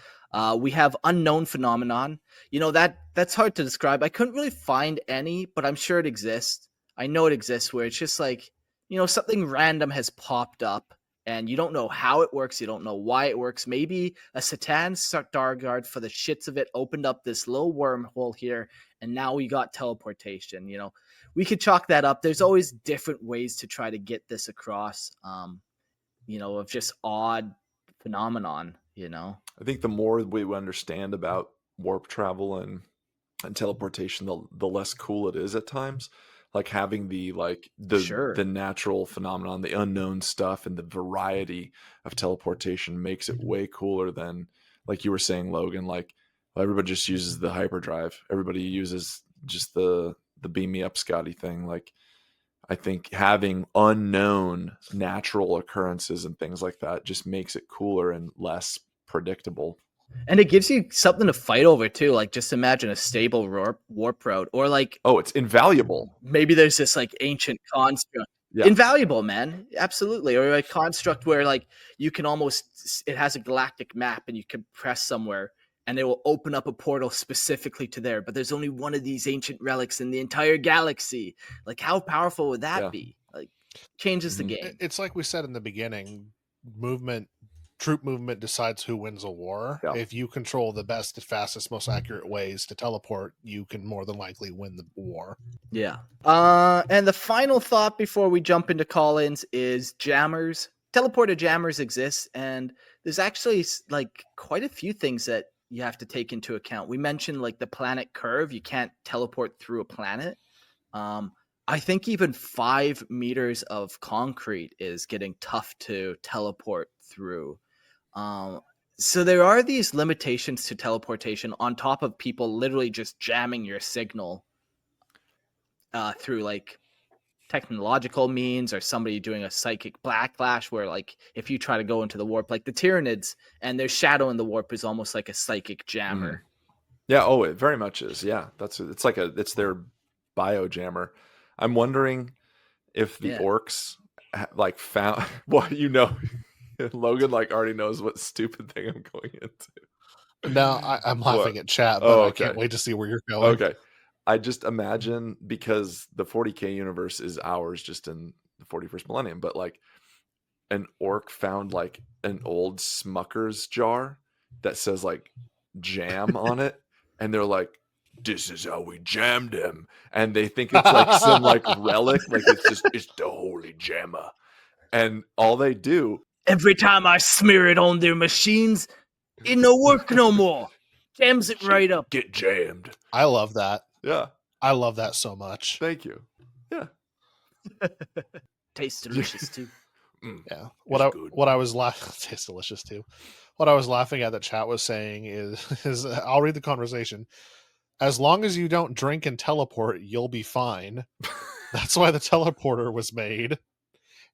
S1: We have unknown phenomenon. You know, that's hard to describe. I couldn't really find any, but I'm sure it exists. I know it exists, where it's just like, you know, something random has popped up and you don't know how it works. You don't know why it works. Maybe a Satan Starguard, for the shits of it, opened up this little wormhole here, and now we got teleportation. You know, we could chalk that up. There's always different ways to try to get this across, you know, of just odd phenomenon, you know.
S2: I think the more we understand about warp travel and teleportation, the less cool it is at times. Like having the
S1: Sure.
S2: the natural phenomenon, the unknown stuff, and the variety of teleportation makes it way cooler than, like you were saying, Logan. Like everybody just uses the hyperdrive. Everybody uses just the beam me up Scotty thing. Like I think having unknown natural occurrences and things like that just makes it cooler and less predictable.
S1: And it gives you something to fight over too. Like, just imagine a stable warp route, or like,
S2: oh, it's invaluable.
S1: Maybe there's this like ancient construct.
S2: Yeah.
S1: Invaluable, man. Absolutely. Or a construct where like you can almost, it has a galactic map and you can press somewhere and it will open up a portal specifically to there. But there's only one of these ancient relics in the entire galaxy. Like, how powerful would that be? Like, changes the game.
S3: It's like we said in the beginning, troop movement decides who wins a war.
S2: Yeah.
S3: If you control the best, fastest, most accurate ways to teleport, you can more than likely win the war.
S1: Yeah. And the final thought before we jump into call-ins is jammers. Teleporter jammers exist, and there's actually like quite a few things that you have to take into account. We mentioned like the planet curve. You can't teleport through a planet. I think even 5 meters of concrete is getting tough to teleport through. So there are these limitations to teleportation on top of people literally just jamming your signal through like technological means, or somebody doing a psychic backlash where like if you try to go into the warp, like the Tyranids and their shadow in the warp is almost like a psychic jammer.
S2: Mm-hmm. Yeah, oh, it very much is. Yeah, it's their bio jammer. I'm wondering if the orcs like found well, you know, Logan like already knows what stupid thing I'm going into.
S3: No, I'm laughing at chat, but I can't wait to see where you're going.
S2: Okay. I just imagine, because the 40K universe is ours just in the 41st millennium, but like an orc found like an old Smucker's jar that says like jam on it, and they're like, this is how we jammed him, and they think it's like some like relic, like it's the holy jammer, and all they do
S1: every time I smear it on their machines, it no work no more. Jams it right up.
S2: Get jammed.
S3: I love that.
S2: Yeah,
S3: I love that so much.
S2: Thank you. Yeah.
S1: Tastes delicious too.
S3: Yeah. What I was laughing tastes delicious too. What I was laughing at that chat was saying is I'll read the conversation. As long as you don't drink and teleport, you'll be fine. That's why the teleporter was made.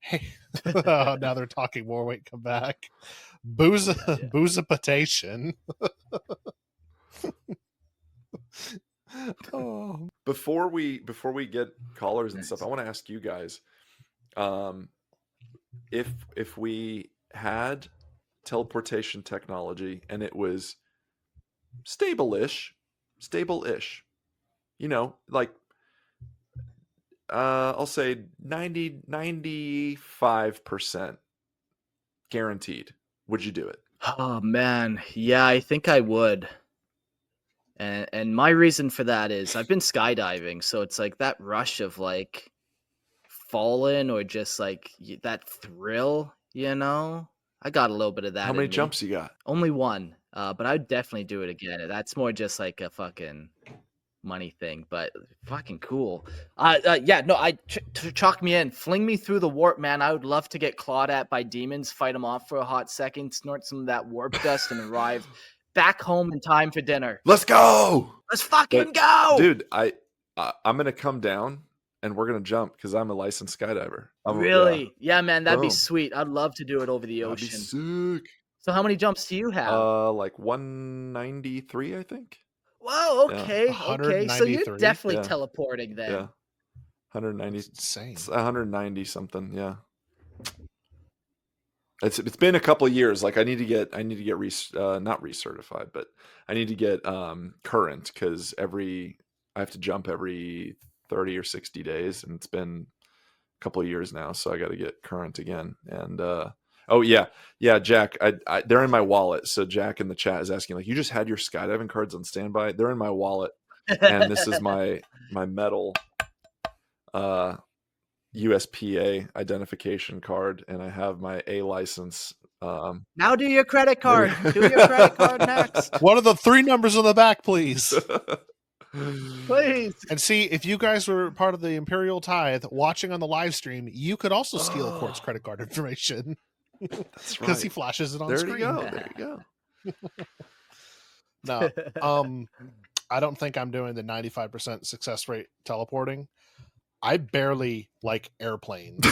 S3: Hey, now they're talking more. Wait, come back. Boozification.
S2: Oh. Before we get callers and stuff, I want to ask you guys, if we had teleportation technology and it was stable-ish, you know, like I'll say 95% guaranteed, would you do it?
S1: Oh man, yeah, I think I would. And my reason for that is I've been skydiving, so it's like that rush of like falling, or just like that thrill, you know? I got a little bit of that.
S2: How many jumps you got?
S1: Only one, but I'd definitely do it again. That's more just like a fucking money thing, but fucking cool. Chalk me in. Fling me through the warp, man. I would love to get clawed at by demons, fight them off for a hot second, snort some of that warp dust, and arrive back home in time for dinner.
S2: Let's go.
S1: Let's fucking go,
S2: dude. I'm gonna come down and we're gonna jump because I'm a licensed skydiver.
S1: Really? Yeah, man, that'd be sweet. I'd love to do it over the ocean.
S2: That'd be sick.
S1: So how many jumps do you have?
S2: Like 193, I think.
S1: Whoa, okay,
S3: Yeah.
S1: okay. So you're definitely teleporting then.
S2: Yeah. 190.
S3: That's insane.
S2: 190 something, yeah. It's been a couple of years. Like I need to get not recertified, but I need to get current because I have to jump every 30 or 60 days, and it's been a couple of years now, so I got to get current again. And oh yeah, Jack, they're in my wallet. So Jack in the chat is asking, like, you just had your skydiving cards on standby? They're in my wallet, and this is my metal USPA identification card, and I have my A license.
S1: Now do your credit card. Do your credit card next.
S3: What are the 3 numbers on the back, please?
S1: Please.
S3: And see, if you guys were part of the Imperial Tithe watching on the live stream, you could also steal Court's credit card information.
S2: That's right.
S3: Because he flashes it on screen.
S2: There you go.
S3: No. I don't think I'm doing the 95% success rate teleporting. I barely like airplanes.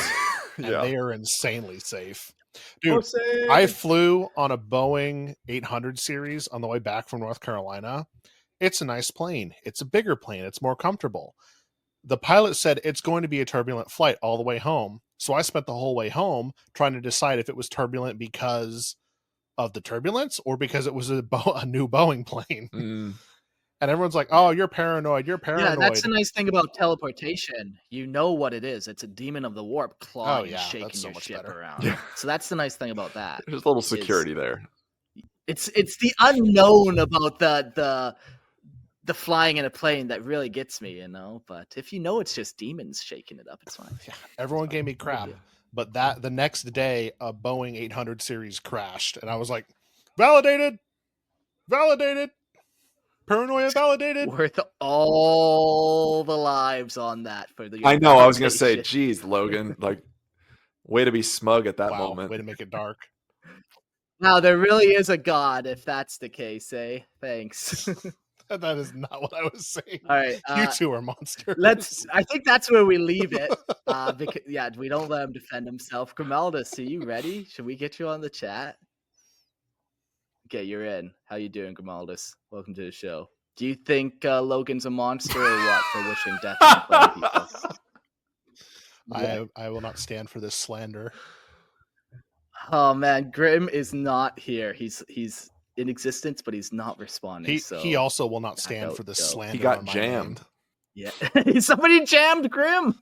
S3: And they are insanely safe. Dude, I flew on a Boeing 800 series on the way back from North Carolina. It's a nice plane. It's a bigger plane. It's more comfortable. The pilot said it's going to be a turbulent flight all the way home. So I spent the whole way home trying to decide if it was turbulent because of the turbulence or because it was a new Boeing plane. And everyone's like, oh, you're paranoid. You're paranoid.
S1: Yeah, that's the nice thing about teleportation. You know what it is. It's a demon of the warp clawing and shaking your ship around. Yeah. So that's the nice thing about that.
S2: There's a little security there.
S1: It's the unknown about the flying in a plane that really gets me, you know. But if you know it's just demons shaking it up, it's fine.
S3: Yeah, everyone gave me crap. But the next day, a Boeing 800 series crashed. And I was like, validated. Paranoia validated.
S1: Worth all the lives on that for the.
S2: I know. I was gonna say, geez, Logan, like, way to be smug at that moment.
S3: Way to make it dark.
S1: Now there really is a god, if that's the case, eh? Thanks.
S3: That is not what I was saying.
S1: All right,
S3: you two are monsters.
S1: I think that's where we leave it. Because, we don't let him defend himself. Grimaldus, are you ready? Should we get you on the chat? Okay, you're in. How you doing, Grimaldus? Welcome to the show. Do you think Logan's a monster or what for wishing death on people?
S3: I will not stand for this slander.
S1: Oh man, Grim is not here. He's in existence, but he's not responding.
S3: He also will not stand for this slander.
S2: He got jammed.
S1: Yeah, somebody jammed Grim.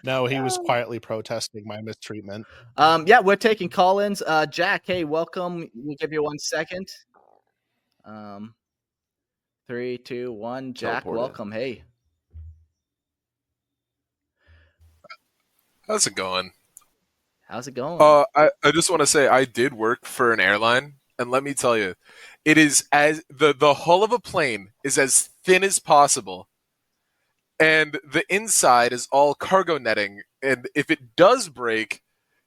S3: No, he was quietly protesting my mistreatment.
S1: We're taking call-ins. Jack, hey, welcome. We'll give you 1 second. 3, 2, 1. Jack, welcome. Hey.
S4: How's it going?
S1: How's it going?
S4: I just want to say I did work for an airline, and let me tell you, it is as the hull of a plane is as thin as possible. And the inside is all cargo netting, and if it does break,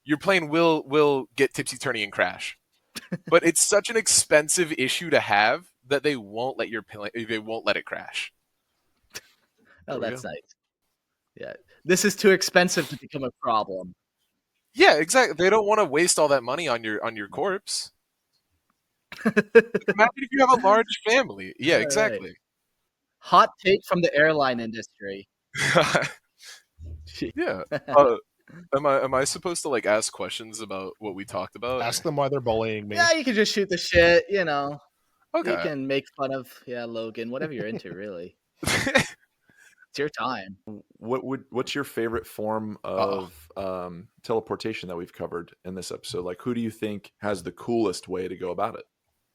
S4: your plane will get tipsy-turny and crash. But it's such an expensive issue to have that they won't let it crash.
S1: Oh, that's nice. Yeah, this is too expensive to become a problem.
S4: Yeah, exactly. They don't want to waste all that money on your corpse. Imagine if you have a large family. Yeah, exactly.
S1: Right. Hot take from the airline industry.
S4: Yeah. Am I supposed to like ask questions about what we talked about?
S3: Ask them why they're bullying me.
S1: Yeah, you can just shoot the shit, you know.
S4: Okay.
S1: You can make fun of Logan, whatever you're into, really. It's your time.
S2: What's your favorite form of teleportation that we've covered in this episode? Like, who do you think has the coolest way to go about it?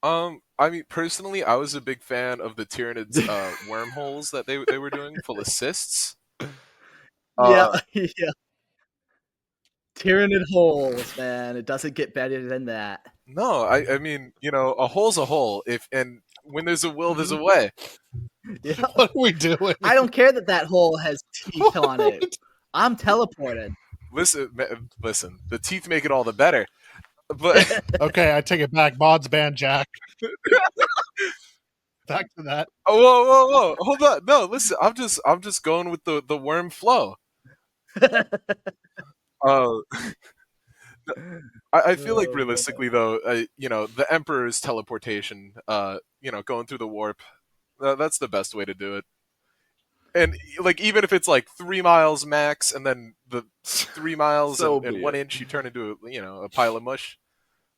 S4: I mean, personally, I was a big fan of the Tyranids wormholes that they were doing full of cysts.
S1: Yeah. Tyranid holes, man. It doesn't get better than that.
S4: No, I mean, a hole's a hole. And when there's a will, there's a way.
S1: Yeah.
S3: What are we doing?
S1: I don't care that hole has teeth on it. I'm teleported.
S4: Listen. The teeth make it all the better. But
S3: Okay, I take it back. Mods ban Jack. Back to that.
S4: whoa! Hold on. No, listen. I'm just going with the worm flow. Uh, I feel like realistically though, the Emperor's teleportation, going through the warp, that's the best way to do it. And like even if it's like 3 miles max, and then the 3 miles
S2: So
S4: and
S2: be
S4: 1
S2: it.
S4: inch you turn into a pile of mush,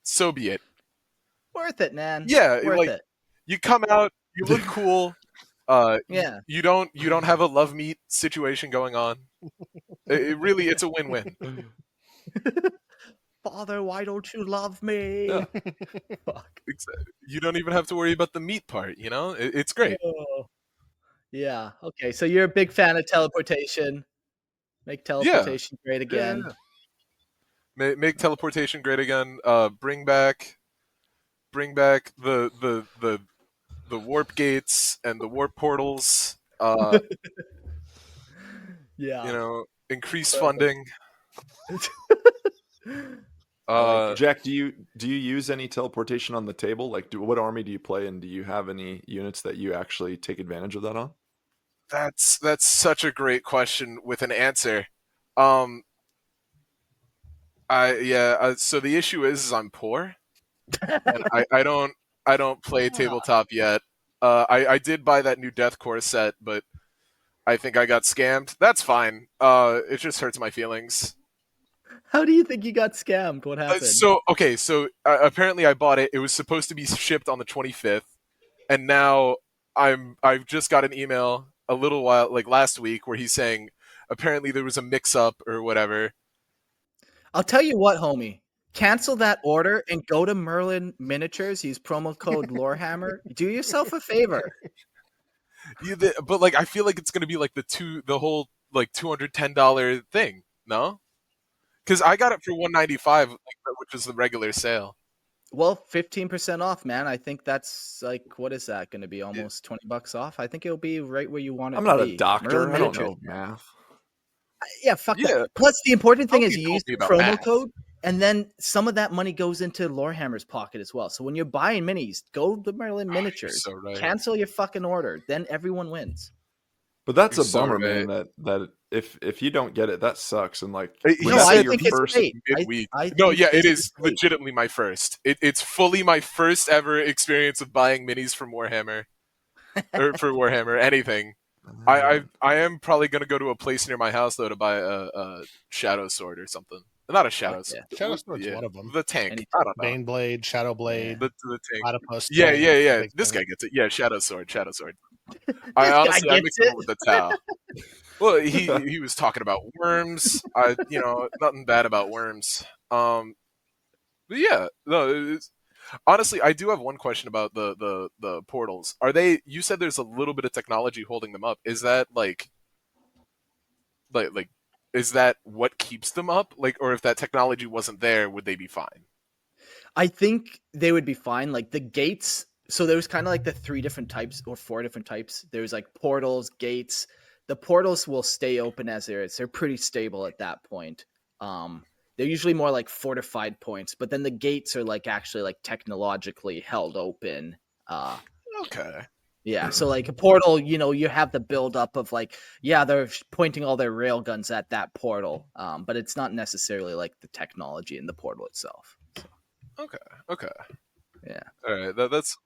S4: so be it.
S1: Worth it, man.
S4: Yeah,
S1: Worth
S4: like
S1: it.
S4: you come out, you look cool.
S1: Yeah.
S4: You don't have a love meat situation going on. It's a win-win.
S1: Father, why don't you love me?
S2: Yeah.
S1: Fuck.
S4: You don't even have to worry about the meat part. It's great.
S1: Oh. Yeah. Okay. So you're a big fan of teleportation. Make teleportation great again.
S4: Yeah. Make teleportation great again. Bring back the warp gates and the warp portals.
S1: Yeah.
S4: Increase funding.
S2: Jack, do you use any teleportation on the table? Like, what army do you play, and do you have any units that you actually take advantage of that on?
S4: That's such a great question with an answer. So the issue is I'm poor, and I don't play tabletop yet. I did buy that new Deathcore set, but I think I got scammed. That's fine. It just hurts my feelings.
S1: How do you think you got scammed? What happened?
S4: So apparently I bought it. It was supposed to be shipped on the 25th, and now I've just got an email a little while, like last week, where he's saying apparently there was a mix-up or whatever.
S1: I'll tell you what, homie. Cancel that order and go to Merlin Miniatures. Use promo code Lorehammer. Do yourself a favor.
S4: But like, I feel like it's gonna be like the whole like $210 thing. No, because I got it for $195, which is the regular sale.
S1: Well, 15% off, man. I think that's like, what is that going to be? Almost $20 off. I think it'll be right where you want it.
S2: I'm
S1: to
S2: not
S1: be.
S2: a doctor.
S1: Merlin
S2: I don't
S1: Miniatures.
S2: know math.
S1: Yeah, fuck that. Plus, the important thing is you use the promo
S4: math.
S1: code, and then some of that money goes into Lorehammer's pocket as well. So when you're buying minis, go to Merlin Miniatures.
S4: so right.
S1: Cancel your fucking order. Then everyone wins.
S2: But that's
S4: You're
S2: a bummer,
S4: so right.
S2: man. That if you don't get it, that sucks. And like,
S4: No,
S1: I think it's great.
S4: midweek.
S1: I
S4: No,
S1: think
S4: yeah, it
S1: this
S4: is
S1: great.
S4: legitimately my first. It's fully my first ever experience of buying minis from Warhammer, or for Warhammer anything. I am probably gonna go to a place near my house though to buy a shadow sword or something. Not a shadow sword.
S3: Yeah. Shadow sword's one of them.
S4: The tank.
S1: Anything.
S4: I don't know.
S3: Bane blade, shadow blade,
S4: The tank.
S3: platypus.
S4: Yeah.
S3: tank,
S4: This
S3: big
S4: guy gets it. Yeah, shadow sword.
S1: This
S4: I
S1: guy
S4: honestly I
S1: gets
S4: mixed it
S1: it.
S4: with the Tau. Well, he was talking about worms. Nothing bad about worms. But yeah, no. Honestly, I do have one question about the portals. Are they? You said there's a little bit of technology holding them up. Is that like is that what keeps them up? Like, or if that technology wasn't there, would they be fine?
S1: I think they would be fine. Like the gates. So there's kind of like the 3 different types or 4 different types. There's like portals, gates. The portals will stay open as there is. They're pretty stable at that point. They're usually more like fortified points, but then the gates are like actually like technologically held open.
S4: Okay.
S1: Yeah, so like a portal, you have the buildup of like, yeah, they're pointing all their rail guns at that portal, but it's not necessarily like the technology in the portal itself. So.
S4: Okay.
S1: Yeah.
S4: All right. That's.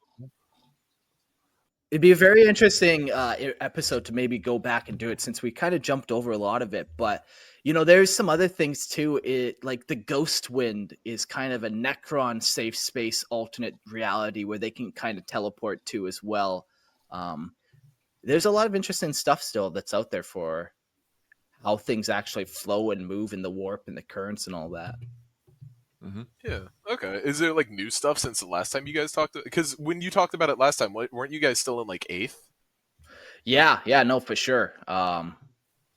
S1: It'd be a very interesting episode to maybe go back and do it since we kind of jumped over a lot of it. But, there's some other things too. Like the Ghost Wind is kind of a Necron safe space alternate reality where they can kind of teleport to as well. There's a lot of interesting stuff still that's out there for how things actually flow and move in the warp and the currents and all that.
S2: Mm-hmm.
S4: Yeah. Okay. Is there like new stuff since the last time you guys talked? Because when you talked about it last time, weren't you guys still in like 8th?
S1: Yeah. No, for sure.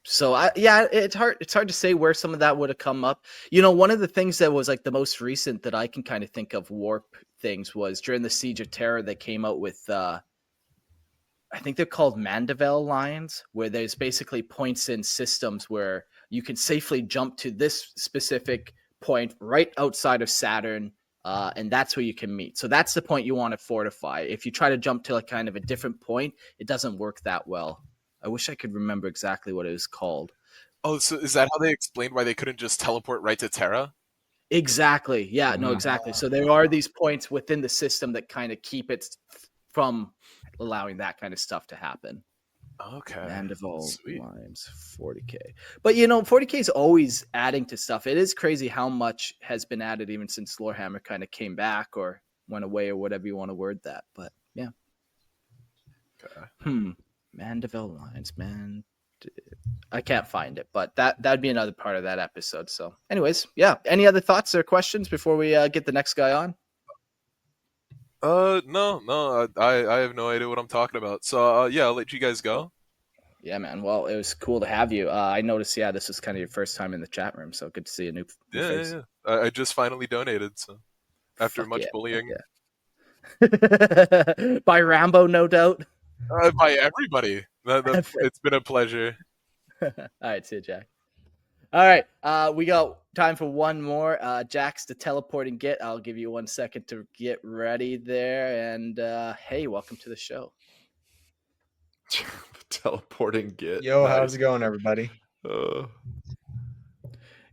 S1: So it's hard to say where some of that would have come up. One of the things that was like the most recent that I can kind of think of warp things was during the Siege of Terror. They came out with I think they're called Mandeville lines, where there's basically points in systems where you can safely jump to this specific point right outside of Saturn, and that's where you can meet. So that's the point you want to fortify. If you try to jump to kind of a different point, it doesn't work that well. I wish I could remember exactly what it was called.
S4: Oh, so is that how they explained why they couldn't just teleport right to Terra?
S1: Exactly. Yeah, no, exactly. So there are these points within the system that kind of keep it from allowing that kind of stuff to happen.
S4: Okay.
S1: Mandeville
S4: Sweet.
S1: lines, 40K. But 40K is always adding to stuff. It is crazy how much has been added even since Lorehammer kind of came back or went away or whatever you want to word that. But yeah.
S4: Okay.
S1: Mandeville lines, man. I can't find it, but that'd be another part of that episode. So anyways, yeah. Any other thoughts or questions before we get the next guy on?
S4: No. I have no idea what I'm talking about. So yeah, I'll let you guys go.
S1: Yeah, man. Well, it was cool to have you. I noticed, this was kind of your first time in the chat room, so good to see a new face.
S4: Yeah. I just finally donated, so after much bullying.
S1: By Rambo, no doubt.
S4: By everybody. It's been a pleasure.
S1: All right, see you, Jack. All right, we got time for one more. Jack's the teleporting git. I'll give you 1 second to get ready there. And hey, welcome to the show.
S2: The teleporting git.
S5: Yo, nice. How's it going, everybody?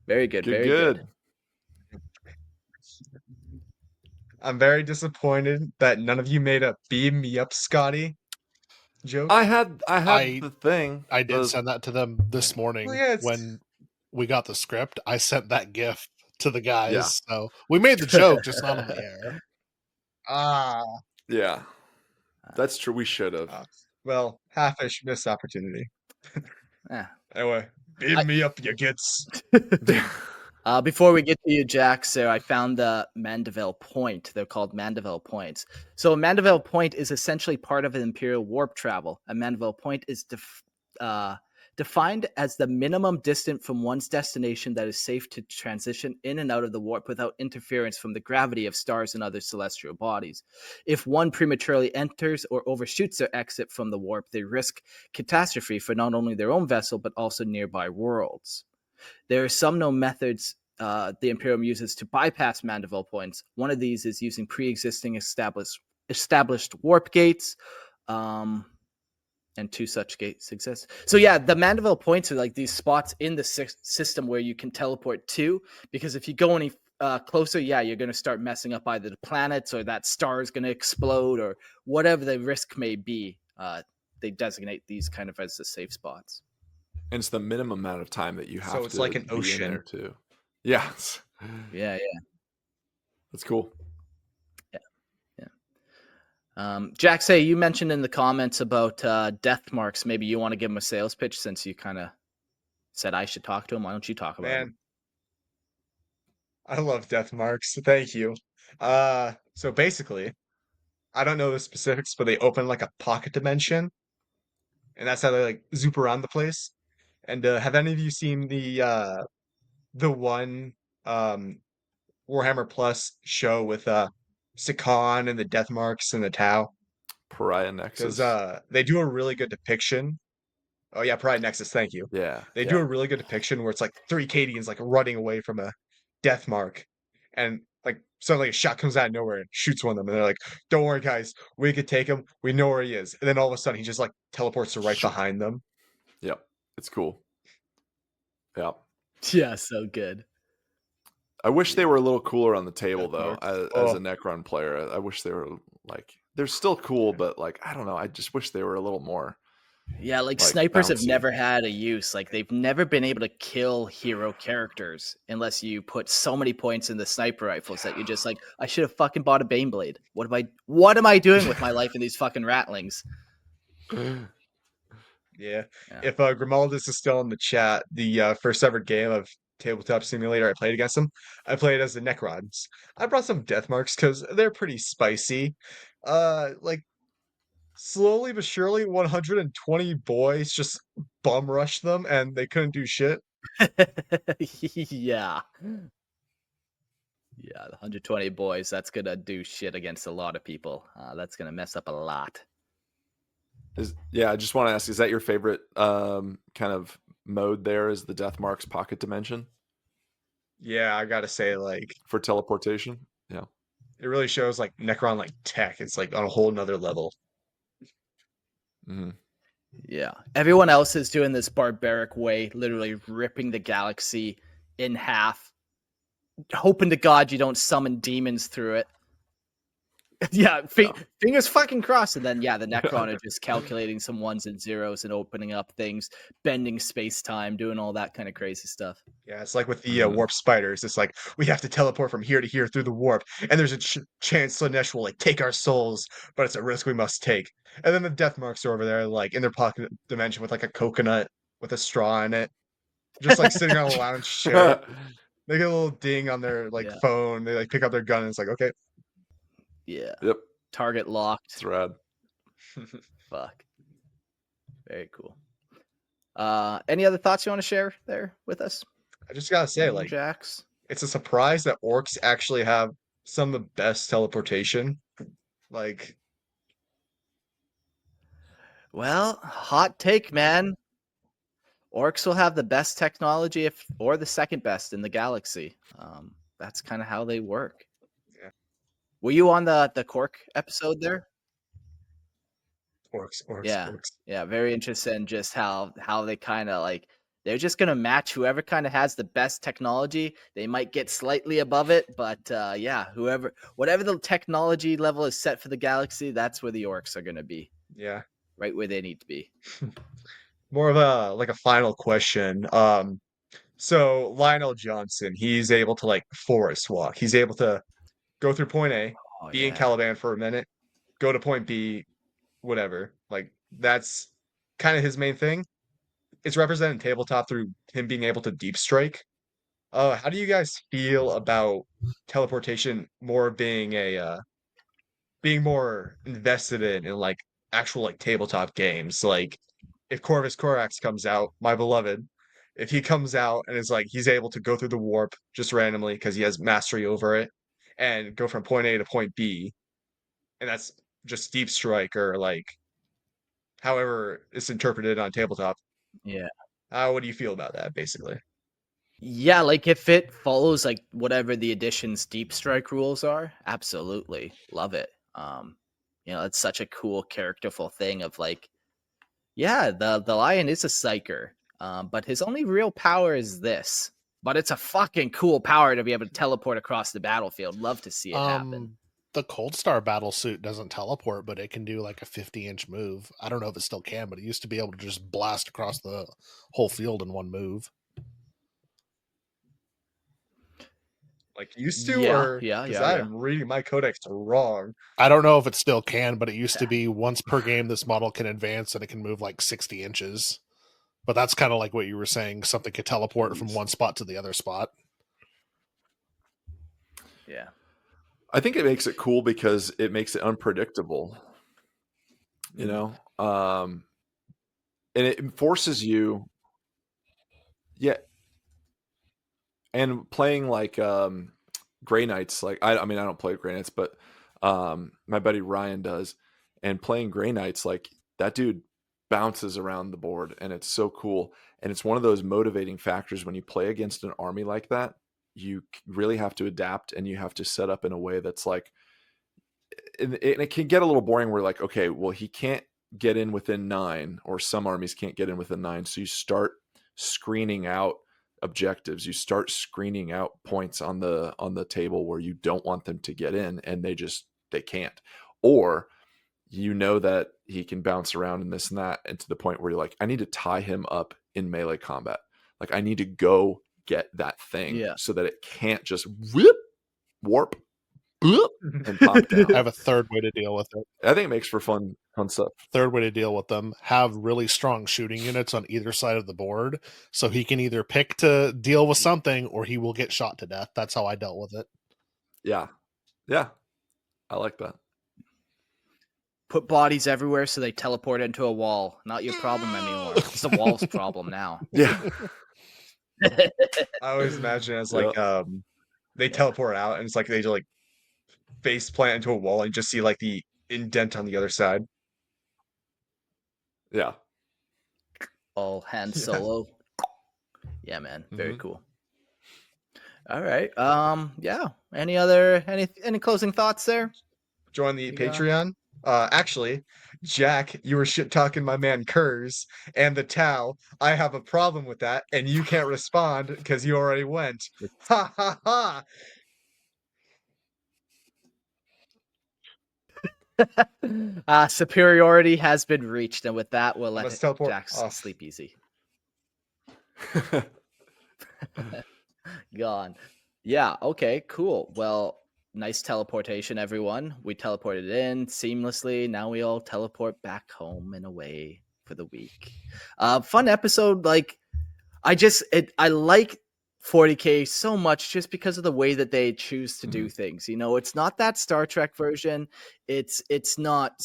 S1: Very good. Very good.
S5: I'm very disappointed that none of you made a beam me up, Scotty joke.
S2: I had the thing.
S3: I did send that to them this morning when we got the script. I sent that GIF to the guys. Yeah. So we made the joke, just not on the air.
S2: Yeah. That's true. We should have.
S5: Well, half-ish missed opportunity. Anyway, beam me up, you gits.
S1: Before we get to you, Jack, so I found the Mandeville Point. They're called Mandeville Points. So a Mandeville Point is essentially part of an Imperial warp travel. A Mandeville Point is defined as the minimum distance from one's destination that is safe to transition in and out of the warp without interference from the gravity of stars and other celestial bodies. If one prematurely enters or overshoots their exit from the warp, they risk catastrophe for not only their own vessel, but also nearby worlds. There are some known methods the Imperium uses to bypass Mandeville points. One of these is using pre-existing established warp gates, and 2 such gates exist. So yeah, the Mandeville points are like these spots in the system where you can teleport to, because if you go any closer, you're going to start messing up either the planets or that star is going to explode or whatever the risk may be. They designate these kind of as the safe spots.
S2: And it's the minimum amount of time that you have to.
S5: So it's like an ocean
S2: there too. Yeah.
S1: Yeah.
S2: That's cool.
S1: Yeah. Jack, say you mentioned in the comments about death marks. Maybe you want to give him a sales pitch since you kind of said I should talk to him. Why don't you talk about him?
S5: I love death marks. Thank you. So basically, I don't know the specifics, but they open like a pocket dimension, and that's how they like zoop around the place. And have any of you seen the one Warhammer Plus show with Sikan and the death marks and the Tau?
S2: Pariah Nexus.
S5: Because they do a really good depiction. Oh yeah, Pariah Nexus, thank you.
S2: Yeah.
S5: They do a really good depiction where it's like 3 Cadians like running away from a death mark, and like suddenly a shot comes out of nowhere and shoots one of them, and they're like, "Don't worry, guys, we could take him. We know where he is." And then all of a sudden, he just like teleports to right behind them.
S2: Yep, it's cool. Yep.
S1: Yeah, so good.
S2: I wish they were a little cooler on the table, though. As a Necron player, I wish they were like they're still cool, but like I don't know. I just wish they were a little more.
S1: Yeah, like snipers have never had a use. Like they've never been able to kill hero characters unless you put so many points in the sniper rifles that you're just like, I should have fucking bought a Baneblade. What am I doing with my life in these fucking ratlings?
S5: Yeah. If Grimaldus is still in the chat, the first ever game of Tabletop Simulator I played against him, I played as the Necrons. I brought some death marks because they're pretty spicy. Like slowly but surely 120 boys just bum rushed them and they couldn't do shit.
S1: Yeah, the 120 boys, that's gonna do shit against a lot of people. That's gonna mess up a lot.
S2: I just want to ask, is that your favorite kind of mode there, is the Death Mark's pocket dimension
S5: Yeah, I gotta say, like,
S2: for teleportation? Yeah.
S5: it really shows like Necron like tech. It's like on a whole nother level.
S2: Mm-hmm.
S1: Yeah. Everyone else is doing this barbaric way, literally ripping the galaxy in half, hoping to God you don't summon demons through it. Yeah, fingers fucking crossed. And then, the Necron are just calculating some ones and zeros and opening up things, bending space time, doing all that kind of crazy stuff.
S5: Yeah, it's like with the warp spiders. It's like we have to teleport from here to here through the warp, and there's a chance Slanesh will like take our souls, but it's a risk we must take. And then the death marks are over there, like in their pocket dimension with like a coconut with a straw in it, just like sitting on a lounge chair. They get a little ding on their like phone. They like pick up their gun, and it's like, okay.
S1: Yeah.
S2: Yep.
S1: Target locked.
S2: It's rad.
S1: Fuck. Very cool. Any other thoughts you want to share there with us?
S5: I just gotta say, like,
S1: Jax?
S5: It's a surprise that orcs actually have some of the best teleportation. Like,
S1: well, hot take, man. Orcs will have the best technology, or the second best in the galaxy. That's kind of how they work.
S5: Yeah.
S1: Were you on the Cork episode there?
S5: Orcs.
S1: Yeah, very interested in just how they kind of like, they're just gonna match whoever kind of has the best technology. They might get slightly above it, but whatever the technology level is set for the galaxy, that's where the Orcs are gonna be.
S5: Yeah,
S1: right where they need to be.
S5: More of a final question. So Lionel Johnson, he's able to like forest walk. He's able to go through point A, be in Caliban for a minute, go to point B, whatever. Like that's kind of his main thing. It's represented in tabletop through him being able to deep strike. How do you guys feel about teleportation more being being more invested in like actual like tabletop games? Like if Corvus Corax comes out, my beloved, if he comes out and is like he's able to go through the warp just randomly because he has mastery over it and go from point A to point B, and that's just deep strike or like however it's interpreted on tabletop.
S1: Yeah.
S5: What do you feel about that, basically?
S1: Yeah, like if it follows like whatever the edition's deep strike rules are, absolutely love it. It's such a cool characterful thing of like, the lion is a psyker, but his only real power is this. But it's a fucking cool power to be able to teleport across the battlefield. Love to see it happen.
S3: The Cold Star battle suit doesn't teleport, but it can do like a 50-inch move. I don't know if it still can, but it used to be able to just blast across the whole field in one move.
S5: Like used to, or because I'm reading my codex wrong.
S3: I don't know if it still can, but it used to be once per game this model can advance and it can move like 60 inches. But that's kind of like what you were saying, something could teleport from one spot to the other spot.
S1: Yeah.
S2: I think it makes it cool because it makes it unpredictable. You know? And it forces you. Yeah. And playing like Grey Knights, like I mean I don't play Grey Knights, but my buddy Ryan does. And playing Grey Knights, like that dude bounces around the board and it's so cool. And it's one of those motivating factors when you play against an army like that. You really have to adapt and you have to set up in a way that's like, and it can get a little boring where like, okay, well, he can't get in within 9, or some armies can't get in within 9. So you start screening out objectives. You start screening out points on the table where you don't want them to get in, and they can't. Or you know that he can bounce around and this and that, and to the point where you're like, I need to tie him up in melee combat. Like I need to go get that thing so that it can't just warp and pop down.
S3: I have a third way to deal with it.
S2: I think it makes for fun stuff.
S3: Third way to deal with them: have really strong shooting units on either side of the board, so he can either pick to deal with something or he will get shot to death. That's how I dealt with it.
S2: Yeah, I like that.
S1: Put bodies everywhere so they teleport into a wall. Not your problem anymore. It's the wall's problem now.
S2: Yeah.
S5: I always imagine it as like they teleport out and it's like they just like face plant into a wall and just see like the indent on the other side.
S2: Yeah.
S1: All Han
S5: Yeah.
S1: Solo. Yeah, man. Very
S2: Mhm.
S1: cool. All right. Yeah. Any closing thoughts there?
S5: Join the
S1: You got-
S5: Patreon. Actually, Jack, you were shit talking my man Kurz and the Tau. I have a problem with that, and you can't respond because you already went. Ha ha ha!
S1: Superiority has been reached, and with that, we'll
S5: I
S1: let
S5: must teleport
S1: Jax
S5: off.
S1: sleep easy. Gone. Yeah, okay, cool. Well, nice teleportation, everyone. We teleported in seamlessly. Now we all teleport back home and away for the week. Fun episode. Like, I like 40K so much just because of the way that they choose to do things. You know, it's not that Star Trek version. It's not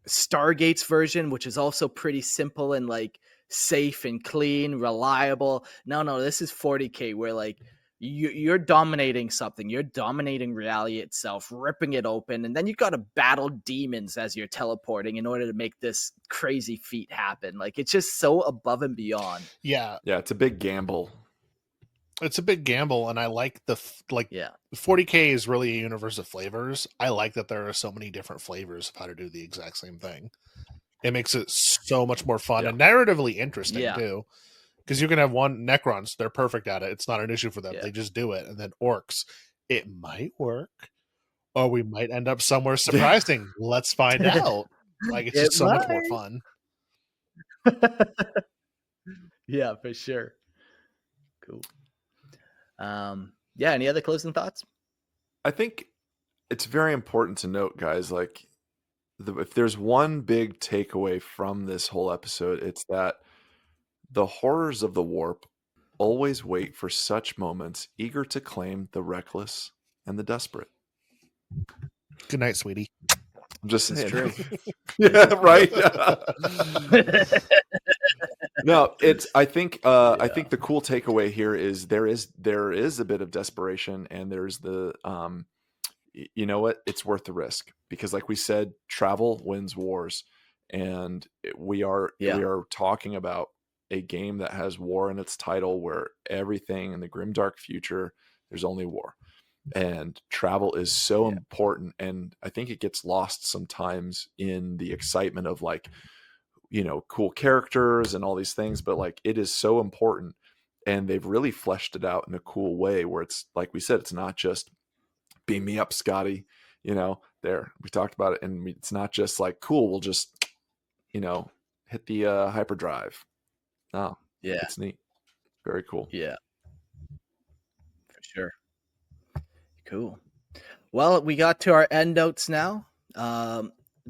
S1: Stargate's version, which is also pretty simple and like safe and clean, reliable. No, this is 40K where like you're dominating something, you're dominating reality itself, ripping it open, and then you got to battle demons as you're teleporting in order to make this crazy feat happen. Like it's just so above and beyond.
S3: Yeah,
S2: it's a big gamble.
S3: It's a big gamble, and I like
S1: Yeah.
S3: 40K is really a universe of flavors. I like that there are so many different flavors of how to do the exact same thing. It makes it so much more fun and narratively interesting too. Because you can have one Necrons, they're perfect at it. It's not an issue for them.
S1: Yeah.
S3: They just do it. And then Orks, it might work, or we might end up somewhere surprising. Let's find out. Like it's just so much more fun.
S1: Yeah, for sure. Cool. Yeah, any other closing thoughts?
S2: I think it's very important to note, guys, like if there's one big takeaway from this whole episode, it's that the horrors of the warp always wait for such moments, eager to claim the reckless and the desperate.
S3: Good night, sweetie.
S2: I'm just saying.
S1: True.
S2: Yeah, right. No, it's. I think the cool takeaway here is there is a bit of desperation, and there's the you know what? It's worth the risk because, like we said, travel wins wars, and we are talking about a game that has war in its title, where everything in the grimdark future there's only war, and travel is so important. And I think it gets lost sometimes in the excitement of like, you know, cool characters and all these things, but like it is so important, and they've really fleshed it out in a cool way where it's like we said, it's not just beam me up, Scotty, you know, there we talked about it, and it's not just like cool, we'll just, you know, hit the hyperdrive. Oh yeah, it's neat. Very cool.
S1: Yeah, for sure. Cool. Well, we got to our end notes now.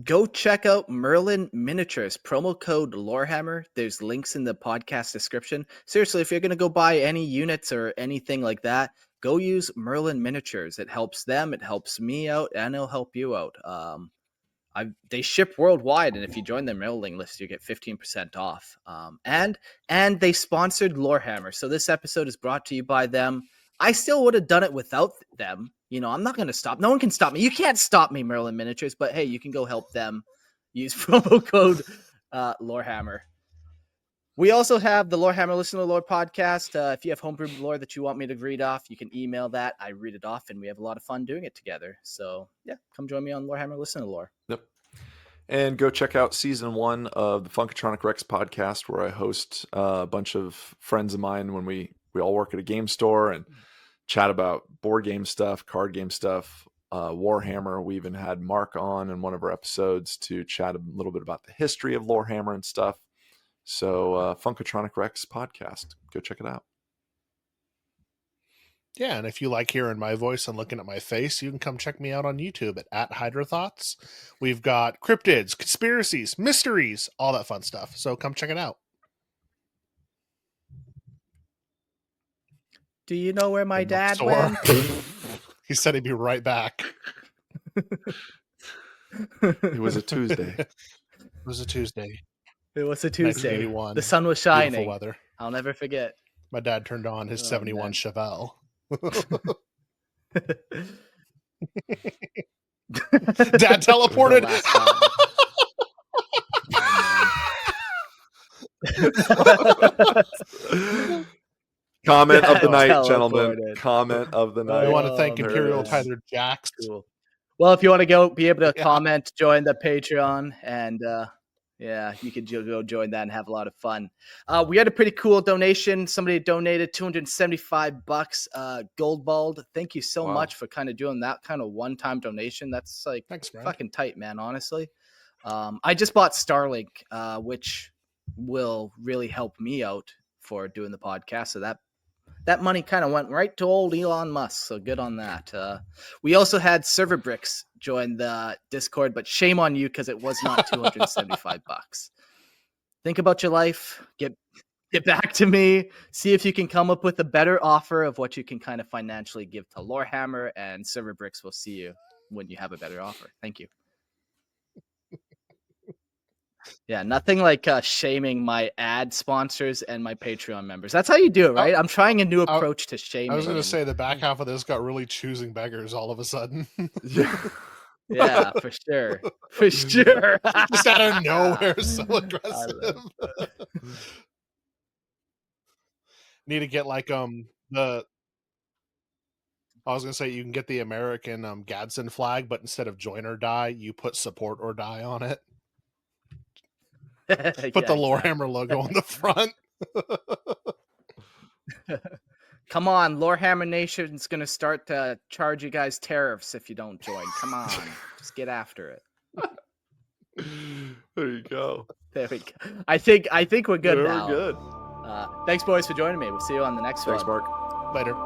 S1: Go check out Merlin Miniatures, promo code Lorehammer. There's links in the podcast description. Seriously, if you're going to go buy any units or anything like that, go use Merlin Miniatures. It helps them, it helps me out, and it'll help you out. They ship worldwide, and if you join their mailing list, you get 15% off. And they sponsored Lorehammer, so this episode is brought to you by them. I still would have done it without them. You know, I'm not going to stop. No one can stop me. You can't stop me, Merlin Miniatures. But hey, you can go help them. Use promo code Lorehammer. We also have the Lorehammer Listen to Lore podcast. If you have homebrew lore that you want me to read off, you can email that. I read it off, and we have a lot of fun doing it together. So yeah, come join me on Lorehammer Listen to Lore.
S2: Yep. And go check out season 1 of the Funkatronic Rex podcast, where I host a bunch of friends of mine when we all work at a game store and chat about board game stuff, card game stuff, Warhammer. We even had Mark on in one of our episodes to chat a little bit about the history of Lorehammer and stuff. So Funkatronic Rex podcast, go check it out.
S3: Yeah, and if you like hearing my voice and looking at my face, you can come check me out on YouTube at HydraThoughts. We've got cryptids, conspiracies, mysteries, all that fun stuff. So come check it out.
S1: Do you know where my dad went?
S3: He said he'd be right back.
S2: It was a Tuesday.
S3: It was a Tuesday.
S1: It was a Tuesday.
S3: 1981.
S1: The sun was shining.
S3: Beautiful weather.
S1: I'll never forget.
S3: My dad turned on his 71
S1: man.
S3: Chevelle.
S1: Dad
S3: teleported.
S2: Comment of the night,
S1: Teleported.
S2: gentlemen. Comment of the night.
S3: I want to thank
S2: There it
S3: Imperial
S2: is.
S3: Tither Jax.
S1: Cool. Well, if you want to be able to
S3: Yeah.
S1: comment, join the Patreon, and yeah, you could go join that and have a lot of fun. We had a pretty cool donation. Somebody donated $275. Goldbald, thank you so much for kind of doing that kind of one-time donation. That's like
S3: Thanks, man.
S1: fucking tight, man. Honestly, I just bought Starlink, which will really help me out for doing the podcast. So that money kind of went right to old Elon Musk, so good on that. We also had Server Bricks join the Discord, but shame on you because it was not $275. Think about your life. Get back to me. See if you can come up with a better offer of what you can kind of financially give to Lorehammer, and Server Bricks will see you when you have a better offer. Thank you. Yeah, nothing like shaming my ad sponsors and my Patreon members. That's how you do it, right? I'm trying a new approach to shaming.
S3: I was going to say the back half of this got really choosing beggars all of a sudden.
S1: Yeah, for sure. For sure.
S3: Just out of nowhere, so aggressive. Need to get like the. I was going to say you can get the American Gadsden flag, but instead of join or die, you put support or die on it. Put the Lorehammer logo on the front.
S1: Come on, Lorehammer Nation's gonna start to charge you guys tariffs if you don't join. Come on, just get after it.
S2: There you go.
S1: There we go. I think we're good
S2: We're
S1: now.
S2: good.
S1: Thanks, boys, for joining me. We'll see you on the next one.
S2: Thanks, Mark.
S3: Later.